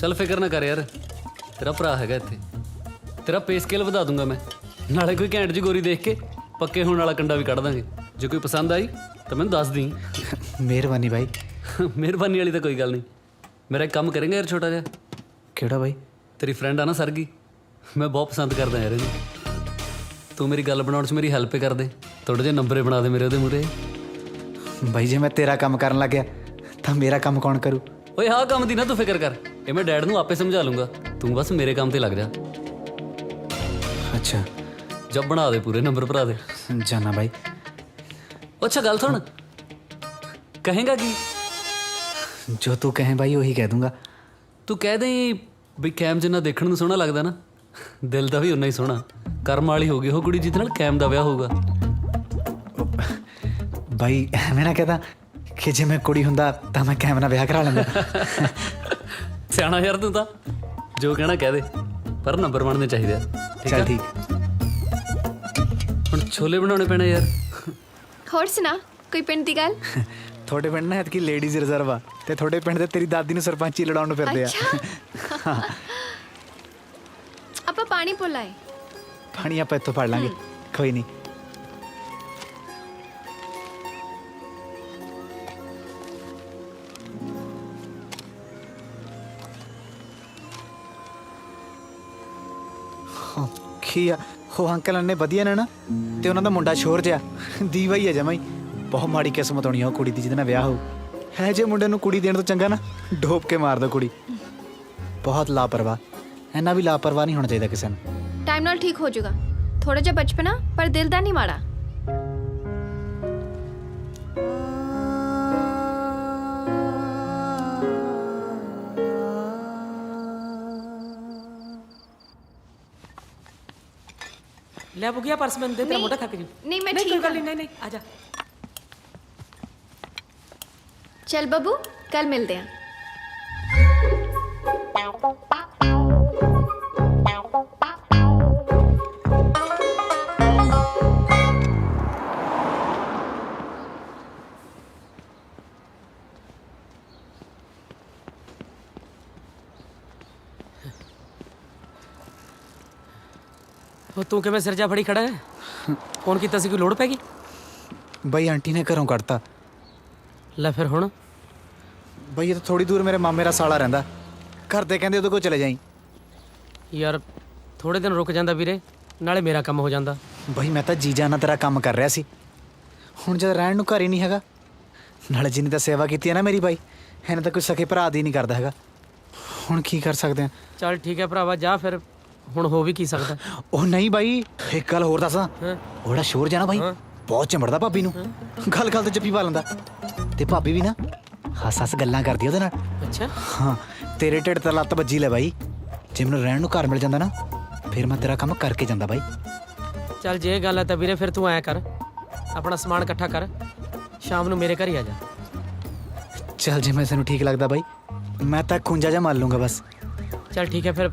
ਚੱਲ ਫਿਕਰ ਨਾ ਕਰ ਯਾਰ, ਤੇਰਾ ਭਰਾ ਹੈਗਾ ਇੱਥੇ। ਤੇਰਾ ਪੇ ਸਕੇਲ ਵਧਾ ਦੂੰਗਾ ਮੈਂ। ਨਾਲੇ ਕੋਈ ਘੈਂਟ ਜੀ ਗੋਰੀ ਦੇਖ ਕੇ ਪੱਕੇ ਹੋਣ ਵਾਲਾ ਕੰਡਾ ਵੀ ਕੱਢ ਦਾਂਗੇ। ਜੇ ਕੋਈ ਪਸੰਦ ਆਈ ਤਾਂ ਮੈਨੂੰ ਦੱਸ ਦੀ। ਮਿਹਰਬਾਨੀ ਬਾਈ। ਮਿਹਰਬਾਨੀ ਵਾਲੀ ਤਾਂ ਕੋਈ ਗੱਲ ਨਹੀਂ। ਮੇਰਾ ਇੱਕ ਕੰਮ ਕਰੇਂਗਾ ਯਾਰ ਛੋਟਾ ਜਿਹਾ? ਕਿਹੜਾ ਬਾਈ? ਤੇਰੀ ਫਰੈਂਡ ਆ ਨਾ ਸਰਗੀ, ਮੈਂ ਬਹੁਤ ਪਸੰਦ ਕਰਦਾ ਯਾਰ ਇਹਨੂੰ। ਤੂੰ ਮੇਰੀ ਗੱਲ ਬਣਾਉਣ 'ਚ ਮੇਰੀ ਹੈਲਪ ਹੀ ਕਰ ਦੇ, ਥੋੜੇ ਜਿਹੇ ਨੰਬਰੇ ਬਣਾ ਦੇ ਮੇਰੇ ਉਹਦੇ ਮੂਰੇ। ਬਾਈ ਜੇ ਮੈਂ ਤੇਰਾ ਕੰਮ ਕਰਨ ਲੱਗ ਗਿਆ ਤਾਂ ਮੇਰਾ ਕੰਮ ਕੌਣ ਕਰੂ? ਓਏ ਆਹ ਕੰਮ ਦੀ ਨਾ ਤੂੰ ਫਿਕਰ ਕਰ, ਇਹ ਮੈਂ ਡੈਡ ਨੂੰ ਆਪੇ ਸਮਝਾ ਲੂੰਗਾ, ਤੂੰ ਬਸ ਮੇਰੇ ਕੰਮ ਤੇ ਲੱਗ ਜਾ। ਅੱਛਾ ਜਬ ਬਣਾ ਦੇ ਪੂਰੇ ਨੰਬਰ ਭਰਾ ਦੇ। ਜਾਨਾ ਬਾਈ। ਅੱਛਾ ਗੱਲ ਸੁਣ, ਕਹੇਗਾ ਕੀ? ਜੋ ਤੂੰ ਕਹੇ ਬਾਈ ਉਹੀ ਕਹਿ ਦੂੰਗਾ। ਤੂੰ ਕਹਿ ਦੇ ਵੀ ਕੈਮ ਜਿੰਨਾ ਦੇਖਣ ਨੂੰ ਸੋਹਣਾ ਲੱਗਦਾ ਨਾ, ਦਿਲ ਦਾ ਵੀ ਉਨਾ ਹੀ ਸੋਹਣਾ। ਕਰਮ ਵਾਲੀ ਹੋ ਗਈ ਉਹ ਕੁੜੀ ਜਿਹਦੇ ਨਾਲ ਕੈਮ ਦਾ ਵਿਆਹ ਹੋਊਗਾ। ਬਾਈ ਐਵੇਂ ਨਾ ਕਹਦਾ ਕਿ ਜੇ ਮੈਂ ਕੁੜੀ ਹੁੰਦਾ ਤਾਂ ਮੈਂ ਕੈਮ ਨਾਲ ਵਿਆਹ ਕਰਾ ਲੈਂਦਾ। ਸਿਆਣਾ ਯਾਰ ਤੂੰ ਤਾਂ, ਜੋ ਕਹਿਣਾ ਕਹਿ ਦੇ, ਪਰ ਨੰਬਰ ਬਣਨੇ ਚਾਹੀਦੇ ਆ। ਚੱਲ ਠੀਕ। ਹੁਣ ਛੋਲੇ ਬਣਾਉਣੇ ਪੈਣੇ ਯਾਰ। ਹੋਰ ਸੁਣਾ ਕੋਈ ਪਿੰਡ ਦੀ ਗੱਲ? ਤੁਹਾਡੇ ਪਿੰਡ ਨਾ ਐਤਕੀ ਲੇਡੀਜ਼ ਰਿਜ਼ਰਵ ਆ ਤੇ ਤੁਹਾਡੇ ਪਿੰਡ ਦੇ ਤੇਰੀ ਦਾਦੀ ਨੂੰ ਸਰਪੰਚੀ ਲੜਾਉਣ ਨੂੰ ਫਿਰਦੇ ਆ। ਆਪਾਂ ਪਾਣੀ ਪੁਲਾਏ। ਪਾਣੀ ਆਪਾਂ ਇੱਥੋਂ ਫੜ ਲਾਂਗੇ, ਕੋਈ ਨਹੀਂ। ਕੀ ਆ ਉਹ ਅੰਕਲ ਨੇ ਵਧੀਆ ਨੇ ਨਾ, ਤੇ ਉਹਨਾਂ ਦਾ ਮੁੰਡਾ ਸ਼ੋਰ ਜਿਹਾ ਦੀਵਾ ਹੀ ਹੈ ਜਮਾਈ। ਬਹੁਤ ਮਾੜੀ ਕਿਸਮਤ ਹੋਣੀ ਆ ਉਹ ਕੁੜੀ ਦੀ ਜਿਹਦੇ ਨਾਲ ਵਿਆਹ ਹੋਊ। ਹੈ ਜੇ ਮੁੰਡੇ ਨੂੰ ਕੁੜੀ ਦੇਣ ਤੋਂ ਚੰਗਾ ਨਾ ਡੋਬ ਕੇ ਮਾਰ ਦੋ ਕੁੜੀ। ਬਹੁਤ ਲਾਪਰਵਾਹ, ਇੰਨਾ ਵੀ ਲਾਪਰਵਾਹ ਨਹੀਂ ਹੋਣਾ ਚਾਹੀਦਾ ਕਿਸੇ ਨੂੰ। ਟਾਈਮ ਨਾਲ ਠੀਕ ਹੋ ਜਾਊਗਾ, ਥੋੜਾ ਜਿਹਾ ਬਚਪਨਾ ਪਰ ਦਿਲ ਦਾ ਨਹੀਂ ਮਾੜਾ। ਲੈ ਬੁਗਿਆ ਪਰਸ ਮੈਨੂੰ ਦੇ, ਤੇਰਾ ਮੋਢਾ ਥੱਕ ਜੂ। ਨਹੀਂ ਮੈਂ ਕੋਈ ਠੀਕ ਗੱਲ ਹਾਂ। ਨਹੀਂ ਆ ਜਾ। चल बबू कल मिलते हैं। ਉਹ ਤੂੰ ਕਿਵੇਂ ਸਿਰ ਜਾ ਫੜੀ ਖੜਾ ਹੈ? ਫੋਨ ਕੀਤਾ ਸੀ, ਕੋਈ ਲੋੜ ਪੈ ਗਈ? ਬਾਈ ਆਂਟੀ ਨੇ ਘਰੋਂ ਕੱਢਤਾ। ਲੈ ਫਿਰ ਹੁਣ? ਬਈ ਇਹ ਤਾਂ ਥੋੜੀ ਦੂਰ ਮੇਰੇ ਮਾਮੇ ਦਾ ਸਾਲਾ ਰਹਿੰਦਾ, ਘਰ ਦੇ ਕਹਿੰਦੇ ਉਹਦੇ ਕੋਲ ਚਲੇ ਜਾਈਂ। ਯਾਰ ਥੋੜੇ ਦਿਨ ਰੁਕ ਜਾਂਦਾ ਵੀਰੇ, ਨਾਲੇ ਮੇਰਾ ਕੰਮ ਹੋ ਜਾਂਦਾ। ਬਈ ਮੈਂ ਤਾਂ ਜੀਜਾ ਨਾਲ ਤੇਰਾ ਕੰਮ ਕਰ ਰਿਹਾ ਸੀ, ਹੁਣ ਜਦ ਰਹਿਣ ਨੂੰ ਘਰ ਹੀ ਨਹੀਂ ਹੈਗਾ। ਨਾਲੇ ਜਿੰਨੀ ਤਾਂ ਸੇਵਾ ਕੀਤੀ ਹੈ ਨਾ ਮੇਰੀ ਬਾਈ, ਇਹਨੇ ਤਾਂ ਕੋਈ ਸਕੇ ਭਰਾ ਦੀ ਨਹੀਂ ਕਰਦਾ ਹੈਗਾ। ਹੁਣ ਕੀ ਕਰ ਸਕਦੇ ਆ? ਚੱਲ ਠੀਕ ਹੈ ਭਰਾਵਾ, ਜਾ ਫਿਰ। ਹੁਣ ਹੋ ਵੀ ਕੀ ਸਕਦਾ? ਉਹ ਨਹੀਂ ਬਾਈ, ਇੱਕ ਗੱਲ ਹੋਰ ਦੱਸਾਂ। ਉਹ ਜਿਹੜਾ ਸ਼ੋਰ ਜਾਣਾ ਬਾਈ ਬਹੁਤ ਚੰਬੜਦਾ ਭਾਬੀ ਨੂੰ, ਗੱਲ ਗੱਲ ਤੇ ਜੱਫੀ ਪਾ ਲੈਂਦਾ, ਤੇ ਭਾਬੀ ਵੀ ਨਾ ਹੱਸ ਹੱਸ ਗੱਲਾਂ ਕਰਦੀ ਉਹਦੇ ਨਾਲ। ਅੱਛਾ ਹਾਂ, ਤੇਰੇ ਢਿੱਡ ਤੇ ਲੱਤ ਵੱਜੀ ਲੈ ਬਾਈ। ਜੇ ਮੈਨੂੰ ਰਹਿਣ ਨੂੰ ਘਰ ਮਿਲ ਜਾਂਦਾ ਨਾ, ਫਿਰ ਮੈਂ ਤੇਰਾ ਕੰਮ ਕਰਕੇ ਜਾਂਦਾ ਬਾਈ। ਚੱਲ ਜੇ ਇਹ ਗੱਲ ਹੈ ਤਾਂ ਵੀਰੇ ਫਿਰ ਤੂੰ ਐਂ ਕਰ, ਆਪਣਾ ਸਮਾਨ ਇਕੱਠਾ ਕਰ, ਸ਼ਾਮ ਨੂੰ ਮੇਰੇ ਘਰ ਹੀ ਆ ਜਾ। ਚੱਲ ਜੇ ਮੈਂ ਤੈਨੂੰ ਠੀਕ ਲੱਗਦਾ ਬਾਈ, ਮੈਂ ਤਾਂ ਖੁੰਝਾ ਜਾ ਮਾਰ ਲੂੰਗਾ ਬਸ। ਚੱਲ ਠੀਕ ਹੈ ਫਿਰ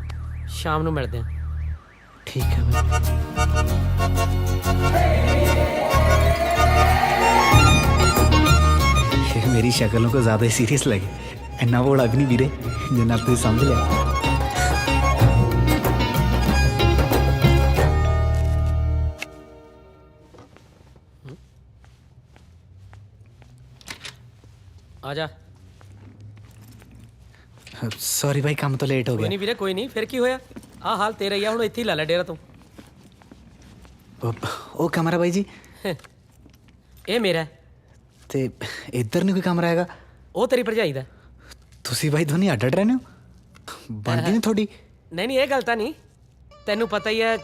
ਸ਼ਾਮ ਨੂੰ ਮਿਲਦੇ ਹਾਂ। ਠੀਕ ਹੈ ਬਾਈ। मेरी शक्लों को ज्यादा सीरियस लगे, इन्ना बड़ा भी नहीं वीरे जिन्ना तू समझ लिया। आजा। सॉरी भाई, काम तो लेट हो कोई गया। नहीं वीरे, कोई नहीं, फिर की होया? आ हाल तेरा ही आ, हुण इत्थे ही ला ले डेरा तू। ओ कमरा भाई जी ये मेरा है ते इधर नहीं कोई कमरा हैगा? ਉਹ ਤੇਰੀ ਭਰਜਾਈ ਦਾ। ਤੁਸੀਂ ਭਾਈ ਦੋਨੇ ਅੱਡ ਅੱਡ ਰਹਿੰਦੇ ਹੋ, ਬਣਦੀ ਨਹੀਂ ਤੁਹਾਡੀ? ਨਹੀਂ ਇਹ ਗੱਲ ਤਾਂ ਨਹੀਂ, ਤੈਨੂੰ ਪਤਾ ਹੀ ਹੈ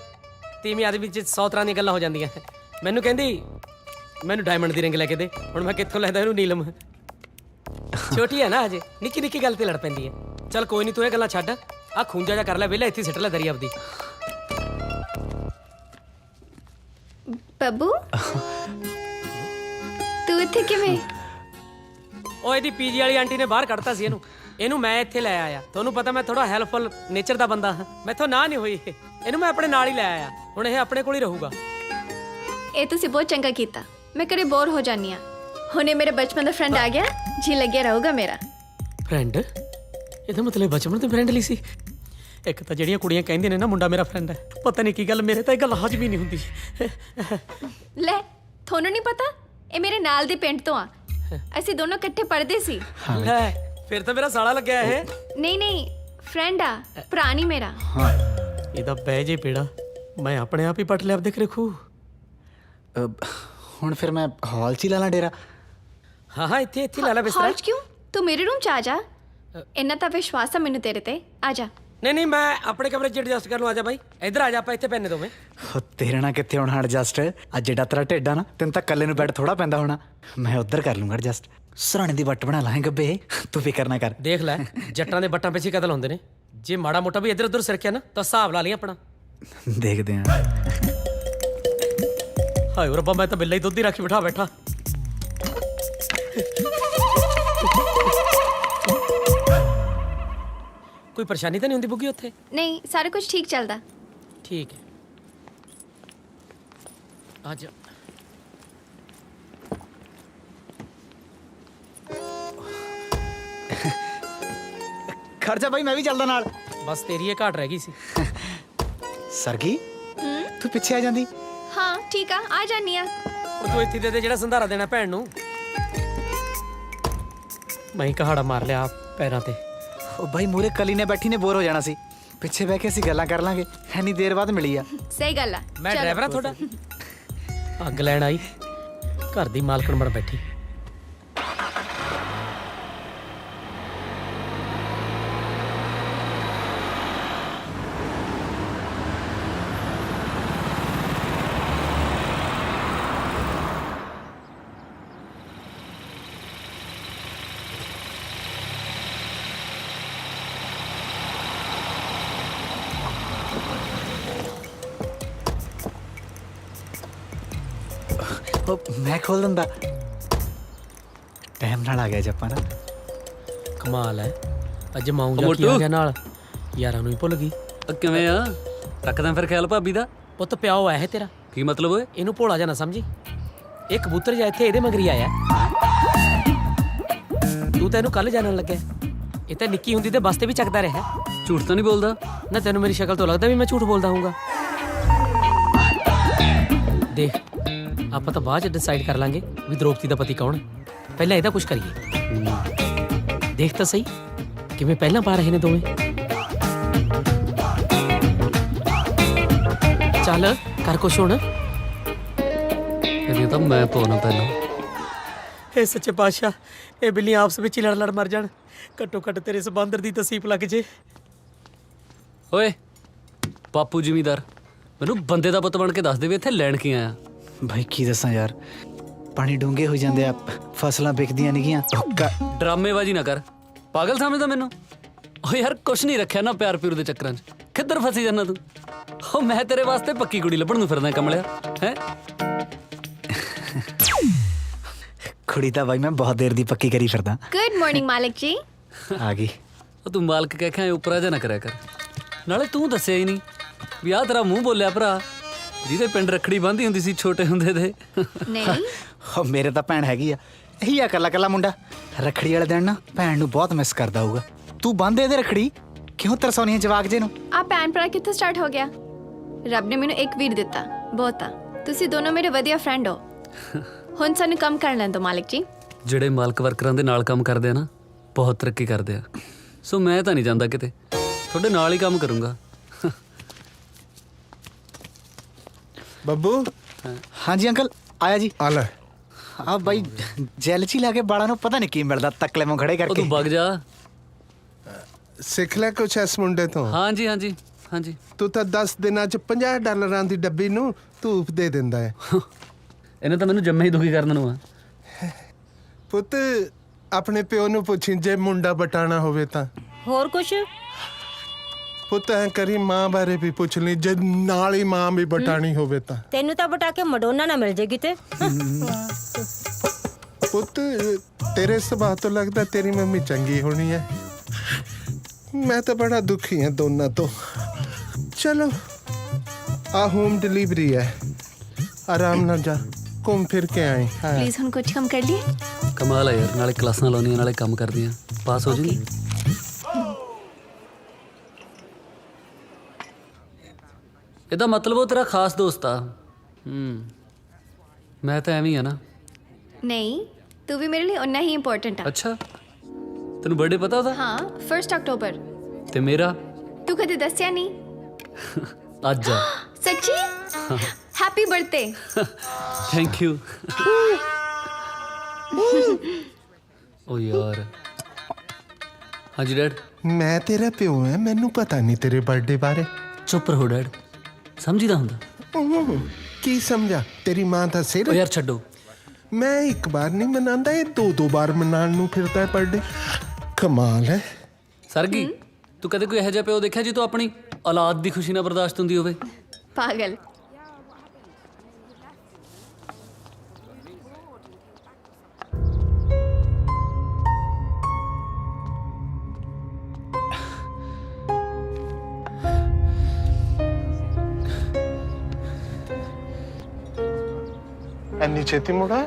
ਤੀਵੀਂ ਆਦਮੀ ਵਿੱਚ 100 ਤਰ੍ਹਾਂ ਦੀਆਂ ਗੱਲਾਂ ਹੋ ਜਾਂਦੀਆਂ। ਮੈਨੂੰ ਕਹਿੰਦੀ ਮੈਨੂੰ ਡਾਇਮੰਡ ਦੀ ਰਿੰਗ ਲੈ ਕੇ ਦੇ, ਹੁਣ ਮੈਂ ਕਿੱਥੋਂ ਲੈਦਾ ਇਹਨੂੰ ਨੀਲਮ। ਛੋਟੀ ਹੈ ਨਾ ਹਜੇ, ਨਿੱਕੀ ਨਿੱਕੀ ਗੱਲ ਤੇ ਲੜ ਪੈਂਦੀ ਹੈ। ਚੱਲ ਕੋਈ ਨਹੀਂ, ਤੂੰ ਇਹ ਗੱਲਾਂ ਛੱਡ, ਆ ਖੂੰਜਾ ਜਾ ਕਰ ਲੈ ਵਿਹਲਾ, ਇੱਥੇ ਸਿੱਟ ਲੈ ਦਰੀ ਆਪਦੀ। ਬੱਬੂ ਤੂੰ ਇੱਥੇ ਕਿਵੇਂ? ਉਹ ਇਹਦੀ ਪੀਜੀ ਵਾਲੀ ਆਂਟੀ ਨੇ ਬਾਹਰ ਕੱਢਤਾ ਸੀ ਇਹਨੂੰ ਮੈਂ ਇੱਥੇ ਲੈ ਆਇਆ। ਤੁਹਾਨੂੰ ਪਤਾ ਮੈਂ ਥੋੜਾ ਹੈਲਪਫੁਲ ਨੇਚਰ ਦਾ ਬੰਦਾ ਹਾਂ, ਮੈਥੋਂ ਨਾ ਨਹੀਂ ਹੋਈ, ਇਹਨੂੰ ਮੈਂ ਆਪਣੇ ਨਾਲ ਹੀ ਲੈ ਆਇਆ। ਹੁਣ ਇਹ ਆਪਣੇ ਕੋਲ ਹੀ ਰਹੂਗਾ। ਇਹ ਤੁਸੀਂ ਬਹੁਤ ਚੰਗਾ ਕੀਤਾ, ਮੈਂ ਕਦੇ ਬੋਰ ਹੋ ਜਾਨੀ ਆ। ਹੁਣੇ ਮੇਰੇ ਬਚਪਨ ਦਾ ਫਰੈਂਡ ਆ ਗਿਆ, ਜੀ ਲੱਗਿਆ ਰਹੂਗਾ ਮੇਰਾ। ਫਰੈਂਡ? ਇਹਦਾ ਮਤਲਬ ਬਚਪਨ ਤੋਂ ਫਰੈਂਡ ਲਈ ਸੀ। ਇੱਕ ਤਾਂ ਜਿਹੜੀਆਂ ਕੁੜੀਆਂ ਕਹਿੰਦੀਆਂ ਨੇ ਨਾ ਮੁੰਡਾ ਮੇਰਾ ਫਰੈਂਡ ਹੈ, ਪਤਾ ਨਹੀਂ ਕੀ ਗੱਲ, ਮੇਰੇ ਤਾਂ ਇਹ ਗੱਲ ਹਜਮ ਹੀ ਨਹੀਂ ਹੁੰਦੀ। ਲੈ ਤੁਹਾਨੂੰ ਨਹੀਂ ਪਤਾ, ਇਹ ਮੇਰੇ ਨਾਲ ਦੇ ਪਿੰਡ ਤੋਂ ਆ, ਅਸੀਂ ਦੋਨੋਂ ਇਕੱਠੇ ਪੜ੍ਹਦੇ ਸੀ। ਲੈ ਫਿਰ ਤਾਂ ਮੇਰਾ ਸਾਲਾ ਲੱਗਿਆ ਇਹ। ਨਹੀਂ ਫਰੈਂਡ ਆ, ਭਰਾ ਨਹੀਂ ਮੇਰਾ। ਇਹਦਾ ਬਹਿ ਜੇ ਪੇੜਾ, ਮੈਂ ਆਪਣੇ ਆਪ ਹੀ ਪੱਟ ਲਿਆ ਆਪਦੇ ਖੂ। ਹੁਣ ਫਿਰ ਮੈਂ ਹਾਲ 'ਚ ਹੀ ਲਾ ਲਾਂ ਡੇਰਾ? ਹਾਂ ਹਾਂ, ਇੱਥੇ ਇੱਥੇ ਲਾ ਲੈ ਬਿਸਤਰਾ। ਹਾਲ 'ਚ ਕਿਉਂ? ਤੂੰ ਮੇਰੇ ਰੂਮ 'ਚ ਆ ਜਾ। ਇੰਨਾ ਤਾਂ ਵਿਸ਼ਵਾਸ ਆ ਮੈਨੂੰ ਤੇਰੇ ਤੇ। ਆ ਜਾ। ਨਹੀਂ ਨਹੀਂ, ਮੈਂ ਆਪਣੇ ਕਮਰੇ 'ਚ ਐਡਜਸਟ ਕਰ ਲੂੰ। ਆ ਜਾ ਬਾਈ, ਇੱਧਰ ਆ ਜਾ, ਆਪਾਂ ਇੱਥੇ ਪੈਨੇ ਦੋਵੇਂ। ਤੇਰੇ ਨਾਲ ਕਿੱਥੇ ਹੋਣਾ ਐਡਜਸਟ? ਅੱਜ ਜਿਹੜਾ ਤੇਰਾ ਢਿੱਡ ਆ ਨਾ, ਤੈਨੂੰ ਤਾਂ ਇਕੱਲੇ ਨੂੰ ਬੈੱਡ ਥੋੜਾ ਪੈਂਦਾ ਹੋਣਾ। ਮੈਂ ਉੱਧਰ ਕਰ ਲੂੰਗਾ ਐਡਜਸਟ। ਸਰਾਣੇ ਦੀ ਵੱਟ ਬਣਾ ਲਾਂਗੇ ਗੱਬੇ, ਤੂੰ ਫਿਕਰ ਨਾ ਕਰ। ਦੇਖ ਲੈ, ਜੱਟਾਂ ਦੇ ਬੱਟਾਂ ਪਿੱਛੇ ਕਤਲ ਹੁੰਦੇ ਨੇ। ਜੇ ਮਾੜਾ ਮੋਟਾ ਵੀ ਇੱਧਰ ਉੱਧਰ ਸਿਰਕਿਆ ਨਾ ਤਾਂ ਹਿਸਾਬ ਲਾ ਲਈ ਆਪਣਾ। ਦੇਖਦੇ ਆਂ। ਹਾਏ ਰੱਬਾ, ਮੈਂ ਤਾਂ ਬਿੱਲਾ ਹੀ ਦੁੱਧ ਹੀ ਰੱਖੀ ਬਿਠਾ ਬੈਠਾ। ਕੋਈ ਪਰੇਸ਼ਾਨੀ ਤਾਂ ਨਹੀਂ ਹੁੰਦੀ ਬੁੱਗੀ ਉੱਥੇ? ਨਹੀਂ, ਸਾਰਾ ਕੁਝ ਠੀਕ ਚੱਲਦਾ। ਠੀਕ ਹੈ, ਆ ਜਾ। ਖਰਚਾ ਬਾਈ, ਮੈਂ ਵੀ ਚੱਲਦਾ ਨਾਲ। ਬਸ ਤੇਰੀ ਇਹ ਘਾਟ ਰਹਿ ਗਈ ਸੀ। ਸਰਗੀ, ਤੂੰ ਪਿੱਛੇ ਆ ਜਾਂਦੀ। ਹਾਂ ਠੀਕ ਆ, ਆ ਜਾਨੀ ਆ। ਤੂੰ ਇੱਥੇ ਦੇ ਜਿਹੜਾ ਸੰਧਾਰਾ ਦੇਣਾ ਭੈਣ ਨੂੰ। ਮੈਂ ਹੀ ਕਹਾੜਾ ਮਾਰ ਲਿਆ ਪੈਰਾਂ ਤੇ। ਉਹ ਬਾਈ ਮੂਰੇ ਕਲੀ ਨੇ ਬੈਠੀ ਨੇ ਬੋਰ ਹੋ ਜਾਣਾ ਸੀ। ਪਿੱਛੇ ਬਹਿ ਕੇ ਅਸੀਂ ਗੱਲਾਂ ਕਰ ਲਾਂਗੇ। ਇੰਨੀ ਦੇਰ ਬਾਅਦ ਮਿਲੀ ਆ। ਸਹੀ ਗੱਲ ਆ। ਮੈਂ ਡਰਾਈਵਰ ਆ ਤੁਹਾਡਾ। ਅੱਗ ਲੈਣ ਆਈ, ਘਰ ਦੀ ਮਾਲਕਣ ਬਣ ਬੈਠੀ। ਮੈਂ ਖੋਲ ਦਿੰਦਾ। ਟਾਈਮ ਨਾਲ ਆ ਗਿਆ ਜੱਪਾ ਨਾ। ਕਮਾਲ ਹੈ, ਅੱਜ ਮਾਊਂ ਜਾ ਕੀ ਆ ਗਿਆ ਨਾਲ। ਯਾਰਾਂ ਨੂੰ ਹੀ ਭੁੱਲ ਗਈ। ਕਿਵੇਂ ਆ? ਰੱਖਦਾ ਫਿਰ ਖਿਆਲ ਭਾਬੀ ਦਾ। ਪੁੱਤ ਪਿਓ ਆਇਆ ਹੈ ਤੇਰਾ। ਕੀ ਮਤਲਬ ਓਏ? ਇਹਨੂੰ ਭੋਲਾ ਜਾ ਨਾ ਸਮਝੀ। ਇਹ ਕਬੂਤਰ ਜਾ ਇੱਥੇ ਇਹਦੇ ਮਗਰੀ ਆਇਆ। ਤੂੰ ਤਾਂ ਇਹਨੂੰ ਕੱਲ ਜਾਣਨ ਲੱਗਿਆ। ਇਹ ਤਾਂ ਨਿੱਕੀ ਹੁੰਦੀ ਤੇ ਬੱਸ ਤੇ ਵੀ ਚੱਕਦਾ ਰਿਹਾ। ਝੂਠ ਤਾਂ ਨਹੀਂ ਬੋਲਦਾ ਨਾ? ਤੈਨੂੰ ਮੇਰੀ ਸ਼ਕਲ ਤੋਂ ਲੱਗਦਾ ਵੀ ਮੈਂ ਝੂਠ ਬੋਲਦਾ ਹੋਊਗਾ। ਦੇਖ, ਆਪਾਂ ਤਾਂ ਬਾਅਦ ਚ ਡਿਸਾਈਡ ਕਰ ਲਾਂਗੇ ਵੀ ਦ੍ਰੋਪਦੀ ਦਾ ਪਤੀ ਕੌਣ ਹੈ। ਪਹਿਲਾਂ ਇਹਦਾ ਕੁਝ ਕਰੀਏ। ਦੇਖ ਤਾਂ ਸਹੀ ਕਿਵੇਂ ਪਹਿਲਾਂ ਪਾ ਰਹੇ ਨੇ ਦੋਵੇਂ। ਚੱਲ ਕਰ ਕੁਛ ਹੁਣ। ਇਹ ਤਾਂ ਮੈਂ ਪਾਉਣਾ ਪਹਿਲਾਂ। ਇਹ ਸੱਚੇ ਪਾਤਸ਼ਾਹ, ਇਹ ਬਿੱਲੀਆਂ ਆਪਸ ਵਿੱਚ ਹੀ ਲੜ ਲੜ ਮਰ ਜਾਣ। ਘੱਟੋ ਘੱਟ ਤੇਰੇ ਇਸ ਬਾਂਦਰ ਦੀ ਤਸੀਪ ਲੱਗ ਜੇ। ਓਏ ਬਾਪੂ ਜ਼ਿਮੀਦਾਰ, ਮੈਨੂੰ ਬੰਦੇ ਦਾ ਪੁੱਤ ਬਣ ਕੇ ਦੱਸ ਦੇ ਵੀ ਇੱਥੇ ਲੈਣ ਕੀ ਆਇਆ। ਭਾਈ ਕੀ ਦੱਸਾਂ ਯਾਰ, ਪਾਣੀ ਡੂੰਘੇ ਹੋ ਜਾਂਦੇ ਆ, ਫਸਲਾਂ ਵਿਕਦੀਆਂ ਨਹੀਂ। ਡਰਾਮੇਬਾਜ਼ੀ ਨਾ ਕਰ, ਪਾਗਲ ਸਮਝਦਾ ਮੈਨੂੰ? ਓ ਯਾਰ ਕੁਛ ਨਹੀਂ ਰੱਖਿਆ ਨਾ ਪਿਆਰ ਪਿਉਰ ਦੇ ਚੱਕਰਾਂ 'ਚ। ਕਿੱਧਰ ਫਸੀ ਜਾਂਦਾ ਤੂੰ? ਓ ਮੈਂ ਤੇਰੇ ਵਾਸਤੇ ਪੱਕੀ ਕੁੜੀ ਲੱਭਣ ਨੂੰ ਫਿਰਦਾ ਕਮਲਿਆ ਹੈ। ਕੁੜੀ ਤਾਂ ਬਾਈ ਮੈਂ ਬਹੁਤ ਦੇਰ ਦੀ ਪੱਕੀ ਕਰੀ ਫਿਰਦਾ। ਗੁੱਡ ਮਾਰਨਿੰਗ ਮਾਲਕ ਜੀ। ਆ ਗਈ। ਉਹ ਤੂੰ ਮਾਲਕ ਕਹਿ ਕੇ ਉੱਪਰ ਜਾ ਨਾ ਕਰਿਆ ਕਰ। ਨਾਲੇ ਤੂੰ ਦੱਸਿਆ ਹੀ ਨਹੀਂ ਵੀ ਆਹ ਤੇਰਾ ਮੂੰਹ ਬੋਲਿਆ ਭਰਾ ਜਿਹਦੇ ਪਿੰਡ ਰੱਖੜੀ ਬੰਨ੍ਹਦੀ ਹੁੰਦੀ ਸੀ ਛੋਟੇ ਹੁੰਦੇ ਤੇ। ਨਹੀਂ, ਮੇਰੇ ਤਾਂ ਭੈਣ ਹੈਗੀ ਆ। ਇਹੀ ਆ ਕੱਲਾ ਕੱਲਾ ਮੁੰਡਾ। ਰੱਖੜੀ ਵਾਲੇ ਦਿਨ ਨਾ ਭੈਣ ਨੂੰ ਬਹੁਤ ਮਿਸ ਕਰਦਾ ਹੋਊਗਾ। ਤੂੰ ਬੰਨ੍ਹ ਇਹਦੇ ਰੱਖੜੀ। ਕਿਉਂ ਤਰਸਾਉਣੀ ਹੈ ਜਵਾਕ ਜੇ ਨੂੰ? ਆ ਭੈਣ ਭਰਾ ਕਿੱਥੋਂ ਸਟਾਰਟ ਹੋ ਗਿਆ? ਰੱਬ ਨੇ ਮੈਨੂੰ ਇੱਕ ਵੀਰ ਦਿੱਤਾ, ਬਹੁਤ ਆ। ਤੁਸੀਂ ਦੋਨੋਂ ਮੇਰੇ ਵਧੀਆ ਫਰੈਂਡ ਹੋ। ਹੁਣ ਸਾਨੂੰ ਕੰਮ ਕਰ ਲੈਣ ਦਿਓ ਮਾਲਕ ਜੀ। ਜਿਹੜੇ ਮਾਲਕ ਵਰਕਰਾਂ ਦੇ ਨਾਲ ਕੰਮ ਕਰਦੇ ਆ ਨਾ, ਬਹੁਤ ਤਰੱਕੀ ਕਰਦੇ ਆ। ਸੋ ਮੈਂ ਤਾਂ ਨਹੀਂ ਜਾਂਦਾ ਕਿਤੇ, ਤੁਹਾਡੇ ਨਾਲ ਹੀ ਕੰਮ ਕਰੂੰਗਾ। ਬੱਬੂ। ਹਾਂਜੀ ਅੰਕਲ, ਆਇਆ ਜੀ। ਆ ਲੈ। ਆ ਬਾਈ ਜੈਲ 'ਚ ਹੀ ਲਾ ਕੇ ਬਾਲਾਂ ਨੂੰ ਪਤਾ ਨਹੀਂ ਕੀ ਮਿਲਦਾ, ਤਕਲੇ ਮੂੰਹ ਖੜੇ ਕਰਕੇ। ਤੂੰ ਵਗ ਜਾ। ਸਿੱਖ ਲੈ ਕੁਛ ਇਸ ਮੁੰਡੇ ਤੋਂ। ਹਾਂਜੀ ਹਾਂਜੀ ਹਾਂਜੀ। ਤੂੰ ਤਾਂ 10 ਦਿਨਾਂ 'ਚ $50 ਦੀ ਡੱਬੀ ਨੂੰ ਧੂਪ ਦੇ ਦਿੰਦਾ ਹੈ। ਇਹਨੇ ਤਾਂ ਮੈਨੂੰ ਜੰਮੇ ਹੀ ਦੁਖੀ ਕਰਨ ਨੂੰ ਆ। ਪੁੱਤ ਆਪਣੇ ਪਿਓ ਨੂੰ ਪੁੱਛੀ ਜੇ ਮੁੰਡਾ ਬਟਾਣਾ ਹੋਵੇ ਤਾਂ। ਹੋਰ ਕੁਛ? ਪੁੱਤ ਐ ਕਰੀ ਮਾਂ ਬਾਰੇ ਵੀ ਪੁੱਛ ਲਈ ਜੇ ਨਾਲ ਹੀ ਮਾਂ ਵੀ ਬਟਾਣੀ ਹੋਵੇ ਤਾਂ। ਤੈਨੂੰ ਤਾਂ ਬਟਾ ਕੇ ਮਡੋਨਾ ਨਾ ਮਿਲ ਜੇਗੀ ਤੇ। ਪੁੱਤ ਤੇਰੇ ਸੁਭਾਅ ਤੋਂ ਲੱਗਦਾ ਤੇਰੀ ਮੰਮੀ ਚੰਗੀ ਹੋਣੀ ਹੈ। ਮੈਂ ਤਾਂ ਬੜਾ ਦੁਖੀ ਹਾਂ ਦੋਨਾਂ ਤੋਂ। ਚਲੋ ਆ ਹੋਮ ਡਿਲੀਵਰੀ ਹੈ, ਆਰਾਮ ਨਾਲ ਜਾ ਘੁੰਮ ਫਿਰ ਕੇ ਆਏ। ਪਲੀਜ਼ ਹੁਣ ਕੁਝ ਕੰਮ ਕਰ ਲਈਏ। ਕਮਾਲ ਹੈ ਯਾਰ, ਨਾਲੇ ਕਲਾਸਾਂ ਲਾਉਣੀਆਂ ਨਾਲੇ ਕੰਮ ਕਰਦੀਆਂ। ਪਾਸ ਹੋ ਜੂਗੀ। ਇਹਦਾ ਮਤਲਬ ਉਹ ਤੇਰਾ ਖਾਸ ਦੋਸਤ ਆ। ਮੈਂ ਤਾਂ ਐਵੇਂ ਹੀ ਆ ਨਾ। ਨਹੀਂ, ਤੂੰ ਵੀ ਮੇਰੇ ਲਈ ਉਨਾ ਹੀ ਇੰਪੋਰਟੈਂਟ ਆ। ਅੱਛਾ, ਤੈਨੂੰ ਬਰਥਡੇ ਪਤਾ ਉਹਦਾ? ਹਾਂ, 1 ਅਕਤੂਬਰ। ਤੇ ਮੇਰਾ? ਤੂੰ ਕਦੇ ਦੱਸਿਆ ਨਹੀਂ। ਅੱਜ ਆ सच्ची हैप्पी बर्थडे ਥੈਂਕ ਯੂ ਓ ਯਾਰ ਹਾਂਜੀ ਡੈਡ ਮੈਂ ਤੇਰਾ ਪਿਓ ਐ, ਮੈਨੂੰ ਪਤਾ ਨਹੀਂ ਤੇਰੇ ਬਰਥਡੇ ਬਾਰੇ। ਚੁੱਪ ਰਹੋ ਡੈਡ, ਸਮਝੀਦਾ ਹੁੰਦਾ। ਕੀ ਸਮਝਾ? ਤੇਰੀ ਮਾਂ ਦਾ ਸਿਰ। ਓ ਯਾਰ ਛੱਡੋ, ਮੈਂ ਇੱਕ ਵਾਰ ਨਹੀਂ ਮਨਾਉਂਦਾ, ਇਹ ਦੋ ਵਾਰ ਮਨਾਉਣ ਨੂੰ ਫਿਰਦਾ ਹੈ ਬਰਥਡੇ। ਕਮਾਲ ਹੈ। ਸਰਗੀ ਤੂੰ ਕਦੇ ਕੋਈ ਇਹੋ ਜਿਹਾ ਪਿਓ ਦੇਖਿਆ ਜੀ ਤੂੰ ਆਪਣੀ ਔਲਾਦ ਦੀ ਖੁਸ਼ੀ ਨਾਲ ਬਰਦਾਸ਼ਤ ਹੁੰਦੀ ਹੋਵੇ? पागल ਐਨੀ ਛੇਤੀ ਮੁੜਾ?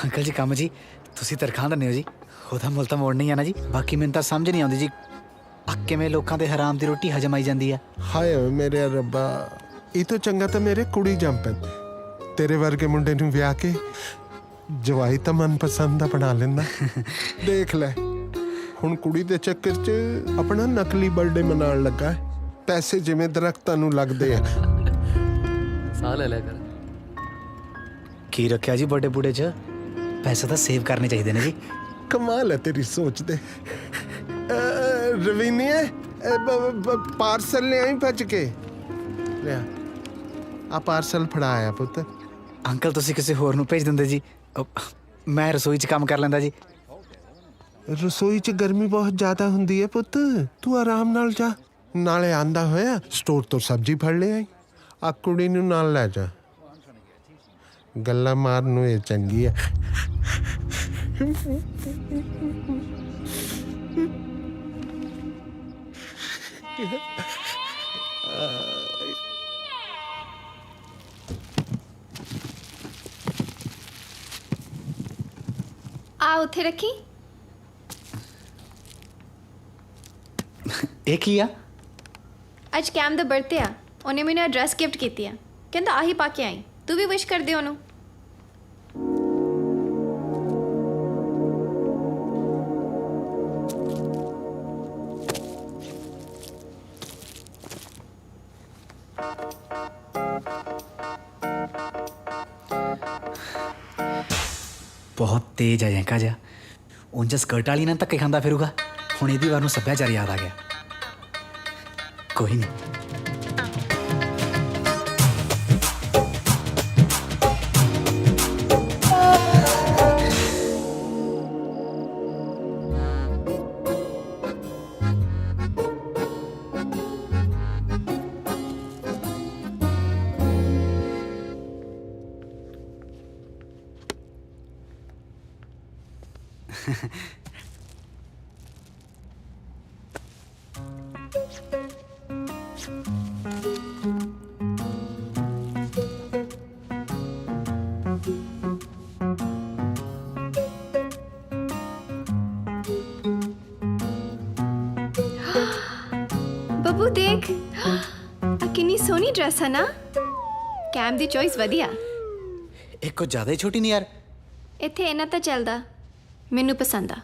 ਅੰਕਲ ਜੀ ਕੰਮ ਜੀ ਤੁਸੀਂ ਤਰਖਾਂ ਦਿੰਦੇ ਹੋ ਜੀ, ਉਹਦਾ ਮੁੱਲ ਤਾਂ ਮੋੜਨਾ ਹੀ ਆ ਨਾ ਜੀ। ਬਾਕੀ ਮੈਨੂੰ ਤਾਂ ਸਮਝ ਨਹੀਂ ਆਉਂਦੀ ਜੀ ਆ ਕਿਵੇਂ ਲੋਕਾਂ ਦੇ ਹਰਾਮ ਦੀ ਰੋਟੀ ਹਜਮ ਆਈ ਜਾਂਦੀ ਆ। ਹਾਏ ਓਏ ਮੇਰੇ ਰੱਬਾ, ਇਹ ਤੋਂ ਚੰਗਾ ਤਾਂ ਮੇਰੇ ਕੁੜੀ ਜੰਪੇ ਤੇਰੇ ਵਰਗੇ ਮੁੰਡੇ ਨੂੰ ਵਿਆਹ ਕੇ ਜਵਾਈ ਤਾਂ ਮਨਪਸੰਦ ਦਾ ਬਣਾ ਲੈਂਦਾ। ਦੇਖ ਲੈ ਹੁਣ ਕੁੜੀ ਦੇ ਚੱਕਰ 'ਚ ਆਪਣਾ ਨਕਲੀ ਬਰਥਡੇ ਮਨਾਉਣ ਲੱਗਾ ਹੈ। ਪੈਸੇ ਜਿਵੇਂ ਦਰਖਤਾਂ ਨੂੰ ਲੱਗਦੇ ਆ। ਸਾਹ ਲੈ ਲਿਆ ਕਰ। ਕੀ ਰੱਖਿਆ ਜੀ ਬਰਥਡੇ ਬੂੜੇ 'ਚ? ਪੈਸੇ ਤਾਂ ਸੇਵ ਕਰਨੇ ਚਾਹੀਦੇ ਨੇ ਜੀ। ਕਮਾਲ ਹੈ ਤੇਰੀ ਸੋਚ ਦੇ। ਰਵੀਨੀਏ ਪਾਰਸਲ ਲੈ ਆਈ ਭੱਜ ਕੇ। ਲਿਆ ਆ ਪਾਰਸਲ ਫੜਾਇਆ ਪੁੱਤ। ਅੰਕਲ ਤੁਸੀਂ ਕਿਸੇ ਹੋਰ ਨੂੰ ਭੇਜ ਦਿੰਦੇ ਜੀ, ਮੈਂ ਰਸੋਈ 'ਚ ਕੰਮ ਕਰ ਲੈਂਦਾ ਜੀ। ਰਸੋਈ 'ਚ ਗਰਮੀ ਬਹੁਤ ਜ਼ਿਆਦਾ ਹੁੰਦੀ ਹੈ ਪੁੱਤ, ਤੂੰ ਆਰਾਮ ਨਾਲ ਜਾ। ਨਾਲੇ ਆਂਦਾ ਹੋਇਆ ਸਟੋਰ ਤੋਂ ਸਬਜ਼ੀ ਫੜ ਲੈ ਆਈ। ਆ ਕੁੜੀ ਨੂੰ ਨਾਲ ਲੈ ਜਾ, ਗੱਲਾਂ ਮਾਰਨ ਨੂੰ ਇਹ ਚੰਗੀ ਹੈ। आ उथे रखी ਇਹ ਕੀ ਆ? ਅੱਜ ਕੈਮ ਦਾ ਬਰਥਡੇ ਆ, ਉਹਨੇ ਮੈਨੂੰ ਐਡਰੈਸ ਗਿਫਟ ਕੀਤੀ ਆ, ਕਹਿੰਦਾ ਆਹੀ ਪਾ ਕੇ ਆਈ, ਤੂੰ ਵੀ ਵਿਸ਼ ਕਰ ਦੇ ਉਹਨੂੰ। ਬਹੁਤ ਤੇਜ਼ ਆ ਜੈਂਕਾ ਜਿਹਾ। ਉਂਝ ਸਕਰਟ ਵਾਲੀ ਨਾਲ ਧੱਕੇ ਖਾਂਦਾ ਫਿਰੂਗਾ, ਹੁਣ ਇਹਦੀ ਵਾਰ ਨੂੰ ਸੱਭਿਆਚਾਰ ਯਾਦ ਆ ਗਿਆ। ਕੋਈ ਨਹੀਂ। ਬੱਬੂ ਦੇਖ ਆ ਕਿੰਨੀ ਸੋਹਣੀ ਡਰੈਸ ਹੈ ਨਾ। ਕੈਮ ਦੀ ਚੋਇਸ ਵਧੀਆ। ਇਹ ਕੁਝ ਜ਼ਿਆਦਾ ਹੀ ਛੋਟੀ ਨਹੀਂ ਯਾਰ। ਇੱਥੇ ਇਹਨਾਂ ਤਾਂ ਚੱਲਦਾ, ਮੈਨੂੰ ਪਸੰਦ ਆ।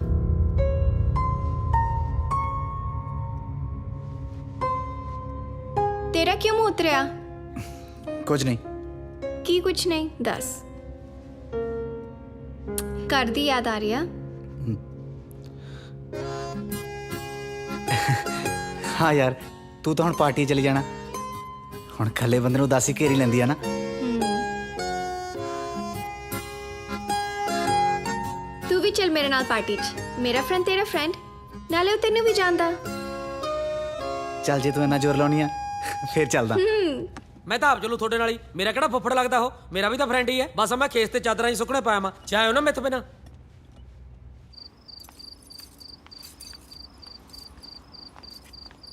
ਤੇਰਾ ਕਿਉਂ ਮੂੰਹ ਉਤਰਿਆ? ਕੁਝ ਨਹੀਂ। ਕੀ ਕੁਛ ਨਹੀਂ ਦੱਸ। ਘਰ ਦੀ ਯਾਦ ਆ ਰਹੀ ਆ? ਹਾਂ ਯਾਰ, ਤੂੰ ਤਾਂ ਹੁਣ ਪਾਰਟੀ ਚਲੀ ਜਾਣਾ। ਹੁਣ ਖੱਲੇ ਬੰਦੇ ਨੂੰ ਉਦਾਸੀ ਘੇਰੀ ਲੈਂਦੀ ਆ ਨਾ। ਤੂੰ ਵੀ ਚੱਲ ਮੇਰੇ ਨਾਲ ਪਾਰਟੀ 'ਚ। ਮੇਰਾ ਫਰੈਂਡ ਤੇਰਾ ਫਰੈਂਡ, ਨਾਲੇ ਉਹ ਤੈਨੂੰ ਵੀ ਜਾਣਦਾ। ਚੱਲ ਜੇ ਤੂੰ ਇੰਨਾ ਜ਼ੋਰ ਲਾਉਣੀ ਆ ਫੇਰ ਚੱਲਦਾ। ਮੈਂ ਤਾਂ ਆਪ ਚਲੂ ਤੁਹਾਡੇ ਨਾਲ ਹੀ। ਮੇਰਾ ਕਿਹੜਾ ਫੁੱਫੜ ਲੱਗਦਾ ਉਹ, ਮੇਰਾ ਵੀ ਤਾਂ ਫਰੈਂਡ ਹੀ ਹੈ। ਬਸ ਮੈਂ ਖੇਸ ਤੇ ਚਾਦਰਾਂ ਹੀ ਸੁੱਕਣੇ ਪਾਇਆ ਮਾ, ਚਾਹੇ ਨਾ ਮੈਥੋਂ ਬਿਨਾ।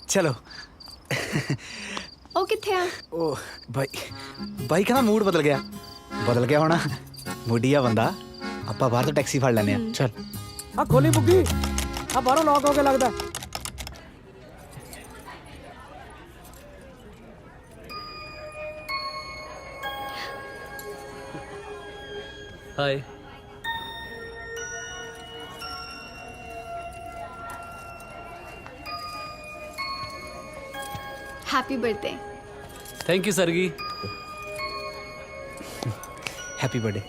ਚਲੋ। ਉਹ ਕਿੱਥੇ ਆ? ਉਹ ਬਾਈ ਕਹਿੰਦਾ ਮੂਡ ਬਦਲ ਗਿਆ ਹੋਣਾ। ਮੁੱਢੀਆ ਬੰਦਾ। ਆਪਾਂ ਬਾਹਰ ਤੋਂ ਟੈਕਸੀ ਫੜ ਲੈਨੇ ਆ। ਚੱਲ ਆ ਖੋਲੀ ਬੁੱਗੀ, ਆ ਬਾਹਰੋਂ ਲੌਕ ਹੋ ਕੇ ਲੱਗਦਾ। ਹਾਏ happy birthday. Thank you Sargi. Happy birthday.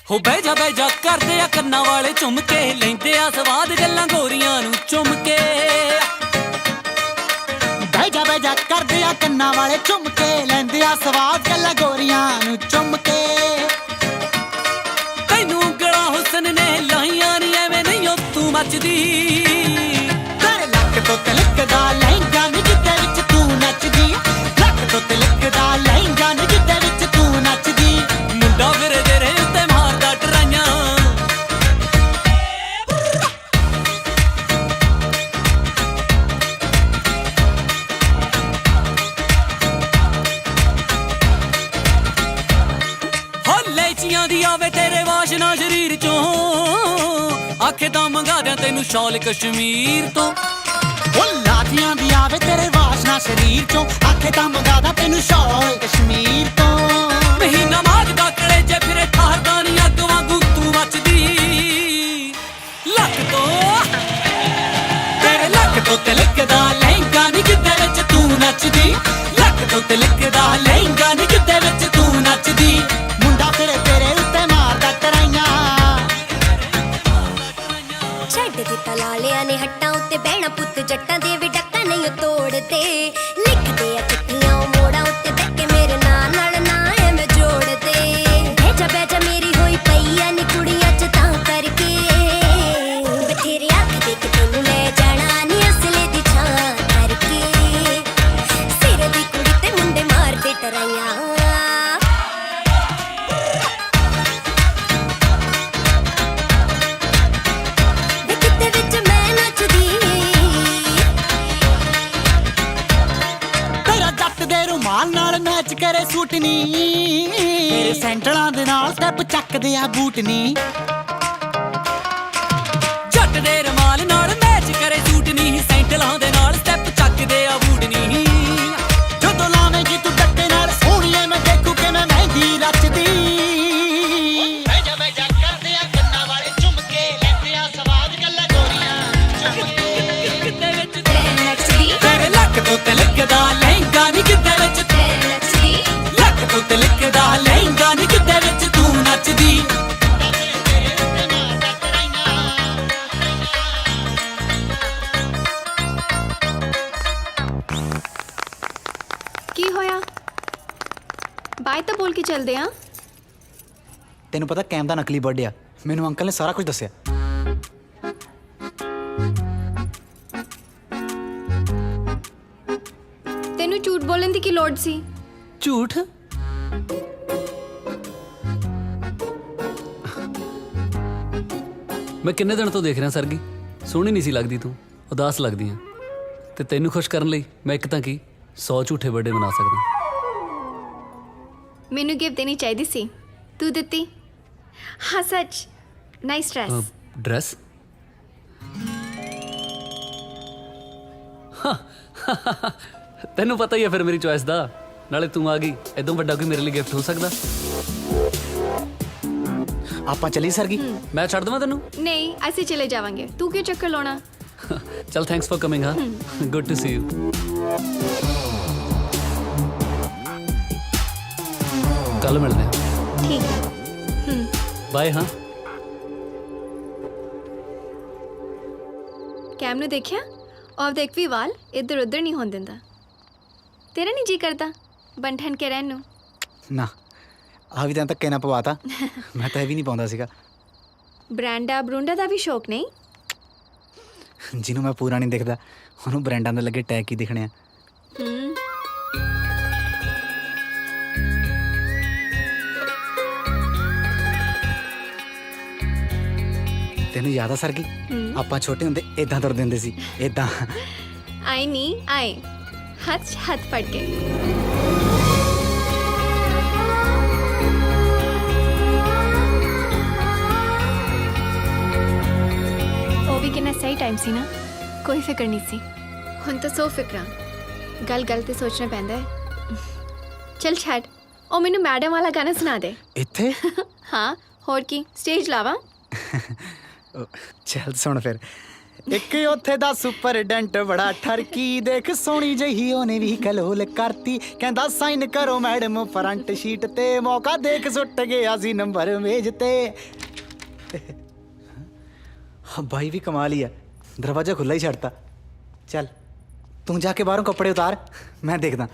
ਹੋ ਬਹਿ ਜਾ ਕਰਦੇ ਆ ਕੰਨਾਂ ਵਾਲੇ ਝੁੰਮ ਕੇ, ਲੈਂਦੇ ਆ ਸਵਾਦ ਗੱਲਾਂ ਗੋਰੀਆਂ ਨੂੰ ਚੁੰਮ ਕੇ। ਬਹਿ ਜਾ ਕਰਦੇ ਆ ਕੰਨਾਂ ਵਾਲੇ ਝੁੰਮ ਕੇ, ਲੈਂਦੇ ਆ ਸਵਾਦ ਗੱਲਾਂ ਗੋਰੀਆਂ ਨੂੰ ਚੁੰਮ ਕੇ। ਤੈਨੂੰ ਉਂਗਲਾਂ ਹੁਸਨ ਨੇ ਲਾਈਆਂ ਨੀ ਐਵੇਂ ਨਹੀਂ ਓ ਤੂੰ ਮੱਚਦੀ। ਤੇਰੇ ਲੱਕ ਤੋਂ ਤਿਲਕਦਾ ਲਹਿੰਗਾ ਨੀ ਜਿੱਦੇ ਵਿੱਚ ਤੂੰ ਨੱਚਦੀ। ਲੱਕ ਤੋਂ ਤਿਲਕਦਾ ਲਹਿੰਗਾ ਨੀ ਜਿੱਦੇ ਵਿੱਚ ਤੂੰ ਨੱਚਦੀ। ਮੁੰਡਾ ਫਿਰ ਤੇਰੇ ਉੱਤੇ ਮਾਰਦਾ ਟਰਾਈਆਂ। ਹੋ ਲੈਚੀਆਂ ਦੀ ਆਵੇ ਤੇਰੇ ਵਾਸ਼ਨਾ ਸ਼ਰੀਰ ਚੋਂ, ਆਖੇ ਤਾਂ ਮੰਗਾ ਦਿਆਂ ਤੈਨੂੰ ਸ਼ਾਲ ਕਸ਼ਮੀਰ ਤੋਂ। ਉਹ ਲਾਜੀਆਂ ਦੀ ਆਵੇ ਤੇਰੇ ਵਾਸ਼ਨਾ ਸ਼ਰੀਰ ਚੋਂ, ਆਖੇ ਤਾਂ ਮੰਗਾਦਾ ਤੈਨੂੰ ਸ਼ਾਲ ਕਸ਼ਮੀਰ ਤੋਂ। ਮਹੀਨਾ ਮਾਗਦਾ ਕਲੇਜੇ ਫਿਰੇ ਠਾਰਦਾ ਨੀ ਅੱਗ ਵਾਂਗੂ ਤੂੰ ਮੱਚਦੀ। ਲੱਕ ਤੋਂ ਤੇਰੇ ਲੱਕ ਤੋਂ ਤਿਲਕਦਾ ਲਹਿੰਗਾ ਨੀ ਜਿੱਦੇ ਵਿੱਚ ਤੂੰ ਨੱਚਦੀ। ਲੱਕ ਤੋਂ ਤਿਲਕਦਾ ਲਹਿੰਗਾ ਨੀ ਜਿੱਦੇ ਵਿੱਚ ਤੂੰ ਨੱਚਦੀ। ਮੁੰਡਾ ਫਿਰ ਤੇਰੇ ਉੱਤੇ ਮਾਰਦਾ ਟਰਾਈਆਂ। ਛੱਡ ਦਿੱਤਾ ਲਾਲਿਆਂ ਨੇ ਹੱਟਾਂ ਉੱਤੇ ਬਹਿਣਾ, ਪੁੱਤ ਜੱਟਾਂ ਦੇ ਵੀ ਡੱਕਾ ਨਹੀਂ ਉਹ ਤੋੜਦੇ। ਲਿਖਦੇ ਆ ਚਿੱਠੀਆਂ ਉਹ ਮੋੜਾਂ ਉੱਤੇ ਬਹਿ ਕੇ ਮੇਰੇ ਨਾਂ ਨਾਲ ਨਾ ਐਵੇਂ ਜੋੜਦੇ। ਬਹਿ ਜਾ ਮੇਰੀ ਹੋਈ ਪਈ ਆ ਨੀ ਕੁੜੀਆਂ ਚ ਤਾਂ ਕਰਕੇ। ਬਥੇਰੇ ਆਖਦੇ ਕਿ ਤੈਨੂੰ ਲੈ ਜਾਣਾ ਨੀ ਅਸਲੇ ਦੀ ਛਾਂ ਕਰਕੇ। ਸਿਰ ਦੀ ਕੁੜੀ ਤੇ ਮੁੰਡੇ ਮਾਰਦੇ ਟਰਾਈਆਂ। ਤੇਰਾ ਜੱਟ ਦੇ ਰੁਮਾਲ ਨਾਲ ਮੈਚ ਕਰੇ ਸੂਟ ਨੀ, ਤੇਰੇ ਸੈਂਡਲਾਂ ਦੇ ਨਾਲ ਸਟੈਪ ਚੱਕਦੇ ਆ ਬੂਟ ਨੀ। ਜੱਟ ਦੇ ਰਮਾਲ ਨਾਲ ਮੈਚ ਕਰੇ ਸੂਟ ਨੀ, ਸੈਂਡਲਾਂ ਦੇ ਨਾਲ ਸਟੈਪ ਚੱਕਦੇ ਆ ਬੂਟ ਨੀ। ਜਦੋਂ ਲਾਵੇਂਗੀ ਤੂੰ ਡੱਕੇ ਨਾਲ ਸੋਹਣੀਏ ਮੈਂ ਦੇਖੂ ਕਿ ਮੈਂ ਮਹਿੰਦੀ ਰਚਦੀ। ਬਹਿ ਜਾ ਕਰਦੇ ਆ ਕੰਨਾਂ ਵਾਲੇ ਝੁੰਮ ਕੇ, ਲੈਂਦੇ ਆ ਸਵਾਦ ਗੱਲਾਂ ਗੋਰੀਆਂ ਚੁੰਮ ਕੇ। ਕਿਤੇ ਵਿੱਚ ਤੇਰੇ ਨੱਚਦੀ ਤੇਰੇ ਲੱਕ ਤੋਂ ਤਿਲਕਦਾ ਲਹਿੰਗਾ ਨੀ ਕਿਤੇ ਵਿੱਚ ਤੇਰੇ ਨੱਚਦੀ। ਲੱਕ ਤੋਂ ਤਿਲਕਦਾ ਲਹਿੰਗਾ ਨੀ ਕਿਤੇ ਵਿੱਚ ਤੂੰ ਨੱਚਦੀ। ਕੀ ਹੋਇਆ? ਬਾਏ ਤਾਂ ਬੋਲ ਕੇ ਚੱਲਦੇ ਆ। ਤੈਨੂੰ ਪਤਾ ਕੈਮ ਦਾ ਨਕਲੀ ਬਰਥਡੇ ਆ। ਮੈਨੂੰ ਅੰਕਲ ਨੇ ਸਾਰਾ ਕੁਝ ਦੱਸਿਆ। ਤੈਨੂੰ ਝੂਠ ਬੋਲਣ ਦੀ ਕੀ ਲੋੜ ਸੀ? ਝੂਠ? ਮੈਂ ਕਿੰਨੇ ਦਿਨ ਤੋਂ ਦੇਖ ਰਿਹਾ ਸਰਗੀ, ਸੋਹਣੀ ਨਹੀਂ ਸੀ ਲੱਗਦੀ ਤੂੰ, ਉਦਾਸ ਲੱਗਦੀ ਆ। ਤੇ ਤੈਨੂੰ ਖੁਸ਼ ਕਰਨ ਲਈ ਮੈਂ ਇੱਕ ਤਾਂ ਕੀ 100 ਝੂਠੇ ਬਰਥਡੇ ਮਨਾ ਸਕਦਾ। ਮੈਨੂੰ ਗਿਫਟ ਦੇਣੀ ਚਾਹੀਦੀ ਸੀ, ਤੂੰ ਦਿੱਤੀ। ਹਾਂ ਸੱਚ, ਨਾਈਸ ਡਰੈਸ। ਡਰੈਸ? ਤੈਨੂੰ ਪਤਾ ਹੀ ਹੈ ਫਿਰ ਮੇਰੀ ਚੋਇਸ ਦਾ। ਨਾਲੇ ਤੂੰ ਆ ਗਈ, ਇਦੋਂ ਵੱਡਾ ਕੋਈ ਮੇਰੇ ਲਈ ਗਿਫਟ ਹੋ ਸਕਦਾ? ਆਪਾਂ ਚੱਲੀ ਸਰਗੀ? ਮੈਂ ਛੱਡ ਦਵਾਂ ਤੈਨੂੰ? ਨਹੀਂ, ਅਸੀਂ ਚਲੇ ਜਾਵਾਂਗੇ, ਤੂੰ ਕਿਉਂ ਚੱਕਰ ਲਾਉਣਾ? ਚਲ ਥੈਂਕਸ ਫॉर ਕਮਿੰਗ। ਹਾਂ, ਗੁੱਡ ਟੂ ਸੀ ਯੂ। ਕੱਲ ਮਿਲਦੇ ਹਾਂ। ਠੀਕ ਹੈ, ਬਾਏ। ਹਾਂ, ਕੈਮ ਨੂੰ ਦੇਖਿਆ? ਔਰ ਦੇਖ ਵੀ ਵਾਲ ਇੱਧਰ ਉੱਧਰ ਨਹੀਂ ਹੋਣ ਦਿੰਦਾ। ਤੇਰਾ ਨਹੀਂ ਜੀ ਕਰਦਾ ਬਣ ਠਣ ਕੇ ਰਹਿਣ ਨੂੰ? ਨਾ, ਆ ਵੀ ਤਾਂ ਧੱਕੇ ਨਾ ਪਵਾਤਾ। ਮੈਂ ਤਾਂ ਇਹ ਵੀ ਨਹੀਂ ਪਾਉਂਦਾ ਸੀਗਾ। ਬ੍ਰਾਂਡਾ ਬਰੂੰਡਾ ਦਾ ਵੀ ਸ਼ੌਕ ਨਹੀਂ? ਜਿਹਨੂੰ ਮੈਂ ਪੂਰਾ ਨਹੀਂ ਦਿਖਦਾ ਉਹਨੂੰ ਬ੍ਰਾਂਡਾਂ ਦੇ ਲੱਗੇ ਟੈਗ ਕੀ ਦਿਖਣੇ ਆ। ਤੈਨੂੰ ਯਾਦ ਆ ਸਰਗੀ, ਆਪਾਂ ਛੋਟੇ ਹੁੰਦੇ ਇਦਾਂ ਤੁਰਦੇ ਹੁੰਦੇ ਸੀ, ਇਦਾਂ। ਆਏ ਨਹੀਂ ਆਏ, ਹੱਥ 'ਚ ਹੱਥ ਫੜ ਕੇ। ਉਹ ਵੀ ਕਿੰਨਾ ਸਹੀ ਟਾਈਮ ਸੀ ਨਾ, ਕੋਈ ਫਿਕਰ ਨਹੀਂ ਸੀ। ਹੁਣ ਤਾਂ 100 ਫਿਕਰਾਂ, ਗੱਲ ਤੇ ਸੋਚਣਾ ਪੈਂਦਾ ਹੈ। ਚਲ ਛੱਡ, ਉਹ ਮੈਨੂੰ ਮੈਡਮ ਵਾਲਾ ਗਾਣਾ ਸੁਣਾ ਦੇ। ਇੱਥੇ ਹਾਂ ਹੋਰ ਕੀ ਸਟੇਜ ਲਾਵਾਂ? ਚੱਲ ਸੁਣ ਫਿਰ। ਇੱਕ ਉੱਥੇ ਦਾ ਸੁਪਰਡੈਂਟ ਬੜਾ ਠਰਕੀ, ਦੇਖ ਸੋਹਣੀ ਜਹੀ ਉਹਨੇ ਵੀ ਕਲੋਲ ਕਰਤੀ, ਕਹਿੰਦਾ ਸਾਈਨ ਕਰੋ ਮੈਡਮ ਫਰੰਟ ਸ਼ੀਟ ਤੇ, ਮੌਕਾ ਦੇਖ ਸੁੱਟ ਗਿਆ ਸੀ ਨੰਬਰ ਮੇਜ਼ ਤੇ। भाई भी कमाल ही है, दरवाजा खुला ही छड़ता। चल तू जाके बाहरों कपड़े उतार, मैं देखदा।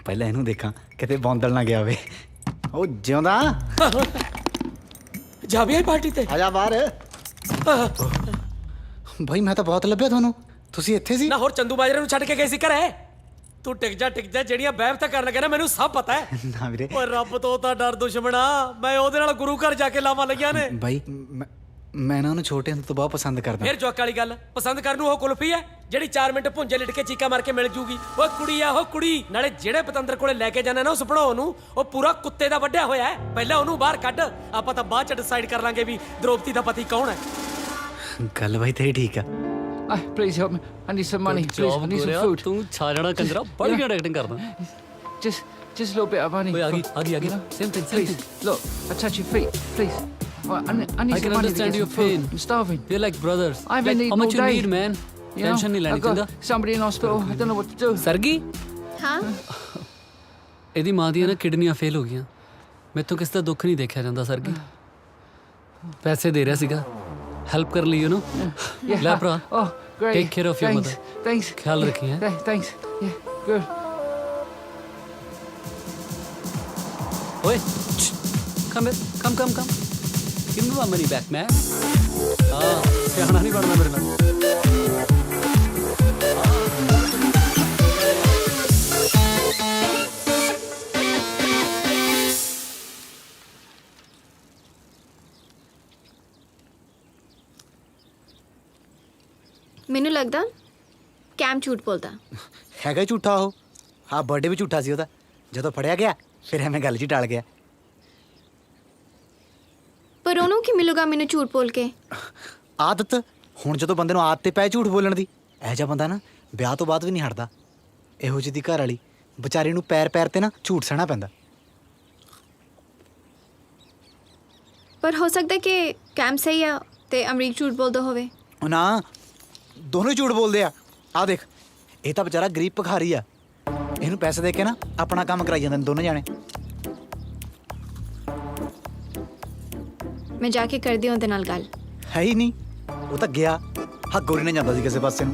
पहले इनू देखा किते बौंदल ना गया वे। ओ जिਉਂਦਾ ਜਾ ਵੀ ਆਈ ਪਾਰਟੀ ਤੇ? आजा बाहर। भाई मैं तो बहुत ਲੱਭਿਆ ਤੁਹਾਨੂੰ, ਤੁਸੀਂ ਇੱਥੇ ਸੀ? ਨਾ ਹੋਰ ਚੰਦੂ ਬਾਜਰੇ ਨੂੰ ਛੱਡ ਕੇ ਗਏ ਸੀ ਘਰੇ? ਤੂੰ ਟਿਕ ਜਾ ਜਿਹੜੀਆਂ ਬਹਿਬ ਤਾਂ ਕਰਨ ਲੱਗਾ ਨਾ ਮੈਨੂੰ ਸਭ ਪਤਾ ਹੈ। ਨਾ ਵੀਰੇ। ਓਏ ਰੱਬ ਤੋਂ ਤਾਂ ਡਰ ਦੁਸ਼ਮਣਾ, ਮੈਂ ਉਹਦੇ ਨਾਲ ਗੁਰੂ ਘਰ ਜਾ ਕੇ ਲਾਵਾਂ ਲੱਗੀਆਂ ਨੇ। ਭਾਈ ਮੈਂ ਨਾ ਉਹਨੂੰ ਛੋਟੇ ਹੁੰਦੇ ਤੋਂ ਬਹੁਤ ਪਸੰਦ ਕਰਦਾ। ਫਿਰ ਜੋਕ ਵਾਲੀ ਗੱਲ, ਪਸੰਦ ਕਰਨ ਨੂੰ ਉਹ ਕੁਲਫੀ ਹੈ ਜਿਹੜੀ 4 ਮਿੰਟ ਭੁੰਜੇ ਲਿਟ ਕੇ ਚੀਕਾ ਮਾਰ ਕੇ ਮਿਲ ਜੂਗੀ। ਓਏ ਕੁੜੀ ਆ ਉਹ ਕੁੜੀ, ਨਾਲੇ ਜਿਹੜੇ ਪਤੰਦਰ ਕੋਲੇ ਲੈ ਕੇ ਜਾਣਾ ਨਾ ਉਸ ਭਣੋ ਨੂੰ, ਉਹ ਪੂਰਾ ਕੁੱਤੇ ਦਾ ਵੱਢਿਆ ਹੋਇਆ ਹੈ। ਪਹਿਲਾਂ ਉਹਨੂੰ ਬਾਹਰ ਕੱਢ, ਆਪਾਂ ਤਾਂ ਬਾਅਦ ਚ ਡਿਸਾਈਡ ਕਰ ਲਾਂਗੇ ਵੀ ਦ੍ਰੋਪਦੀ ਦਾ ਪਤੀ ਕੌਣ ਹੈ। ਗੱਲ ਭਾਈ ਤੇਰੀ ਠੀਕ ਆ। Please help me. I need some money. Please, I need some food. ਤੂੰ ਛਾ ਜਾਣਾ ਕੰਜਰਾ, ਬੜੀ ਘੈਂਟ ਐਕਟਿੰਗ ਕਰਦਾ। Just a little bit of money. ਓਏ ਆ ਗਈ same thing. Please, look, I touch your feet, please. Well, I need I some can money to understand get your some food. pain. I'm starving. We're like brothers. I've been Like, eating how much all you day. need, man? You know, Tension नहीं लेनी I've got चंगा। somebody in hospital. I don't know what to do. Sargi ਹਾਂ ਇਹਦੀ ਮਾਂ ਦੀਆਂ ਨਾ ਕਿਡਨੀਆਂ fail ਹੋ ਗਈਆਂ। ਮੈਥੋਂ ਕਿਸੇ ਦਾ ਦੁੱਖ ਨਹੀਂ ਦੇਖਿਆ ਜਾਂਦਾ ਸਰਗੀ। ਪੈਸੇ ਦੇ ਰਿਹਾ ਸੀਗਾ, ਹੈਲਪ ਕਰ ਲਈ ਯੂ Yeah. ਲੈ ਭਰਾ, Oh, great. Take care of your Thanks. Mother. Thanks. ਖਿਆਲ ਰੱਖੀ ਹੈ। Thanks. Yeah, good. ਓਏ ਕਮ give me my money back man। ਹਾਂ ਸਿਆਣਾ ਨਹੀਂ ਬਣਨਾ ਮੇਰੇ ਨਾਲ। ਮੈਨੂੰ ਲੱਗਦਾ ਕੈਮ ਝੂਠ ਬੋਲਦਾ। ਹੈਗਾ ਝੂਠਾ ਉਹ। ਹਾਂ ਬਰਥਡੇ ਵੀ ਝੂਠਾ ਸੀ ਉਹਦਾ, ਜਦੋਂ ਫੜਿਆ ਗਿਆ ਫਿਰ ਐਵੇਂ ਗੱਲ 'ਚ ਟਲ ਗਿਆ। ਪਰ ਉਹਨੂੰ ਕੀ ਮਿਲੂਗਾ ਮੈਨੂੰ ਝੂਠ ਬੋਲ ਕੇ? ਆਦਤ। ਹੁਣ ਜਦੋਂ ਬੰਦੇ ਨੂੰ ਆਦਤ ਤੇ ਪੈ ਝੂਠ ਬੋਲਣ ਦੀ, ਇਹੋ ਜਿਹਾ ਬੰਦਾ ਨਾ ਵਿਆਹ ਤੋਂ ਬਾਅਦ ਵੀ ਨਹੀਂ ਹਟਦਾ। ਇਹੋ ਜਿਹੀ ਦੀ ਘਰ ਵਾਲੀ ਵਿਚਾਰੀ ਨੂੰ ਪੈਰ ਪੈਰ ਤੇ ਨਾ ਝੂਠ ਸਹਿਣਾ ਪੈਂਦਾ। ਪਰ ਹੋ ਸਕਦਾ ਕਿ ਕੈਮ ਸਹੀ ਆ ਤੇ ਅਮਰੀਕ ਝੂਠ ਬੋਲਦਾ ਹੋਵੇ। ਨਾ ਦੋਨੋਂ ਹੀ ਝੂਠ ਬੋਲਦੇ ਆ। ਆ ਦੇਖ, ਇਹ ਤਾਂ ਵਿਚਾਰਾ ਗਰੀਬ ਭਿਖਾਰੀ ਆ, ਇਹਨੂੰ ਪੈਸੇ ਦੇ ਕੇ ਨਾ ਆਪਣਾ ਕੰਮ ਕਰਾਈ ਜਾਂਦੇ ਨੇ ਦੋਨੋਂ ਜਾਣੇ। ਮੈਂ ਜਾ ਕੇ ਕਰਦੀ ਹਾਂ ਉਹਦੇ ਨਾਲ ਗੱਲ। ਹੈ ਹੀ ਨਹੀਂ, ਉਹ ਤਾਂ ਗਿਆ। ਹਾਂ ਗੋਰੀ ਨੇ ਜਾਂਦਾ ਸੀ ਕਿਸੇ ਪਾਸੇ ਨੂੰ।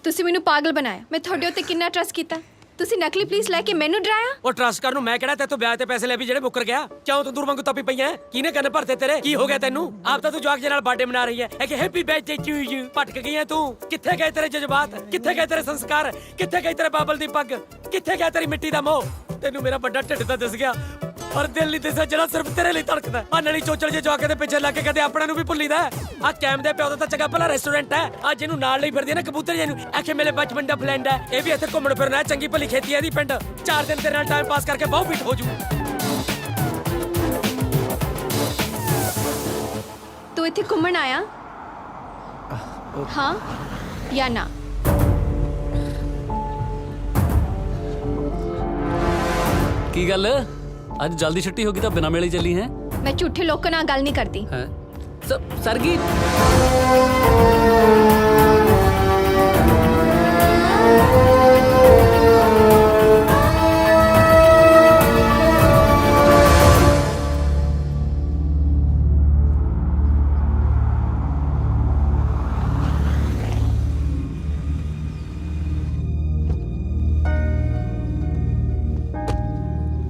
ਤੁਸੀਂ ਮੈਨੂੰ ਪਾਗਲ ਬਣਾਇਆ। ਮੈਂ ਤੁਹਾਡੇ ਉੱਤੇ ਕਿੰਨਾ ਟਰਸਟ ਕੀਤਾ। ਤੁਸੀਂ ਨਕਲੀ ਪਲੀਸ ਲੈ ਕੇ ਮੈਨੂੰ ਡਰਾਇਆ। ਉਹ ਟਰਸਟ ਕਰਨ ਨੂੰ ਮੈਂ ਕਿਹੜਾ ਤੇਤੋਂ ਵਿਆਹ ਤੇ ਪੈਸੇ ਲੈ ਵੀ ਜਿਹੜੇ ਮੁੱਕਰ ਗਿਆ। ਕਿਉਂ ਤੂੰ ਦੂਰ ਵਾਂਗੂ ਤੱਪੀ ਪਈਆਂ? ਕਿਹਨੇ ਕੰਨ ਭਰਤੇ ਤੇਰੇ? ਕੀ ਹੋ ਗਿਆ ਤੈਨੂੰ? ਆਪ ਤਾਂ ਤੂੰ ਜਵਾਕ ਦੇ ਨਾਲ ਬਰਥਡੇ ਮਨਾ ਰਹੀ ਹੈ ਕਿ ਹੈਪੀ ਬਰਥਡੇ ਟੂ ਯੂ। ਭਟਕ ਗਈ ਹੈ ਤੂੰ। ਕਿੱਥੇ ਗਏ ਤੇਰੇ ਜਜ਼ਬਾਤ? ਕਿੱਥੇ ਗਏ ਤੇਰੇ ਸੰਸਕਾਰ? ਕਿੱਥੇ ਗਈ ਤੇਰੇ ਬਾਬਲ ਦੀ ਪੱਗ? ਕਿੱਥੇ ਗਿਆ ਤੇਰੀ ਮਿੱਟੀ ਦਾ ਮੋਹ? ਤੈਨੂੰ ਮੇਰਾ ਵੱਡਾ ਢਿੱਡ ਤਾਂ ਦਿਸ ਗਿਆ, ਪਰ ਦਿਲ ਨਹੀਂ ਦਿਸਿਆ ਜਿਹੜਾ ਸਿਰਫ ਤੇਰੇ ਲਈ ਧੜਕਦਾ। ਆ ਨਲੀ ਚੋਚਲ ਜੇ ਜਵਾਕੇ ਦੇ ਪਿੱਛੇ ਲੱਗ ਕੇ ਕਦੇ ਆਪਣਾ ਨੂੰ ਵੀ ਭੁੱਲੀਦਾ। ਆ ਕੈਮ ਦੇ ਪਿਓ ਦਾ ਤਾਂ ਚੰਗਾ ਭਲਾ ਰੈਸਟੋਰੈਂਟ ਹੈ। ਆ ਜਿਹਨੂੰ ਨਾਲ ਲਈ ਫਿਰਦੀ ਹੈ ਨਾ ਕਬੂਤਰ ਜਿਹਨੂੰ, ਆਖੇ ਮੇਰੇ ਬਚਪਨ ਦਾ ਫਲੈਂਡ ਹੈ। ਇਹ ਵੀ ਇੱਥੇ ਘੁੰਮਣ ਫਿਰਨਾ ਹੈ, ਚੰਗੀ ਭਲੀ ਖੇਤੀ ਹੈ ਇਹਦੀ ਪਿੰਡ। 4 ਦਿਨ ਤੇਰੇ ਨਾਲ ਟਾਈਮ ਪਾਸ ਕਰਕੇ ਬਹੁਤ ਫਿੱਟ ਹੋ ਜੂ। ਤੂੰ ਇੱਥੇ ਘੁੰਮਣ ਆਇਆ? ਹਾਂ ਜਾਂ ਨਾ? ਕੀ ਗੱਲ ਅੱਜ ਜਲਦੀ ਛੁੱਟੀ ਹੋ ਗਈ ਤਾਂ ਬਿਨਾਂ ਮੇਲੇ ਚੱਲੀ ਹੈ? ਮੈਂ ਝੂਠੇ ਲੋਕਾਂ ਨਾਲ ਗੱਲ ਨਹੀਂ ਕਰਦੀ। ਹੈ ਸਰਗੀ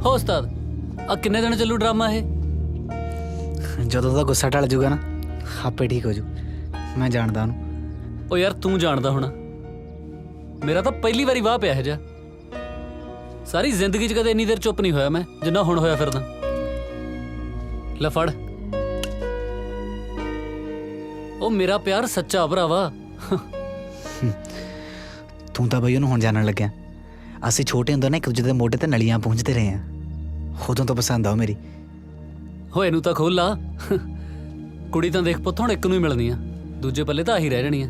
ਹੋ ਉਸਤਾਦ, ਆ ਕਿੰਨੇ ਦਿਨ ਚੱਲੂ ਡਰਾਮਾ ਇਹ? ਜਦੋਂ ਦਾ ਗੁੱਸਾ ਟਲ ਜੂਗਾ ਨਾ ਆਪੇ ਠੀਕ ਹੋ ਜੂ। ਮੈਂ ਜਾਣਦਾ ਉਹਨੂੰ। ਓ ਯਾਰ ਤੂੰ ਜਾਣਦਾ ਹੋਣਾ, ਮੇਰਾ ਤਾਂ ਪਹਿਲੀ ਵਾਰੀ ਵਾਹ ਪਿਆ ਇਹ ਜਿਹਾ। ਸਾਰੀ ਜ਼ਿੰਦਗੀ 'ਚ ਕਦੇ ਇੰਨੀ ਦੇਰ ਚੁੱਪ ਨਹੀਂ ਹੋਇਆ ਮੈਂ ਜਿੰਨਾ ਹੁਣ ਹੋਇਆ ਫਿਰਦਾ। ਲੈ ਫੜ। ਉਹ ਮੇਰਾ ਪਿਆਰ ਸੱਚਾ ਭਰਾਵਾ। ਤੂੰ ਤਾਂ ਬਈ ਉਹਨੂੰ ਹੁਣ ਜਾਣਨ ਲੱਗਿਆ। ਅਸੀਂ ਛੋਟੇ ਹੁੰਦੇ ਨਾ ਇੱਕ ਦੂਜੇ ਦੇ ਮੋਢੇ ਤੇ ਨਲੀਆਂ ਪੂੰਝਦੇ ਰਹੇ ਆ। ਉਦੋਂ ਤੋਂ ਪਸੰਦ ਆਓ ਮੇਰੀ। ਹੋਏ ਨੂੰ ਤਾਂ ਖੋਲ ਲਾ। ਕੁੜੀ ਤਾਂ ਦੇਖ ਪੁੱਤ ਹੁਣ ਇੱਕ ਨੂੰ ਹੀ ਮਿਲਣੀ ਆ, ਦੂਜੇ ਪੱਲੇ ਤਾਂ ਆਹੀ ਰਹਿ ਜਾਣੀ ਆ।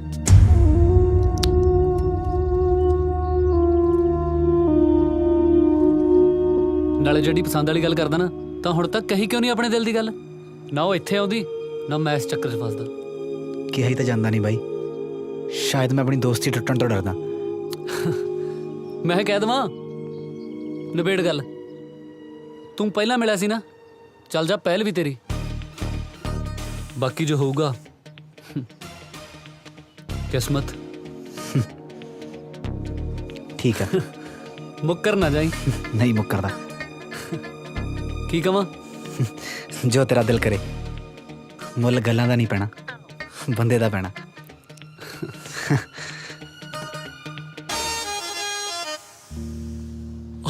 ਨਾਲੇ ਜਿਹੜੀ ਪਸੰਦ ਵਾਲੀ ਗੱਲ ਕਰਦਾ ਨਾ, ਤਾਂ ਹੁਣ ਤੱਕ ਕਹੀ ਕਿਉਂ ਨਹੀਂ ਆਪਣੇ ਦਿਲ ਦੀ ਗੱਲ? ਨਾ ਉਹ ਇੱਥੇ ਆਉਂਦੀ, ਨਾ ਮੈਂ ਇਸ ਚੱਕਰ 'ਚ ਫਸਦਾ। ਕਿਹਾ ਹੀ ਤਾਂ ਜਾਂਦਾ ਨਹੀਂ ਬਾਈ, ਸ਼ਾਇਦ ਮੈਂ ਆਪਣੀ ਦੋਸਤੀ ਟੁੱਟਣ ਤੋਂ ਡਰਦਾ। ਮੈਂ ਕਹਿ ਦੇਵਾਂ ਨਿਬੇੜ ਗੱਲ। ਤੂੰ ਪਹਿਲਾਂ ਮਿਲਿਆ ਸੀ ਨਾ, ਚੱਲ ਜਾ ਪਹਿਲ ਵੀ ਤੇਰੀ, ਬਾਕੀ ਜੋ ਹੋਊਗਾ ਕਿਸਮਤ। ਠੀਕ ਆ। ਮੁੱਕਰ ਨਾ ਜਾਈ। ਨਹੀਂ ਮੁੱਕਰਦਾ। ਕੀ ਕਵਾਂ? ਜੋ ਤੇਰਾ ਦਿਲ ਕਰੇ। ਮੁੱਲ ਗੱਲਾਂ ਦਾ ਨਹੀਂ ਪੈਣਾ, ਬੰਦੇ ਦਾ ਪੈਣਾ।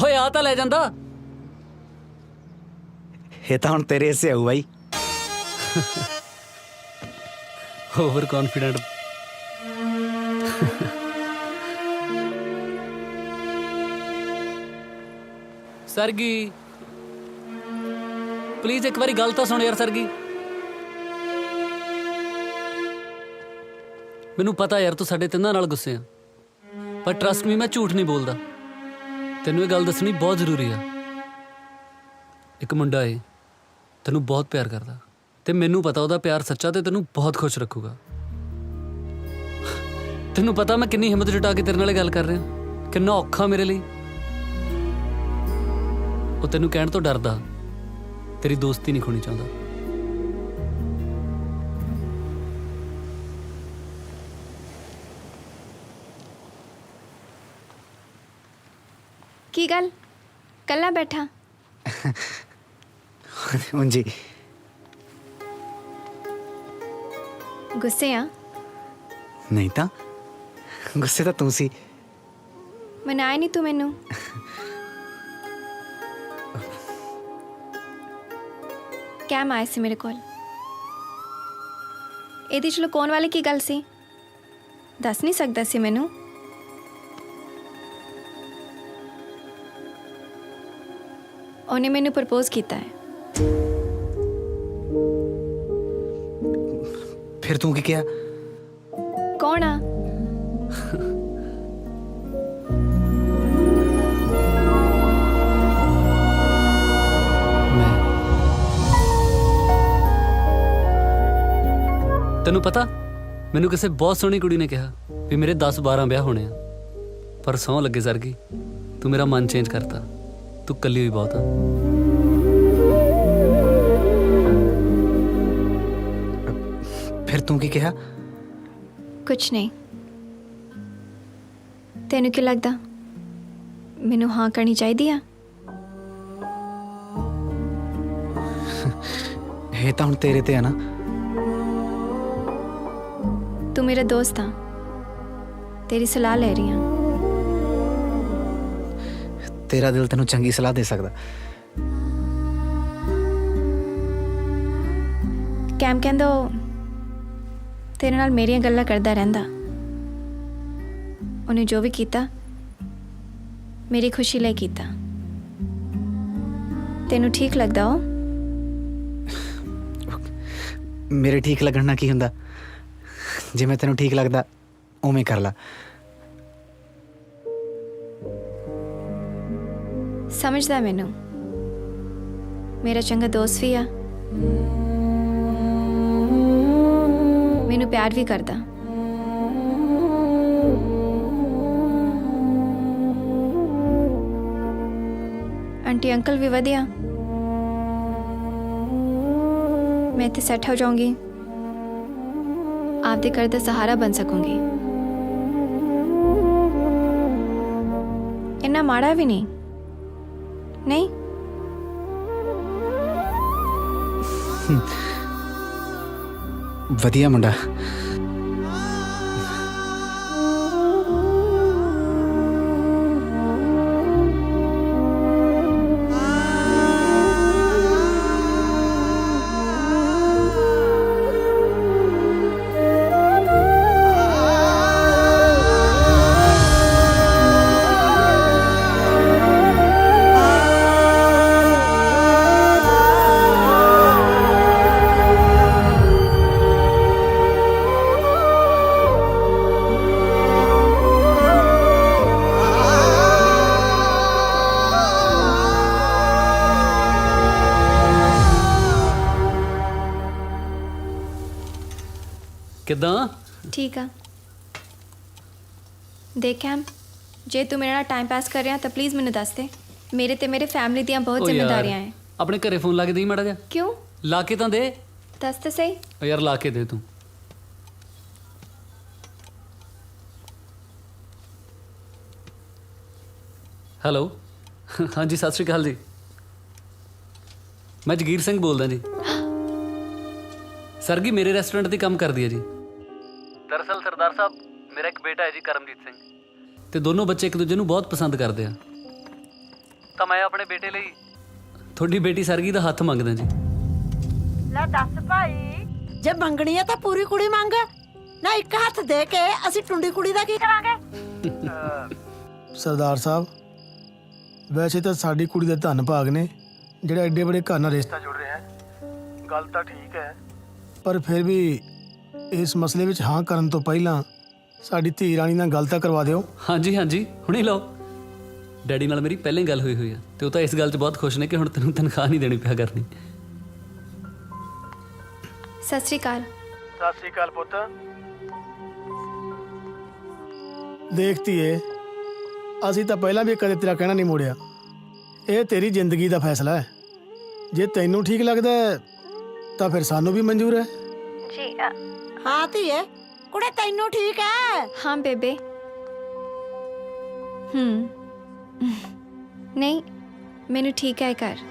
ਓਏ ਆ ਤਾਂ ਲੈ ਜਾਂਦਾ। ਇਹ ਤਾਂ ਹੁਣ ਤੇਰੇ ਹਿੱਸੇ ਆਊ ਬਾਈ। Over confident. ਸਰਗੀ ਪਲੀਜ਼ ਇੱਕ ਵਾਰੀ ਗੱਲ ਤਾਂ ਸੁਣ ਯਾਰ ਸਰਗੀ। ਮੈਨੂੰ ਪਤਾ ਯਾਰ ਤੂੰ ਸਾਡੇ ਤਿੰਨਾਂ ਨਾਲ ਗੁੱਸੇ ਆ, ਪਰ ਟਰਸਟ ਮੀ ਮੈਂ ਝੂਠ ਨਹੀਂ ਬੋਲਦਾ। ਤੈਨੂੰ ਇਹ ਗੱਲ ਦੱਸਣੀ ਬਹੁਤ ਜ਼ਰੂਰੀ ਆ। ਇੱਕ ਮੁੰਡਾ ਏ ਤੈਨੂੰ ਬਹੁਤ ਪਿਆਰ ਕਰਦਾ, ਤੇ ਮੈਨੂੰ ਪਤਾ ਉਹਦਾ ਪਿਆਰ ਸੱਚਾ ਤੇ ਤੈਨੂੰ ਬਹੁਤ ਖੁਸ਼ ਰੱਖੂਗਾ। ਤੈਨੂੰ ਪਤਾ ਮੈਂ ਕਿੰਨੀ ਹਿੰਮਤ ਜੁਟਾ ਕੇ ਤੇਰੇ ਨਾਲ ਗੱਲ ਕਰ ਰਿਹਾ, ਕਿੰਨਾ ਔਖਾ ਮੇਰੇ ਲਈ। ਉਹ ਤੈਨੂੰ ਕਹਿਣ ਤੋਂ ਡਰਦਾ, ਤੇਰੀ ਦੋਸਤੀ ਨਹੀਂ ਖੋਣੀ ਚਾਹੁੰਦਾ। ਕੀ ਗੱਲ ਕੱਲਾ ਬੈਠਾ? ਜੀ ਗੁੱਸੇ ਆ? ਨਹੀਂ ਤਾਂ ਗੁੱਸੇ ਤਾਂ ਤੂੰ ਸੀ। ਮਨਾਇਆ ਨਹੀਂ ਤੂੰ ਮੈਨੂੰ? ਕੈਮ ਆਇਆ ਸੀ ਮੇਰੇ ਕੋਲ। ਇਹਦੇ ਚ ਲੁਕਾਉਣ ਵਾਲੀ ਕੀ ਗੱਲ ਸੀ? ਦੱਸ ਨਹੀਂ ਸਕਦਾ ਸੀ ਮੈਨੂੰ? ਉਹਨੇ ਮੈਨੂੰ ਪ੍ਰਪੋਜ਼ ਕੀਤਾ ਹੈ। ਫਿਰ ਤੂੰ ਕੀ ਕਿਹਾ? ਕੌਣ ਆ? ਤੈਨੂੰ ਪਤਾ ਮੈਨੂੰ ਕਿਸੇ ਬਹੁਤ ਸੋਹਣੀ ਕੁੜੀ ਨੇ ਕਿਹਾ ਵੀ ਮੇਰੇ 10-12 ਵਿਆਹ ਹੋਣੇ ਆ, ਪਰ ਸਹੁੰ ਲੱਗੇ ਸਰਗੀ ਤੂੰ ਮੇਰਾ ਮਨ ਚੇਂਜ ਕਰਤਾ। ਤੂੰ ਕੱਲੀ ਹੋਈ ਬਹੁਤ ਆ। ਫਿਰ ਤੂੰ ਕੀ ਕਿਹਾ? ਕੁਛ ਨਹੀਂ। ਤੈਨੂੰ ਕੀ ਲੱਗਦਾ ਮੈਨੂੰ ਹਾਂ ਕਰਨੀ ਚਾਹੀਦੀ ਆ? ਇਹ ਤਾਂ ਹੁਣ ਤੇਰੇ ਤੇ ਆ ਨਾ। ਤੂੰ ਮੇਰਾ ਦੋਸਤ ਆ, ਤੇਰੀ ਸਲਾਹ ਲੈ ਰਹੀ ਆ। ਤੇਰਾ ਦਿਲ ਤੈਨੂੰ ਚੰਗੀ ਸਲਾਹ ਦੇ ਸਕਦਾ। ਕੈਮ ਕਹਿੰਦਾ ਉਹ ਤੇਰੇ ਨਾਲ ਮੇਰੀਆਂ ਗੱਲਾਂ ਕਰਦਾ ਰਹਿੰਦਾ। ਉਹਨੇ ਜੋ ਵੀ ਕੀਤਾ ਮੇਰੀ ਖੁਸ਼ੀ ਲਈ ਕੀਤਾ। ਤੈਨੂੰ ਠੀਕ ਲੱਗਦਾ ਉਹ? ਮੇਰੇ ਠੀਕ ਲੱਗਣ ਨਾਲ ਕੀ ਹੁੰਦਾ? ਜਿਵੇਂ ਤੈਨੂੰ ਠੀਕ ਲੱਗਦਾ ਉਵੇਂ ਕਰ ਲਾ। ਸਮਝਦਾ ਮੈਨੂੰ, ਮੇਰਾ ਚੰਗਾ ਦੋਸਤ ਵੀ ਆ, ਮੈਨੂੰ ਪਿਆਰ ਵੀ ਕਰਦਾ। ਆਂਟੀ ਅੰਕਲ ਵੀ ਵਧੀਆ। ਮੈਂ ਇੱਥੇ ਸੈੱਟ ਹੋ ਜਾਊਂਗੀ, ਆਪਦੇ ਘਰ ਦਾ ਸਹਾਰਾ ਬਣ ਸਕੂੰਗੀ। ਇੰਨਾ ਮਾੜਾ ਵੀ ਨਹੀਂ। ਨਹੀਂ ਵਧੀਆ ਮੁੰਡਾ। ਕਿੱਦਾਂ? ਠੀਕ ਆ ਦੇਖ ਐਮ ਜੇ ਤੂੰ ਮੇਰੇ ਨਾਲ ਟਾਈਮ ਪਾਸ ਕਰ ਰਿਹਾ ਤਾਂ ਪਲੀਜ਼ ਮੈਨੂੰ ਦੱਸ ਦੇ ਮੇਰੇ ਤੇ ਮੇਰੇ ਫੈਮਿਲੀ ਦੀਆਂ ਬਹੁਤ ਓ ਯਾਰ, ਜ਼ਿੰਮੇਵਾਰੀਆਂ ਹੈ ਆਪਣੇ ਘਰੇ ਫੋਨ ਲਾ ਕੇ ਦੇਈ ਮਾੜਾ ਜਿਹਾ। ਕਿਉਂ ਲਾ ਕੇ ਤਾਂ ਦੇ। ਦੱਸ ਤਾਂ ਸਹੀ ਓ ਯਾਰ ਲਾ ਕੇ ਦੇ ਤੂੰ। ਹੈਲੋ ਹਾਂਜੀ ਸਤਿ ਸ਼੍ਰੀ ਅਕਾਲ ਜੀ। ਮੈਂ ਜਗੀਰ ਸਿੰਘ ਬੋਲਦਾ ਜੀ। ਸਰਗੀ ਮੇਰੇ ਰੈਸਟੋਰੈਂਟ ਤੇ ਕੰਮ ਕਰਦੀ ਹੈ ਜੀ। ਦਰਅਸਲ ਸਰਦਾਰ ਸਾਹਿਬ ਮੇਰਾ ਇੱਕ ਬੇਟਾ ਹੈ ਜੀ ਕਰਮਜੀਤ ਸਿੰਘ ਤੇ ਦੋਨੋਂ ਬੱਚੇ ਇੱਕ ਦੂਜੇ ਨੂੰ ਬਹੁਤ ਪਸੰਦ ਕਰਦੇ ਆ ਤਾਂ ਮੈਂ ਆਪਣੇ ਬੇਟੇ ਲਈ ਤੁਹਾਡੀ ਬੇਟੀ ਸਰਗੀ ਦਾ ਹੱਥ ਮੰਗਦਾ ਜੀ। ਲੈ ਦੱਸ ਭਾਈ ਜੇ ਮੰਗਣੀ ਹੈ ਤਾਂ ਪੂਰੀ ਕੁੜੀ ਮੰਗ ਨਾ ਇੱਕ ਹੱਥ ਦੇ ਕੇ ਅਸੀਂ ਟੁੰਡੀ ਕੁੜੀ ਦਾ ਕੀ ਕਰਾਂਗੇ ਸਰਦਾਰ ਸਾਹਿਬ ਵੈਸੇ ਤਾਂ ਸਾਡੀ ਕੁੜੀ ਦੇ ਧੰਨ ਭਾਗ ਨੇ ਜਿਹੜਾ ਐਡੇ ਬੜੇ ਘਰ ਨਾਲ ਰਿਸ਼ਤਾ ਜੁੜ ਰਿਹਾ ਹੈ। ਗੱਲ ਤਾਂ ਠੀਕ ਹੈ ਪਰ ਫਿਰ ਵੀ ਇਸ ਮਸਲੇ ਵਿੱਚ ਹਾਂ ਕਰਨ ਤੋਂ ਪਹਿਲਾਂ ਸਾਡੀ ਧੀ ਰਾਣੀ ਨਾਲ ਗੱਲ ਤਾਂ ਕਰਵਾ ਦਿਓ। ਹਾਂਜੀ ਹਾਂਜੀ ਹੁਣੇ ਲਓ। ਡੈਡੀ ਨਾਲ ਮੇਰੀ ਪਹਿਲਾਂ ਹੀ ਗੱਲ ਹੋਈ ਆ ਤੇ ਉਹ ਤਾਂ ਇਸ ਗੱਲ 'ਚ ਬਹੁਤ ਖੁਸ਼ ਨੇ ਕਿ ਹੁਣ ਤੈਨੂੰ ਤਨਖਾਹ ਨਹੀਂ ਦੇਣੀ ਪਿਆ ਕਰਨੀ। ਸਤਿ ਸ਼੍ਰੀ ਅਕਾਲ। ਸਤਿ ਸ਼੍ਰੀ ਅਕਾਲ ਪੁੱਤ। ਦੇਖਤੀ ਏ ਅਸੀਂ ਤਾਂ ਪਹਿਲਾਂ ਵੀ ਕਦੇ ਤੇਰਾ ਕਹਿਣਾ ਨਹੀਂ ਮੋੜਿਆ। ਇਹ ਤੇਰੀ ਜ਼ਿੰਦਗੀ ਦਾ ਫੈਸਲਾ ਹੈ। ਜੇ ਤੈਨੂੰ ਠੀਕ ਲੱਗਦਾ ਹੈ ਤਾਂ ਫਿਰ ਸਾਨੂੰ ਵੀ ਮਨਜ਼ੂਰ ਹੈ। ਜੀ ਹਾਂ ਧੀਏ ਕੁੜੇ ਤੈਨੂੰ ਠੀਕ ਹੈ हाँ बेबे नहीं मैनू ठीक है घर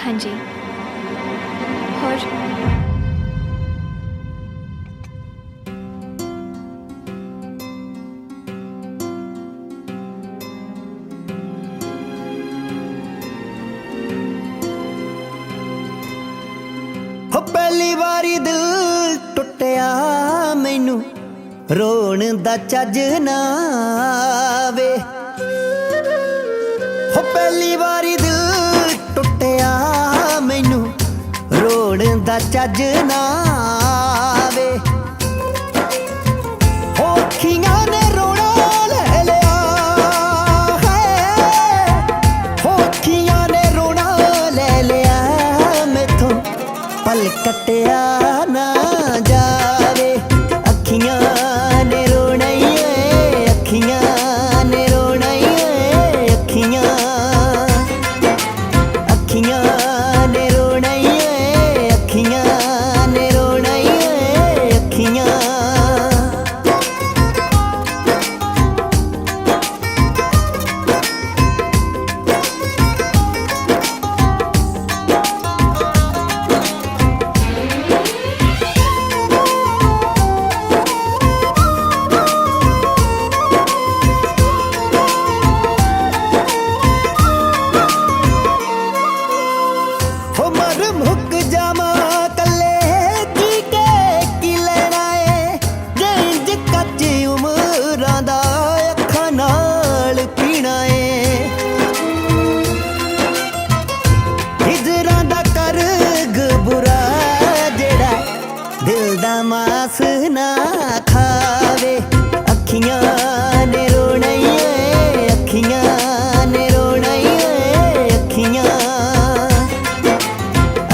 हाँ जी और ਹੋ ਪਹਿਲੀ ਵਾਰੀ ਦਿਲ ਟੁੱਟਿਆ ਮੈਨੂੰ ਰੋਣ ਦਾ ਚੱਜ ਨਾ ਆਵੇ ਹੋ ਪਹਿਲੀ ਵਾਰੀ ਦਿਲ ਟੁੱਟਿਆ ਮੈਨੂੰ ਰੋਣ ਦਾ ਚੱਜ ਨਾ ਆਵੇ ਹੋ ਅੱਖੀਆਂ ਨੇ ਰੋਣਾ ਲੈ ਲਿਆ ਹੈ ਹੋ ਅੱਖੀਆਂ ਨੇ ਰੋਣਾ ਲੈ ਲਿਆ ਮੈਥੋਂ ਪਲ ਕੱਟਿਆ ਨਾ ਜਾਵੇ ਅੱਖੀਆਂ ਨੇ ਰੋਣਾ ਏ ਅੱਖੀਆਂ ਨੇ ਰੋਣਾ ਏ ਅੱਖੀਆਂ ਅੱਖੀਆਂ ਨੇ ਰੋਣਾ ਏ ਅੱਖੀਆਂ ਨੇ ਰੋਣਾ ਏ ਅੱਖੀਆਂ ਹੋ ਮਰ ਮੁੱਕ ਜਾਵਾਂ ਕੱਲੇ ਕੀ ਕੇ ਕੀ ਲੈਣਾ ਏ ਜਿੰਜ ਕੱਚ ਉਮਰਾਂ ਦਾ ਅੱਖਾਂ ਨਾਲ ਪੀਣਾ ਏ ਹਿਜਰਾਂ ਦਾ ਕਰਗ ਬੁਰਾ ਜਿਹੜਾ ਦਿਲ ਦਾ ਮਾਸ ਨਾ ਖਾਵੇ ਅੱਖੀਆਂ ਨੇ ਰੋਣਾ ਏ ਅੱਖੀਆਂ ਨੇ ਰੋਣਾ ਏ ਅੱਖੀਆਂ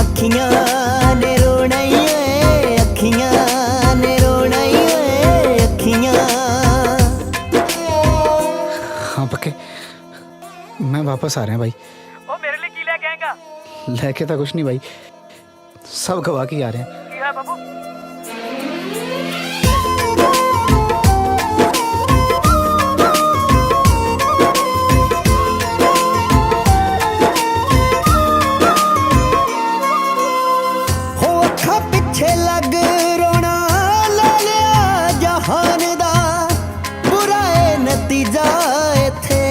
ਅੱਖੀਆਂ ਨੇ ਰੋਣਾ ਏ ਅੱਖੀਆਂ ਨੇ ਰੋਣਾ ਏ ਅੱਖੀਆਂ हाँ पक्के मैं वापस आ रहा हूँ भाई। ਉਹ ਮੇਰੇ ਲਈ ਕੀ ਲੈ ਕੇ ਆਏਗਾ? लेके तो कुछ नहीं भाई सब गवा के ही आ रहे हैं। ਕੀ ਹੈ ਬਾਬੂ? ਹੋ ਅੱਖਾਂ ਪਿੱਛੇ ਲੱਗ ਰੋਣਾ ਲੈ ਲਿਆ ਜਹਾਨ ਦਾ ਬੁਰਾ ਏ ਨਤੀਜਾ ਇੱਥੇ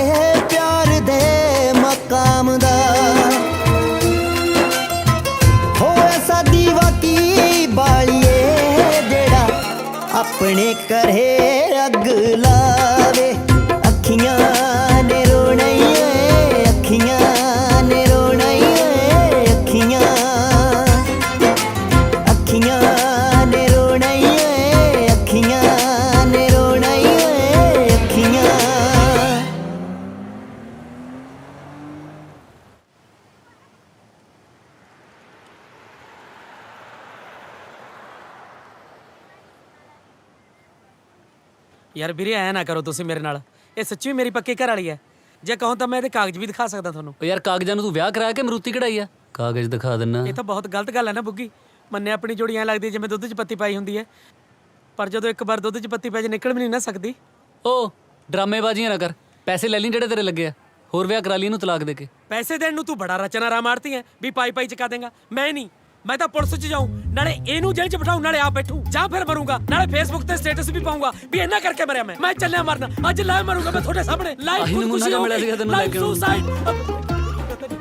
ਪਿਆਰ ਦੇ ਮਕਾਮ ਦਾ ਹੋ ਐਸਾ ਦੀਵਾ ਕੀ ਬਾਲੀਏ ਜਿਹੜਾ ਆਪਣੇ ਘਰੇ ਅੱਗ ਲਾਵੇ ਅੱਖੀਆਂ ਨੇ ਰੋਣਾ ਏ ਅੱਖੀਆਂ ਨੇ ਰੋਣਾ ਏ ਅੱਖੀਆਂ ਅੱਖੀਆਂ ਨੇ ਰੋਣਾ ਏ ਅੱਖੀਆਂ ਨੇ ਰੋਣਾ ਏ ਅੱਖੀਆਂ ਯਾਰ ਵੀਰੇ ਐ ਨਾ ਕਰੋ ਤੁਸੀਂ ਮੇਰੇ ਨਾਲ, ਇਹ ਸੱਚੀ ਮੇਰੀ ਪੱਕੀ ਘਰ ਵਾਲੀ ਹੈ। ਜੇ ਕਹੋ ਤਾਂ ਮੈਂ ਇਹਦੇ ਕਾਗਜ਼ ਵੀ ਦਿਖਾ ਸਕਦਾ ਤੁਹਾਨੂੰ। ਓ ਯਾਰ ਕਾਗਜ਼ਾਂ ਨੂੰ ਤੂੰ ਵਿਆਹ ਕਰਾਇਆ ਕਿ ਮਰੂਤੀ ਕਢਾਈ ਆ? ਕਾਗਜ਼ ਦਿਖਾ ਦਿੰਨਾ। ਇਹ ਤਾਂ ਬਹੁਤ ਗਲਤ ਗੱਲ ਹੈ ਨਾ ਬੁੱਗੀ। ਮੰਨਿਆ ਆਪਣੀ ਜੋੜੀ ਐਂ ਲੱਗਦੀ ਹੈ ਜਿਵੇਂ ਦੁੱਧ 'ਚ ਪੱਤੀ ਪਾਈ ਹੁੰਦੀ ਹੈ, ਪਰ ਜਦੋਂ ਇੱਕ ਵਾਰ ਦੁੱਧ 'ਚ ਪੱਤੀ ਪੈ ਜੇ ਨਿਕਲ ਵੀ ਨਹੀਂ ਨਾ ਸਕਦੀ। ਓ ਡਰਾਮੇਬਾਜ਼ੀਆਂ ਨਾ ਕਰ, ਪੈਸੇ ਲੈ ਲਈ ਜਿਹੜੇ ਤੇਰੇ ਲੱਗੇ ਆ, ਹੋਰ ਵਿਆਹ ਕਰਾ ਲਈ ਇਹਨੂੰ ਤਲਾਕ ਦੇ ਕੇ। ਪੈਸੇ ਦੇਣ ਨੂੰ ਤੂੰ ਬੜਾ ਰਚਨਾ ਰਾਮ ਆੜਤੀ ਹੈ ਵੀ ਪਾਈ ਪਾਈ ਚਕਾ ਦੇਂਗਾ। ਮੈਂ ਨਹੀਂ, ਮੈਂ ਤਾਂ ਪੁਲਿਸ 'ਚ ਜਾਊਂ, ਨਾਲੇ ਇਹਨੂੰ ਜੇਲ੍ਹ 'ਚ ਬਿਠਾਊਂ, ਨਾਲੇ ਆਪ ਬੈਠੂ, ਜਾਂ ਫਿਰ ਮਰੂੰਗਾ, ਨਾਲੇ ਫੇਸਬੁੱਕ ਤੇ ਸਟੇਟਸ ਵੀ ਪਾਉਂਗਾ ਵੀ ਇਹਨਾਂ ਕਰਕੇ ਮਰਿਆ ਮੈਂ ਚੱਲਿਆ ਮਰਨਾ, ਅੱਜ ਲਾਈਵ ਮਰੂੰਗਾ ਮੈਂ ਤੁਹਾਡੇ ਸਾਹਮਣੇ। ਲਾਈਵ ਖੁਦਕੁਸ਼ੀ ਹੋ ਗਈ, ਲਾਈਵ ਸੁਸਾਈਡ।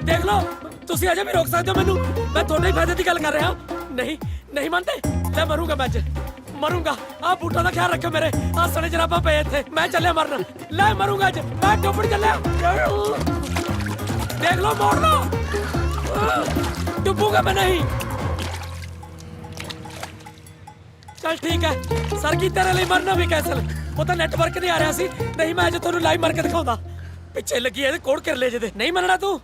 ਦੇਖ ਲਓ, ਤੁਸੀਂ ਅਜੇ ਵੀ ਰੋਕ ਸਕਦੇ ਹੋ ਮੈਨੂੰ, ਮੈਂ ਤੁਹਾਡੇ ਹੀ ਫਾਇਦੇ ਦੀ ਗੱਲ ਕਰ ਰਿਹਾ। ਨਹੀਂ ਨਹੀਂ ਮੰਨਦੇ, ਲੈ ਮਰੂੰਗਾ ਮੈਂ ਅੱਜ, ਮਰੂੰਗਾ। ਆਹ ਬੂਟਾਂ ਦਾ ਖਿਆਲ ਰੱਖਿਓ ਮੇਰੇ, ਆਹ ਸੜੇ ਜਰਾਬਾਂ ਪਏ ਇੱਥੇ, ਮੈਂ ਚੱਲਿਆ ਮਰਨ, ਲੈ ਮਰੂੰਗਾ ਅੱਜ, ਮੈਂ ਡੁੱਬਣ ਚੱਲਿਆ। ਦੇਖ ਲਓ, ਮੋੜ ਲਓ, ਡੁੱਬੂਗਾ ਮੈਂ ਨਹੀਂ। ਚੱਲ ਠੀਕ ਹੈ ਸਰ, ਕੀ ਤੇਰੇ ਲਈ ਮਰਨਾ ਵੀ ਕੈਂਸਲ। ਉਹ ਤਾਂ ਨੈਟਵਰਕ ਨਹੀਂ ਆ ਰਿਹਾ ਸੀ, ਨਹੀਂ ਮੈਂ ਅੱਜ ਤੁਹਾਨੂੰ ਲਾਈਵ ਮਾਰ ਕੇ ਦਿਖਾਉਂਦਾ। ਪਿੱਛੇ ਲੱਗੀ ਇਹਦੇ ਕੋੜ ਕਰ ਲੈ ਜੇ ਨਹੀਂ ਮੰਨਣਾ ਤੂੰ।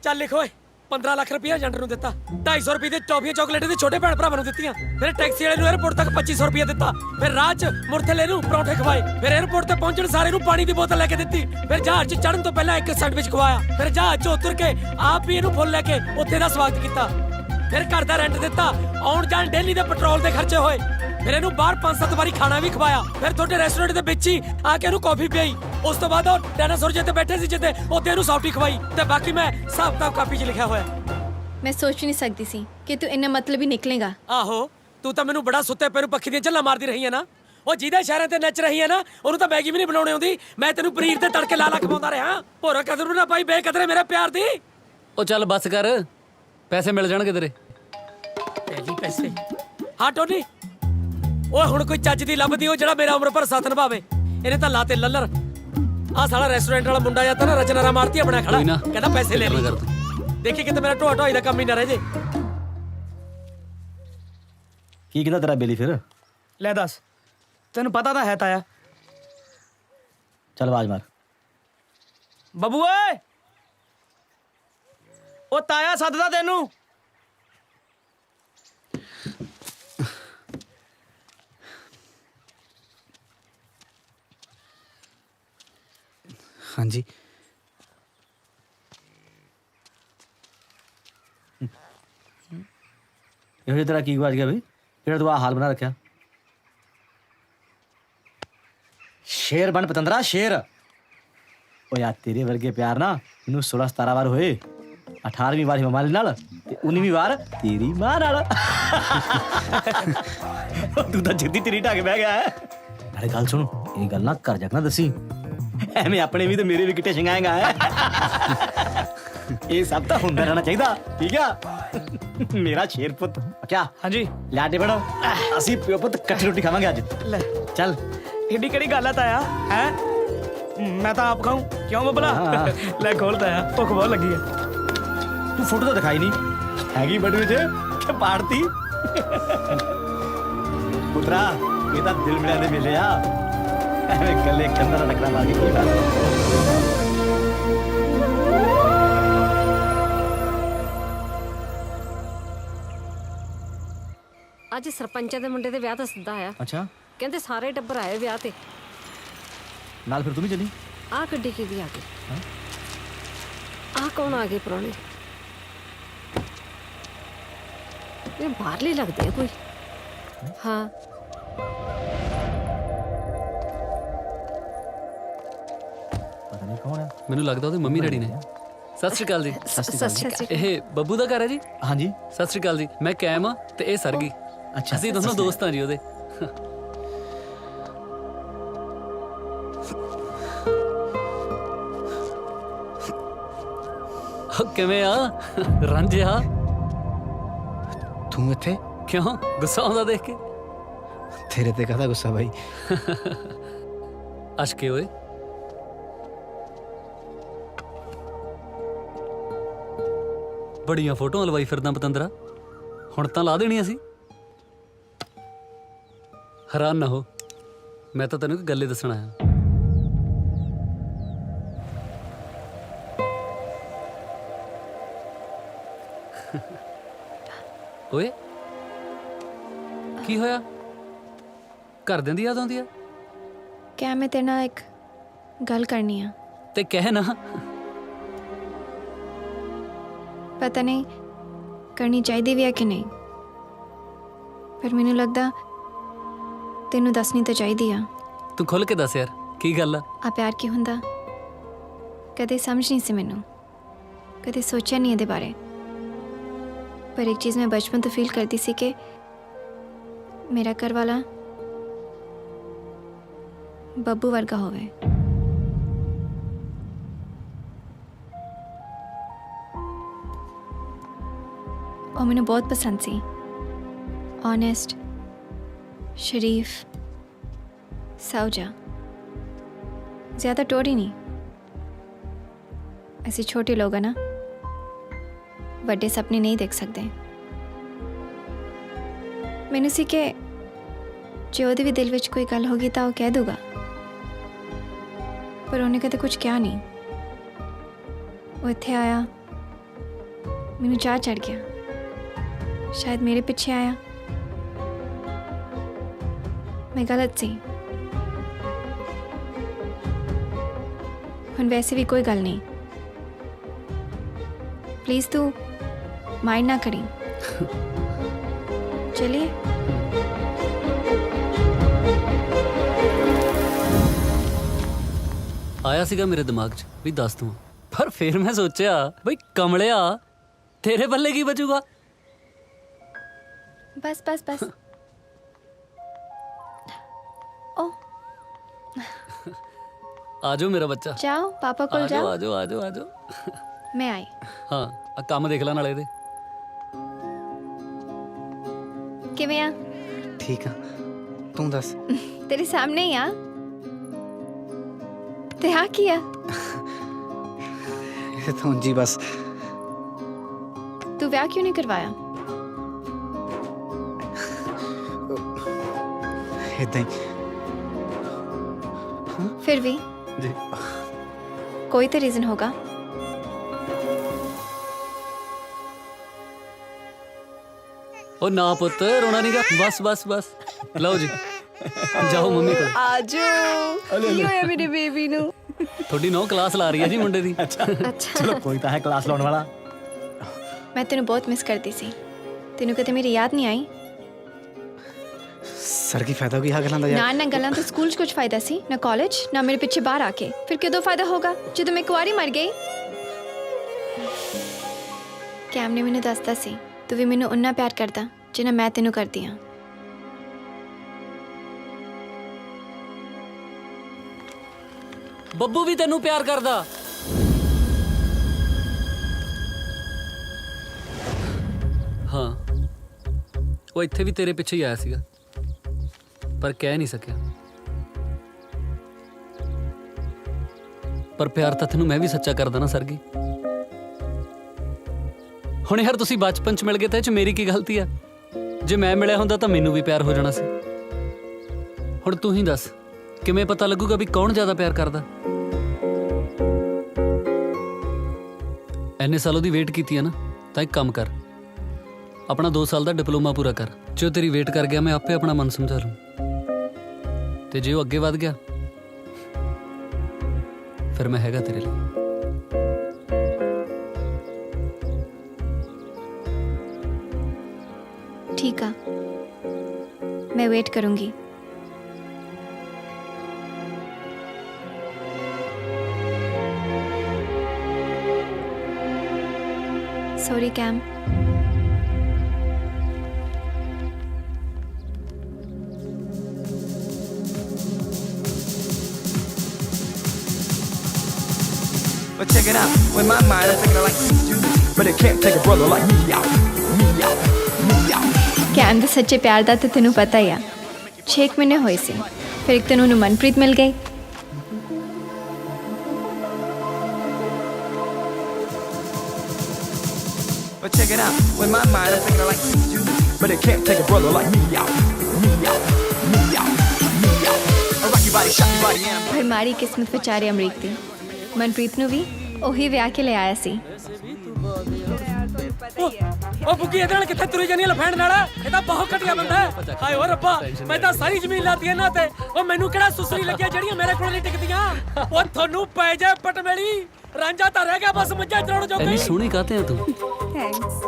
ਚੱਲ ਲਿਖ ਓਏ, 15 ਲੱਖ ਰੁਪਇਆ ਏਜੰਟ ਨੂੰ ਦਿੱਤਾ, 250 ਰੁਪਏ ਦੇ ਟੌਫੀਆਂ ਚਾਕਲੇਟ ਦੇ ਛੋਟੇ ਭੈਣ ਭਰਾਵਾਂ ਨੂੰ ਦਿੱਤੀਆਂ, ਫਿਰ ਟੈਕਸੀ ਵਾਲੇ ਨੂੰ 에어ਪੋਰਟ ਤੱਕ 2500 ਰੁਪਇਆ ਦਿੱਤਾ, ਫਿਰ ਰਾਹ 'ਚ ਮੁਰਥਲੇ ਨੂੰ ਪਰੌਂਠੇ ਖਵਾਏ, ਫਿਰ 에어ਪੋਰਟ ਤੇ ਪਹੁੰਚਣ ਸਾਰੇ ਨੂੰ ਪਾਣੀ ਦੀ ਬੋਤਲ ਲੈ ਕੇ ਦਿੱਤੀ, ਫਿਰ ਜਹਾਜ਼ 'ਚ ਚੜ੍ਹਨ ਤੋਂ ਪਹਿਲਾਂ ਇੱਕ ਸੈਂਡਵਿਚ ਖਵਾਇਆ, ਫਿਰ ਜਹਾਜ਼ 'ਚ ਉਤਰ ਕੇ ਆਪ ਵੀ ਇਹਨੂੰ ਫੁੱਲ ਲੈ ਕੇ ਉੱਥੇ ਦਾ ਸਵਾਗਤ ਕੀਤਾ, ਫਿਰ ਘਰ ਦਾ ਰੈਂਟ ਦਿੱਤਾ, ਆਉਣ ਜਾਣ ਡੇਲੀ ਦੇ ਪੈਟਰੋਲ ਦੇ ਖਰਚੇ ਹੋਏ, ਫਿਰ ਇਹਨੂੰ ਬਾਹਰ 5-7 ਵਾਰੀ ਖਾਣਾ ਵੀ ਖਵਾਇਆ, ਫਿਰ ਤੁਹਾਡੇ ਰੈਸਟੋਰੈਂਟ ਦੇ ਵਿੱਚ ਹੀ ਆ ਕੇ ਇਹਨੂੰ ਕਾਫੀ ਪਿਆਈ। ਉਸ ਤੋਂ ਬਾਅਦ ਉਹ ਡਾਇਨਾਸੌਰ ਜਿੱਤੇ ਬੈਠੇ ਸੀ ਜਿੱਤੇ ਉੱਥੇ ਇਹਨੂੰ ਸੌਫਟੀ ਖਵਾਈ, ਤੇ ਬਾਕੀ ਮੈਂ ਹਿਸਾਬ ਕਿਤਾਬ ਕਾਪੀ 'ਚ ਲਿਖਿਆ ਹੋਇਆ। ਮੈਂ ਸੋਚ ਨਹੀਂ ਸਕਦੀ ਸੀ ਕਿ ਤੂੰ ਇੰਨਾ ਮਤਲਬੀ ਨਿਕਲੇਗਾ। ਆਹੋ, ਤੂੰ ਤਾਂ ਮੈਨੂੰ ਬੜਾ ਸੁੱਤੇ ਪਏ ਨੂੰ ਪੱਖੀ ਦੀਆਂ ਝੱਲਾਂ ਮਾਰਦੀ ਰਹੀ ਹੈ ਨਾ। ਉਹ ਜਿਹਦੇ ਸ਼ਹਿਰਾਂ ਤੇ ਨੱਚ ਰਹੀ ਹੈ ਨਾ, ਉਹਨੂੰ ਤਾਂ ਮੈਗੀ ਵੀ ਨਹੀਂ ਬਣਾਉਣੀ ਆਉਂਦੀ। ਮੈਂ ਤੈਨੂੰ ਪਨੀਰ ਤੇ ਤੜਕੇ ਲਾ ਖਵਾਉਂਦਾ ਰਿਹਾ। ਭੋਰਾ ਕਦਰ ਨੂੰ ਨਾ ਪਾਈ ਬੇਕਦਰੇ ਮੇਰੇ ਪਿਆਰ ਦੀ। ਉਹ ਚੱਲ ਬੱਸ ਕਰ, ਪੈਸੇ ਮਿਲ ਜਾਣਗੇ ਤੇਰੇ। ਪਹਿਲੀ ਪੈਸੇ? ਹਾਂ ਟੋਨੀ, ਓਏ ਹੁਣ ਕੋਈ ਚੱਜ ਦੀ ਲੱਭਦੀ ਉਹ ਜਿਹੜਾ ਮੇਰਾ ਉਮਰ ਭਰ ਸਾਥ ਨਿਭਾਵੇ। ਇਹਨੇ ਤਾਂ ਲਾਤੇ ਲੱਲਰ। ਆਹ ਸਾਲਾ ਰੈਸਟੋਰੈਂਟ ਵਾਲਾ ਮੁੰਡਾ ਜਾਂ ਤਾਂ ਨਾ ਰਚਨਾ ਰਾਮ ਆੜਤੀ ਬਣਾ ਖੜਾ, ਕਹਿੰਦਾ ਪੈਸੇ ਲੈ ਲਈ। ਦੇਖੀ ਕਿਤੇ ਮੇਰਾ ਢੋਆ ਢੋਈ ਦਾ ਕੰਮ ਹੀ ਨਾ ਰਹਿ ਜੇ। ਕੀ ਕਹਿੰਦਾ ਤੇਰਾ ਬੇਲੀ ਫਿਰ? ਲੈ ਦੱਸ, ਤੈਨੂੰ ਪਤਾ ਤਾਂ ਹੈ ਤਾਇਆ। ਚੱਲ ਆਵਾਜ਼ ਮਾਰ। ਬੱਬੂ ਓਏ, ਉਹ ਤਾਇਆ ਸੱਦਦਾ ਤੈਨੂੰ। ਹਾਂਜੀ ਇਹੋ ਜਿਹਾ ਤੇਰਾ ਕੀ ਗਵਾਚ ਗਿਆ ਬਈ, ਜਿਹੜਾ ਤੂੰ ਆਹ ਹਾਲ ਬਣਾ ਰੱਖਿਆ? ਸ਼ੇਰ ਬਣ ਪਤੰਦਰਾ, ਸ਼ੇਰ। ਓ ਯਾਰ ਤੇਰੇ ਵਰਗੇ ਪਿਆਰ ਨਾ ਮੈਨੂੰ 16-17 ਵਾਰ ਹੋਏ, 18ਵੀਂ ਵਾਰ ਹਿਮਾਲੀ ਨਾਲ ਤੇ 19ਵੀਂ ਵਾਰ ਤੇਰੀ ਮਾਂ ਨਾਲ। ਤੂੰ ਤਾਂ ਜਿੱਦੀ ਤੇਰੀ ਢੱਕ ਬਹਿ ਗਿਆ ਹੈ। ਨਾਲੇ ਗੱਲ ਸੁਣ, ਇਹ ਗੱਲ ਨਾ ਘਰ ਜਾ ਕੇ ਨਾ ਦੱਸੀ, ਐਵੇਂ ਆਪਣੇ ਵੀ ਤੇ ਮੇਰੇ ਵੀ ਕਿੱਟੇ ਛੰਗਾਏਗਾ। ਇਹ ਸਭ ਤਾਂ ਹੁੰਦਾ ਰਹਿਣਾ ਚਾਹੀਦਾ, ਠੀਕ ਆ ਮੇਰਾ ਸ਼ੇਰ ਪੁੱਤ। ਕਿਆ? ਹਾਂਜੀ ਲਾਡੇ ਬੜੋ, ਅਸੀਂ ਪਿਓ ਪੁੱਤ ਇਕੱਠੀ ਰੋਟੀ ਖਾਵਾਂਗੇ ਅੱਜ। ਲੈ ਚੱਲ, ਏਡੀ ਕਿਹੜੀ ਗੱਲ ਆ ਤਾਇਆ? ਹੈ ਮੈਂ ਤਾਂ ਆਪ ਖਾਊਂ, ਕਿਉਂ ਬੱਬਲਾ? ਲੈ ਖੋਲ ਤਾਇਆ, ਭੁੱਖ ਬਹੁਤ ਲੱਗੀ ਹੈ। ਤੂੰ ਫੋਟੋ ਤਾਂ ਦਿਖਾਈ ਨਹੀਂ ਹੈਗੀ ਬਟੂ ਚ ਕਿ ਪਾੜਤੀ? ਪੁੱਤਰਾ ਇਹ ਤਾਂ ਦਿਲ ਮਿਲਿਆ ਦੇ ਮੇਲੇ ਆ, ਐਵੇਂ ਗੱਲੇ ਕੰਨਾਂ ਦਾ ਟਕਰਾ ਮਾਰ ਕੇ ਕੀ ਫਾਇਦਾ? ਅੱਜ ਸਰਪੰਚਾਂ ਦੇ ਮੁੰਡੇ ਦੇ ਵਿਆਹ ਦਾ ਸੱਦਾ ਆਇਆ। ਅੱਛਾ, ਕਹਿੰਦੇ ਸਾਰੇ ਟੱਬਰ ਆਏ ਵਿਆਹ ਤੇ। ਨਾਲ ਫਿਰ ਤੂੰ ਵੀ ਚੱਲੀ? ਆਹ ਗੱਡੀ ਕਿਹਦੀ ਆ ਗਈ? ਆਹ ਕੌਣ ਆ ਗਏ ਪ੍ਰਾਹੁਣੇ? ਇਹ ਬਾਹਰਲੇ ਲੱਗਦੇ ਆ ਕੋਈ। ਹਾਂ ਪਤਾ ਨਹੀਂ ਕੌਣ ਹੈ। ਮੈਨੂੰ ਲੱਗਦਾ ਉਹਦੇ ਮੰਮੀ ਡੈਡੀ ਨੇ। ਸਤਿ ਸ਼੍ਰੀ ਅਕਾਲ ਜੀ। ਸਤਿ ਸ਼੍ਰੀ ਅਕਾਲ। ਇਹ ਬੱਬੂ ਦਾ ਘਰ ਹੈ ਜੀ? ਹਾਂਜੀ। ਸਤਿ ਸ਼੍ਰੀ ਅਕਾਲ ਜੀ, ਮੈਂ ਕੈਮ ਆ ਤੇ ਇਹ ਸਰਗੀ। ਅੱਛਾ, ਅਸੀਂ ਦੋਨੋਂ ਦੋਸਤ ਹਾਂ ਜੀ ਉਹਦੇ। ਕਿਵੇਂ ਆ ਰਾਂਝਿਆ? ਤੂੰ ਇੱਥੇ ਕਿਉਂ ਗੁੱਸਾ ਆਉਂਦਾ ਦੇਖ ਕੇ? ਤੇਰੇ ਤੇ ਕਾਹਦਾ ਗੁੱਸਾ ਬਾਈ? ਅਸ਼ਕੇ ਓਏ, ਬੜੀਆਂ ਫੋਟੋਆਂ ਲਵਾਈ ਫਿਰਦਾ ਪਤੰਦਰਾ, ਹੁਣ ਤਾਂ ਲਾ ਦੇਣੀਆਂ ਸੀ। ਹੈਰਾਨ ਨਾ ਹੋ, ਮੈਂ ਤਾਂ ਤੈਨੂੰ ਇੱਕ ਗੱਲ ਹੀ ਦੱਸਣਾ ਹੈ। ਓਏ ਕੀ ਹੋਇਆ? ਘਰਦਿਆਂ ਦੀ ਯਾਦ ਆਉਂਦੀ ਆ? क्या मैं तेरे नाल एक गल करनी आ। ਤੇ ਕਹਿ ਨਾ। पता नहीं करनी चाहिए भी है कि नहीं, पर मैनू लगदा तेनू दसनी तो चाहिए आ। ਤੂੰ ਖੁੱਲ ਕੇ ਦੱਸ ਯਾਰ ਕੀ ਗੱਲ ਆ। आ प्यार की हुंदा कदे समझ नहीं सी मैनू, कदे सोचा नहीं ये बारे। पर एक चीज़ मैं बचपन तो फील करती सी कि मेरा घर वाला बब्बू वर्गा होवे। और मैनू बहुत पसंद सी, ऑनेस्ट, शरीफ, साउजा, ज़्यादा टोरी नहीं। ऐसे छोटे लोग हैं ना, बड़े सपने नहीं देख सकते। मैनू सी कि जो ਉਹਦੇ भी दिल विच कोई गल होगी तो वो कह दूगा, पर उन्हें कदे कुछ क्या नहीं। वो इत्थे आया, मैनू चाह चढ़ गया, शायद मेरे पीछे आया। मैं गलत सी, हुण वैसे भी कोई गल नहीं। प्लीज तू माइंड ना करी। चलिए। ਆਇਆ ਸੀਗਾ ਮੇਰੇ ਦਿਮਾਗ 'ਚ ਵੀ ਦੱਸ ਦੂੰ, ਪਰ ਫਿਰ ਮੈਂ ਸੋਚਿਆ ਬਈ ਕਮਲਿਆ ਤੇਰੇ ਬੱਲੇ ਕੀ ਬਚੂਗਾ। बस बस बस। ओ ਆ ਜਾਓ ਮੇਰਾ ਬੱਚਾ। जाओ पापा को ਆ ਜਾਓ जाओ। ਆ ਜਾਓ ਆ ਜਾਓ ਆ ਜਾਓ। मैं आई। ਹਾਂ ਆ ਕੰਮ ਦੇਖ ਲੈ ਨਾਲੇ ਇਹਦੇ। किवें आ? ठीक आ, तू दस। तेरे सामने ही आ। ते हाँ किया? ये तो जी बस तू ब्याह क्यों नहीं करवाया? इदां ही। फिर भी जी कोई तो रीजन होगा। ਉਹ ਨਾ ਪੁੱਤ ਰੋਣਾ ਨਹੀਂਗਾ, ਬਸ ਬਸ ਬਸ। ਲਓ ਜੀ ਜਾਓ ਮੰਮੀ ਕੋਲ। आजो की होया मेरे बेबी नु? ਤੁਹਾਡੀ ਨੌ ਕਲਾਸ ਲਾ ਰਹੀ ਹੈ ਜੀ ਮੁੰਡੇ ਦੀ। अच्छा चलो कोई तो है क्लास लाने वाला। मैं तेनू बहुत मिस करती सी, तेनू कदे मेरी याद नहीं आई? सर की फायदा होगी हाँ गल्लां दा ना यार। ना गल्लां तो स्कूल च कुछ फायदा सी ना कॉलेज, ना मेरे पीछे बाहर आके। फिर कदों फायदा होगा जदों मैं कुआरी मर गई। कैम ने मैनू दसदा सी तू भी मैनू उन्ना प्यार करदा जिन्ना मैं तेनू करदी हां। ਬੱਬੂ ਵੀ ਤੈਨੂੰ ਪਿਆਰ ਕਰਦਾ। ਹਾਂ ਉਹ ਇੱਥੇ ਵੀ ਤੇਰੇ ਪਿੱਛੇ ਹੀ ਆਇਆ ਸੀਗਾ, ਪਰ ਕਹਿ ਨਹੀਂ ਸਕਿਆ। ਪਰ ਪਿਆਰ ਤਾਂ ਤੈਨੂੰ ਮੈਂ ਵੀ ਸੱਚਾ ਕਰਦਾ ਨਾ ਸਰਗੀ। ਹੁਣ ਯਾਰ ਤੁਸੀਂ ਬਚਪਨ ਚ ਮਿਲ ਗਏ ਤਾਂ ਇਹ ਚ ਮੇਰੀ ਕੀ ਗਲਤੀ ਆ? ਜੇ ਮੈਂ ਮਿਲਿਆ ਹੁੰਦਾ ਤਾਂ ਮੈਨੂੰ ਵੀ ਪਿਆਰ ਹੋ ਜਾਣਾ ਸੀ। ਹੁਣ ਤੂੰ ਹੀ ਦੱਸ ਕਿਵੇਂ ਪਤਾ ਲੱਗੂਗਾ ਵੀ ਕੌਣ ਜ਼ਿਆਦਾ ਪਿਆਰ ਕਰਦਾ? ਐਨੇ ਸਾਲੋਂ ਦੀ ਵੇਟ ਕੀਤੀ ਹੈ ਨਾ, ਤਾਂ ਇੱਕ ਕੰਮ ਕਰ, ਆਪਣਾ 2 ਸਾਲ ਦਾ ਡਿਪਲੋਮਾ ਪੂਰਾ ਕਰ। ਜੇ ਉਹ ਤੇਰੀ ਵੇਟ ਕਰ ਗਿਆ ਮੈਂ ਆਪੇ ਆਪਣਾ ਮਨ ਸਮਝਾ ਲੂੰ, ਤੇ ਜੇ ਉਹ ਅੱਗੇ ਵਧ ਗਿਆ ਫਿਰ ਮੈਂ ਹੈਗਾ ਤੇਰੇ ਲਈ। ठीक है, मैं वेट करूंगी। सॉरी कैम। But check it out, with my mind I think I like you, but it can't take a brother like me out, me out, me out. कैम ਦੇ ਸੱਚੇ ਪਿਆਰ ਦਾ ਤੇ ਤੈਨੂੰ ਪਤਾ ਹੀ ਆ। 6 ਮਹੀਨੇ ਹੋਏ ਸੀ, ਫਿਰ ਇੱਕ ਦਿਨ ਉਹਨੂੰ ਮਨਪ੍ਰੀਤ ਮਿਲ ਗਈ। But check it out, with my mind I think I like you, but it can't take a brother like me out, me out, me out, me out. I rock your body, shock your body, and ਪਰ ਮਾੜੀ ਕਿਸਮਤ ਵਿਚਾਰੇ ਅਮਰੀਕ ਦੀ, ਮਨਪ੍ਰੀਤ ਨੂੰ ਵੀ ਉਹੀ ਵਿਆਹ ਕੇ ਲੈ ਆਇਆ ਸੀ। ਉਹ ਬੁੱਗੀ ਇਹਦੇ ਨਾਲ ਕਿੱਥੇ ਤੁਰੀ ਜਾਨੀ ਲਫੈਂਡ ਨਾਲ? ਇਹ ਤਾਂ ਬਹੁਤ ਘਟੀਆ ਬੰਦਾ ਹੈ। ਹਾਏ ਓ ਰੱਬਾ, ਮੈਂ ਤਾਂ ਸਾਰੀ ਜ਼ਮੀਨ ਲਾਤੀ ਇਹਨਾਂ ਤੇ। ਉਹ ਮੈਨੂੰ ਕਿਹੜਾ ਸੁਸਰੀ ਲੱਗਿਆ ਜਿਹੜੀਆਂ ਮੇਰੇ ਕੋਲ ਨਹੀਂ ਟਿਕਦੀਆਂ? ਉਹ ਤੁਹਾਨੂੰ ਪੈ ਜਾ ਪਟਮੇਲੀ, ਰਾਂਝਾ ਤਾਂ ਰਹਿ ਗਿਆ ਬਸ ਮੱਝਾਂ ਚਰਾਉਣ ਜੋਗਾ। ਇੰਨੀ ਸੋਹਣੀ ਕਾਹਤੇ ਆ ਤੂੰ? ਥੈਂਕਸ।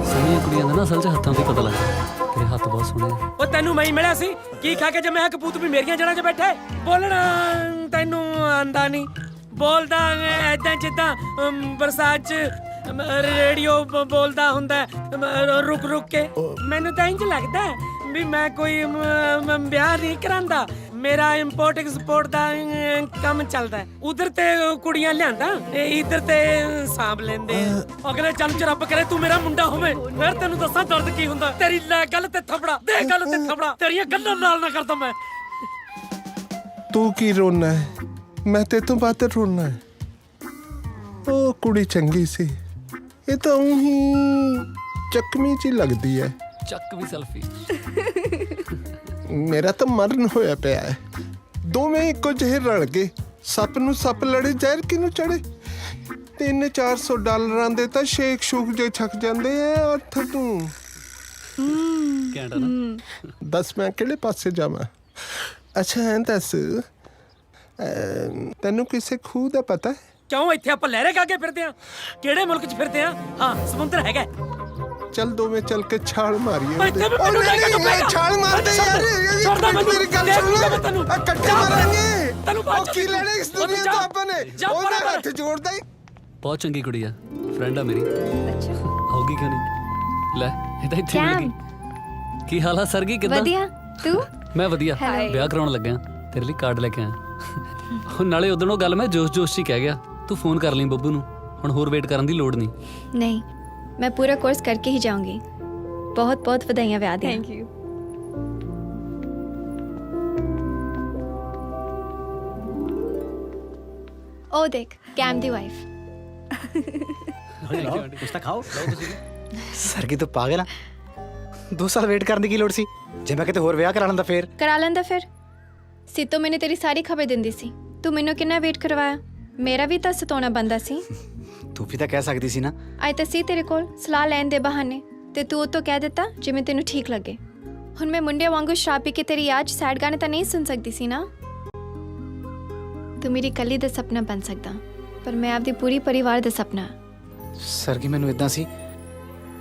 ਸੋਹਣੀਆਂ ਕੁੜੀਆਂ ਦਾ ਨਾ ਅਸਲ 'ਚ ਹੱਥਾਂ ਤੇ ਪਤਾ ਲੱਗਦਾ। ਤੇਰੇ ਹੱਥ ਬਹੁਤ ਸੋਹਣੇ ਆ। ਉਹ ਤੈਨੂੰ ਮੈਂ ਹੀ ਮਿਲਿਆ ਸੀ, ਕੀ ਖਾ ਕੇ ਜੰਮਿਆ ਕਪੂਤ ਵੀ ਮੇਰੀਆਂ ਜੜ੍ਹਾਂ 'ਚ ਬੈਠੇ। ਬੋਲਣਾ ਤੈਨੂੰ ਆਂਦਾ ਨਹੀਂ, ਬੋਲਦਾ ਐਦਾਂ ਜਿੱਦਾਂ ਬਰਸਾਤ 'ਚ ਰੇਡੀਓ ਬੋਲਦਾ ਹੁੰਦਾ ਰੁਕ ਰੁਕ ਕੇ। ਮੈਨੂੰ ਤਾਂ ਇੰਜ ਲੱਗਦਾ ਵੀ ਮੈਂ ਕੋਈ ਵਿਆਹ ਨਹੀਂ ਕਰਾਂਦਾ। ਮੇਰਾ ਇੰਪੋਰਟ ਐਕਸਪੋਰਟ ਦਾ ਕੰਮ ਚੱਲਦਾ। ਉਧਰ ਤੇ ਕੁੜੀਆਂ ਲਿਆਂਦਾ, ਇਧਰ ਤੇ ਸਾਂਭ ਲੈਂਦੇ। ਅਗਲੇ ਜਨਮ 'ਚ ਰੱਬ ਕਰੇ ਤੂੰ ਮੇਰਾ ਮੁੰਡਾ ਹੋਵੇ, ਫਿਰ ਤੈਨੂੰ ਦੱਸਾਂ ਦਰਦ ਕੀ ਹੁੰਦਾ। ਤੇਰੀ ਲੈ ਗੱਲ ਤੇ ਥਪੜਾ ਦੇ, ਗੱਲ ਤੇ ਥਪੜਾ, ਤੇਰੀਆਂ ਗੱਲਾਂ ਨਾਲ ਨਾ ਕਰਦਾ ਮੈਂ। ਤੂੰ ਕੀ ਰੋਣਾ ਹੈ? ਮੈਂ ਤੇ ਤੋਂ ਬਾਤ ਰੋਣਾ ਹੈ। ਉਹ ਕੁੜੀ ਚੰਗੀ ਸੀ, ਇਹ ਤਾਂ ਉਹੀ ਚੱਕਵੀਂ ਚ ਲੱਗਦੀ ਹੈ। ਚੱਕ ਵੀ ਸੈਲਫੀ। ਮੇਰਾ ਤਾਂ ਮਰਨ ਹੋਇਆ ਪਿਆ ਹੈ। ਦੋਵੇਂ ਇੱਕੋ ਜਿਹੇ ਰਲ ਗਏ। ਸੱਪ ਨੂੰ ਸੱਪ ਲੜੇ, ਜ਼ਹਿਰ ਕਿਹਨੂੰ ਚੜੇ। $300-400 ਦੇ ਤਾਂ ਸ਼ੇਕ ਸ਼ੂਕ ਜੇ ਛਕ ਜਾਂਦੇ ਆ। ਅੱਠ ਤੂੰ ਘੈਂਟਾ ਨਾ। ਦੱਸ ਮੈਂ ਕਿਹੜੇ ਪਾਸੇ ਜਾਵਾਂ? ਅੱਛਾ ਐਂ ਦੱਸ, ਤੈਨੂੰ ਕਿਸੇ ਖੂਹ ਦਾ ਪਤਾ ਹੈ? ਕਿਉਂ ਇੱਥੇ ਆਪਾਂ ਲਹਿਰੇ ਕਾਗੇ ਫਿਰਦੇ ਆ? ਕਿਹੜੇ ਮੁਲਕ 'ਚ ਫਿਰਦੇ ਆ? ਹਾਂ, ਸਮੁੰਦਰ ਹੈਗਾ। ਚੱਲ ਦੋਵੇਂ ਚੱਲ ਕੇ ਛਾਲ ਮਾਰੀਏ। ਇੱਥੇ ਵੀ ਮੈਨੂੰ ਲੈ ਕੇ ਡੁੱਬੇਗਾ। ਛਾਲ ਮਾਰਦੇ ਯਾਰ, ਛੱਡਦਾ ਮੈਨੂੰ। ਮੇਰੀ ਗੱਲ ਸੁਣ ਲੈ। ਇਕੱਠੇ ਮਾਰਾਂਗੇ। ਤੈਨੂੰ ਉਹ ਕੀ ਲੈਣਾ ਇਸ ਦੁਨੀਆ ਤੋਂ ਆਪਾਂ ਨੇ? ਉਹਨੇ ਹੱਥ ਜੋੜਦਾ ਹੀ। ਬਹੁਤ ਚੰਗੀ ਕੁੜੀ ਆ, ਫਰੈਂਡ ਆ ਮੇਰੀ। ਅੱਛਾ, ਆਉਗੀ ਕਿਉਂ ਨਹੀਂ? ਲੈ ਇਹ ਤਾਂ ਇੱਥੇ ਮਿਲ ਗਈ। ਕੀ ਹਾਲ ਆ ਸਰਗੀ, ਕਿੱਦਾਂ? ਵਧੀਆ, ਤੂੰ? ਮੈਂ ਵਧੀਆ। ਵਿਆਹ ਕਰਾਉਣ ਲੱਗਿਆ, ਤੇਰੇ ਲਈ ਕਾਰਡ ਲੈ ਕੇ ਆਇਆ। ਨਾਲੇ ਉਦੋਂ ਉਹ ਗੱਲ ਮੈਂ ਜੋਸ਼ 'ਚ ਹੀ ਕਹਿ ਗਿਆ। ਤੂੰ ਫੋਨ ਕਰ ਲਈ ਬੱਬੂ ਨੂੰ, ਹੁਣ ਹੋਰ ਵੇਟ ਕਰਨ ਦੀ ਲੋੜ ਨਹੀਂ। नहीं, मैं पूरा कोर्स करके ही जाऊंगी। बहुत बहुत बधाइयां ब्याह दी। Thank you. ओ देख, कैम दी वाइफ। ਕੁਛ ਤਾਂ ਖਾਓ। ਸਰਗੀ ਤੂੰ ਪਾਗਲ ਆ? 2 ਸਾਲ ਵੇਟ ਕਰਨ ਦੀ ਕੀ ਲੋੜ ਸੀ? ਜੇ ਮੈਂ ਕਿਤੇ ਹੋਰ ਵਿਆਹ ਕਰਾ ਲੈਂਦਾ ਫੇਰ? करा लेंदा फिर। सीतो मैंने तेरी सारी खबर दिंदी सी, तू मैनू किन्ना वेट करवाया। मेरा भी तां सताउणा बनदा सी। ਤੂੰ ਵੀ ਤਾਂ ਕਹਿ ਸਕਦੀ ਸੀ ਨਾ। आए तां सी तेरे कोल सलाह लैण दे बहाने, ते तू ਉਹ ਤੋਂ ਕਹਿ ਦਿੱਤਾ ਜਿਵੇਂ ਤੈਨੂੰ ਠੀਕ ਲੱਗੇ। ਹੁਣ ਮੈਂ ਮੁੰਡੇ ਵਾਂਗੂ ਸ਼ਰਾਬ ਪੀ ਕੇ ਤੇਰੀ ਯਾਦ 'ਚ ਸੈਡ ਗਾਣੇ ਤਾਂ ਨਹੀਂ ਸੁਣ ਸਕਦੀ ਸੀ ਨਾ। ਤੂੰ ਮੇਰੀ ਕੱਲੀ ਦਾ ਸੁਪਨਾ ਬਣ ਸਕਦਾ, ਪਰ ਮੈਂ ਆਪਦੇ ਪੂਰੀ ਪਰਿਵਾਰ ਦਾ ਸੁਪਨਾ। ਸਰਗੀ ਮੈਨੂੰ ਇਦਾਂ ਸੀ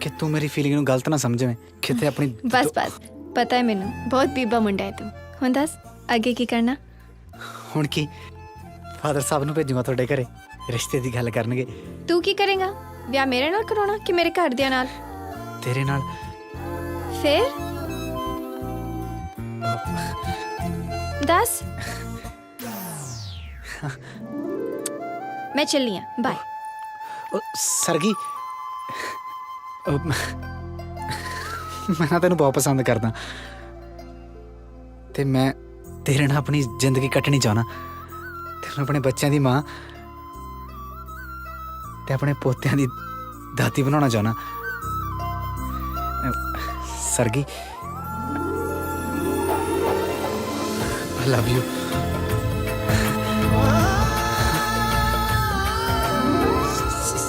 ਕਿ ਤੂੰ ਮੇਰੀ ਫੀਲਿੰਗ ਨੂੰ ਗਲਤ ਨਾ ਸਮਝਵੇਂ। ਕਿਤੇ ਆਪਣੀ ਬਸ ਬਸ, ਪਤਾ ਹੈ ਮੈਨੂੰ ਬਹੁਤ ਬੀਬਾ ਮੁੰਡਾ ਹੈ ਤੂੰ। ਹੁਣ ਦੱਸ ਅੱਗੇ ਕੀ ਕਰਨਾ? ਹੁਣ ਕੀ, ਫਾਦਰ ਸਾਹਿਬ ਨੂੰ ਭੇਜੂਗਾ ਤੁਹਾਡੇ ਘਰੇ, ਰਿਸ਼ਤੇ ਦੀ ਗੱਲ ਕਰਨਗੇ। ਤੂੰ ਕੀ ਕਰੇਗਾ? ਵਿਆਹ ਮੇਰੇ ਨਾਲ ਕਰਾਉਣਾ ਕਿ ਮੇਰੇ ਘਰਦਿਆਂ ਨਾਲ? ਤੇਰੇ ਨਾਲ। ਫਿਰ ਦੱਸ। ਮੈਂ ਚੱਲੀ ਆਂ, ਬਾਏ। ਸਰਗੀ, ਮੈਂ ਨਾ ਤੈਨੂੰ ਬਹੁਤ ਪਸੰਦ ਕਰਦਾ ਤੇ ਮੈਂ ਤੇਰੇ ਨਾਲ ਆਪਣੀ ਜ਼ਿੰਦਗੀ ਕੱਟਣੀ ਚਾਹੁੰਦਾ। ਤੈਨੂੰ ਆਪਣੇ ਬੱਚਿਆਂ ਦੀ ਮਾਂ ਤੇ ਆਪਣੇ ਪੋਤਿਆਂ ਦੀ ਦਾਦੀ ਬਣਾਉਣਾ ਚਾਹੁੰਦਾ। Sargi, I love you.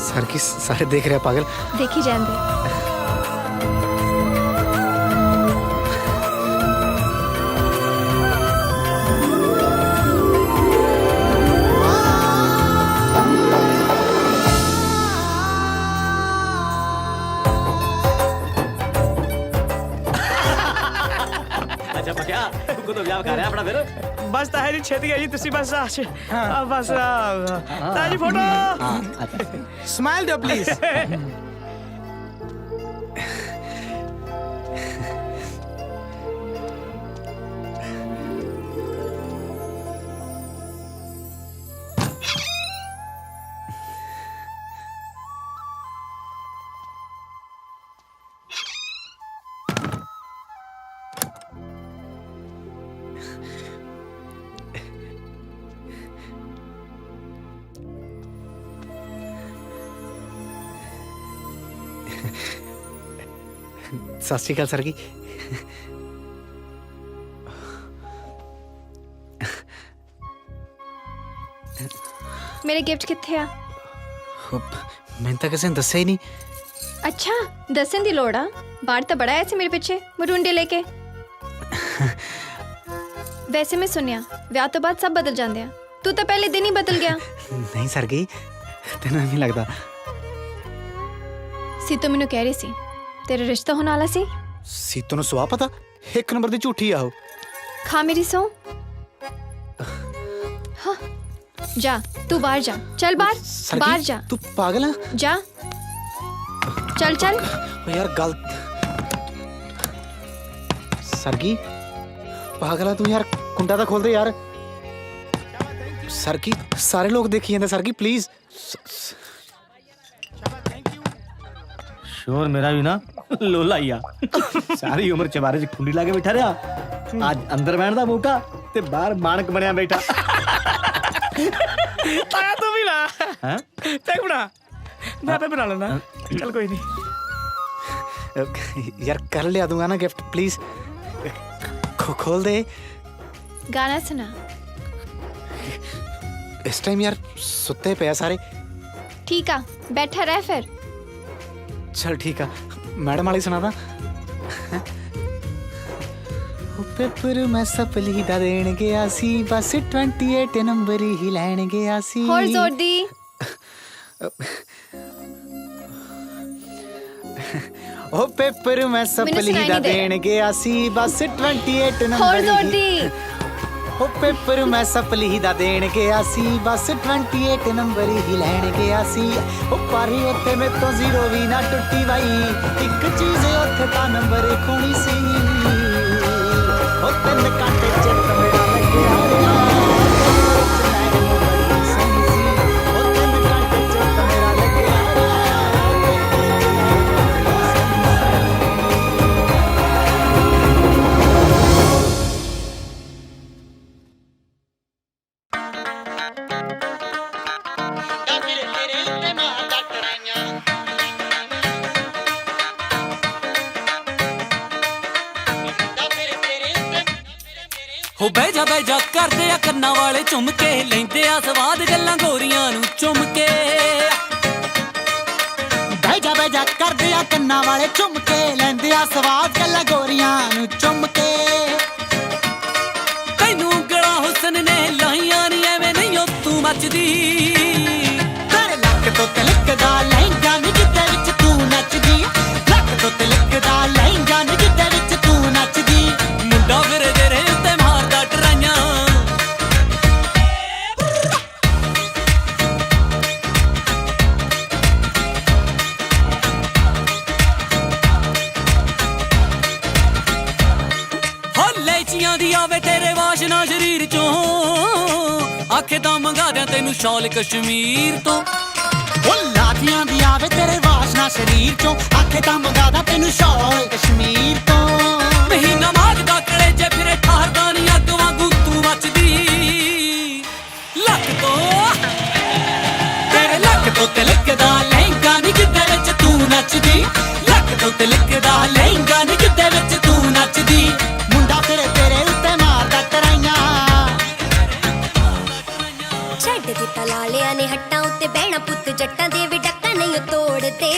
Sargi, ਸਾਰੇ ਦੇਖ ਰਿਹਾ ਪਾਗਲ। ਦੇਖੀ ਜਾਂਦੇ। ਅੱਛਾ ਪਕਿਆ, ਤੂੰ ਕਦੋਂ ਵਿਆਹ ਕਰ ਰਿਹਾ ਆਪਣਾ ਫਿਰ? ਬਸ ਤਾਂ ਹੈ ਜੀ, ਛੇਤੀ ਆ ਜੀ ਤੁਸੀਂ। ਬਸ ਬਸ ਤਾਜੀ ਫੋਟੋ। स्माइल दो प्लीज। ਸਤਿ ਸ਼੍ਰੀ ਅਕਾਲ ਸਰਗੀ। ਮੇਰੇ ਗਿਫਟ ਕਿੱਥੇ ਆ? ਮੈਨੂੰ ਤਾਂ ਕਿਸੇ ਨੇ ਦੱਸਿਆ ਹੀ ਨਹੀਂ। ਅੱਛਾ ਦੱਸਣ ਦੀ ਲੋੜ ਆ? ਬਾਹਰ ਤਾਂ ਬੜਾ ਆਇਆ ਸੀ ਮੇਰੇ ਪਿੱਛੇ ਮਰੁੰਡੇ ਲੈ ਕੇ। ਵੈਸੇ ਮੈਂ ਸੁਣਿਆ ਵਿਆਹ ਤੋਂ ਬਾਅਦ ਸਭ ਬਦਲ ਜਾਂਦੇ ਆ, ਤੂੰ ਤਾਂ ਪਹਿਲੇ ਦਿਨ ਹੀ ਬਦਲ ਗਿਆ ਨਹੀਂ ਸਰਗੀ, ਤੈਨੂੰ ਨਹੀਂ ਲੱਗਦਾ? ਸੀਤੋ ਮੈਨੂੰ ਕਹਿ ਰਹੀ ਸੀ ਤੇਰਾ ਰਿਸ਼ਤਾ ਹੋਣ ਵਾਲਾ ਸੀ। ਸੀਤੋ ਨੂੰ ਸਵਾ ਪਤਾ, ਇੱਕ ਨੰਬਰ ਦੀ ਝੂਠੀ ਆ ਉਹ। खा मेरी सो। हाँ जा तू बाहर जा, चल बाहर बाहर जा। तू पागल है? जा चल चल। यार गल सरगी पागल है तू यार, कुंडा तो खोल दे यार। सरगी सारे लोग देखी जाते। सरगी प्लीज। शोर मेरा भी ना लोला ही आ। सारी उम्र चबारे च खुंडी ला के बैठा रहा, आज अंदर बैठदा मौका ते बाहर मानक बनया बैठा। आया तू भी ला हैं ते बना, मैं तो बना लेना। चल कोई नहीं यार कर लिया दूंगा ना गिफ्ट, प्लीज खोल दे। गाना सुना। इस टाइम यार सुते पे सारे। ठीक है बैठा रह फिर। चल ठीक है, मैडम वाली सुना था। पेपर मैं सपली दा देन गया सी, बस 28 नंबर ही लैन गया सी। होर जोर दी। ओ पेपर मैं सपली दा देन गया सी, बस 28 नंबर होर जोर दी। ओ पेपर मैं सपली दा देन गया सी, बस 28 नंबर ही लैन गया सी। ओ पारी उत्ते में तो जीरो भी ना टुट्टी बाई, एक चीज उत्थे ता नंबर खोनी सी। ओ तिन कांटे चित मेरा लग्या रहा, ओ तिन कांटे चित मेरा लग्या ਹੋ ਬਹਿ ਜਾ ਕਰਦੇ ਆ ਕੰਨਾਂ ਵਾਲੇ ਝੁੰਮ ਕੇ, ਲੈਂਦੇ ਆ ਸਵਾਦ ਗੱਲਾਂ ਗੋਰੀਆਂ ਨੂੰ ਚੁੰਮ ਕੇ। ਬਹਿ ਜਾ ਕਰਦੇ ਆ ਕੰਨਾਂ ਵਾਲੇ ਝੁੰਮ ਕੇ, ਲੈਂਦੇ ਆ ਸਵਾਦ ਗੱਲਾਂ ਗੋਰੀਆਂ ਨੂੰ ਚੁੰਮ ਕੇ। ਤੈਨੂੰ ਗਲਾ ਹੁਸਨ ਨੇ ਲਾਈਆਂ ਨੀ ਐਵੇਂ ਨਹੀਂ ਉਹ ਤੂੰ ਮੱਚਦੀ, ਤੇਰੇ ਲੱਕ ਤੋਂ ਤਿਲਕਦਾ ਲਹਿੰਗਾ ਨੀ ਜਿੱਦੇ ਵਿੱਚ ਤੂੰ ਨੱਚਦੀ, ਲੱਕ ਤੋਂ ਤਿਲਕਦਾ ਲਹਿੰਗਾ ਨੀ ਜਿੱਦੇ ਵਿੱਚ ਤੂੰ ਨੱਚਦੀ। ਮੁੰਡਾ ਫਿਰ ਤੇਰੇ ਉੱਤੇ ਮਾਰਦਾ ਟਰਾਈਆਂ, ਹੋ ਲੈਚੀਆਂ ਦੀ ਆਵੇ ਤੇਰੇ ਵਾਸ਼ਨਾ ਸ਼ਰੀਰ ਚੋਂ, ਆਖੇ ਤਾਂ ਮੰਗਾ ਦਿਆਂ ਤੈਨੂੰ ਸ਼ਾਲ ਕਸ਼ਮੀਰ ਤੋਂ। ਉਹ ਲਾਜੀਆਂ ਦੀ ਆਵੇ ਤੇਰੇ ਵਾਸ਼ਨਾ ਸ਼ਰੀਰ ਚੋਂ, ਆਖੇ ਤਾਂ ਮੰਗਾਦਾ ਤੈਨੂੰ ਸ਼ਾਲ ਕਸ਼ਮੀਰ ਤੋਂ। ਮਹੀਨਾ ਮਾਗਦਾ ਕਲੇਜੇ ਫਿਰੇ ਠਾਰਦਾ ਨੀ ਅੱਗ ਵਾਂਗੂ ਤੂੰ ਮੱਚਦੀ, ਲੱਕ ਤੋਂ ਤੇਰੇ ਲੱਕ ਤੋਂ ਤਿਲਕਦਾ ਲਹਿੰਗਾ ਨੀ ਜਿੱਦੇ ਵਿੱਚ ਤੂੰ ਨੱਚਦੀ, ਲੱਕ ਤੋਂ ਤਿਲਕਦਾ ਲਹਿੰਗਾ ਨੀ ਜਿੱਦੇ ਵਿੱਚ ਤੂੰ ਨੱਚਦੀ। ਮੁੰਡਾ ਫਿਰ ਤੇਰੇ ਉੱਤੇ ਮਾਰਦਾ ਟਰਾਈਆਂ, ਛੱਡ ਦਿੱਤਾ ਲਾਲਿਆਂ ਨੇ ਹੱਟਾਂ ਉੱਤੇ ਬਹਿਣਾ ਪੁੱਤ ਜੱਟਾਂ ਦੇ ਵੀ ਡੱਕਾ ਨਹੀਂ ਉਹ ਤੋੜਦੇ।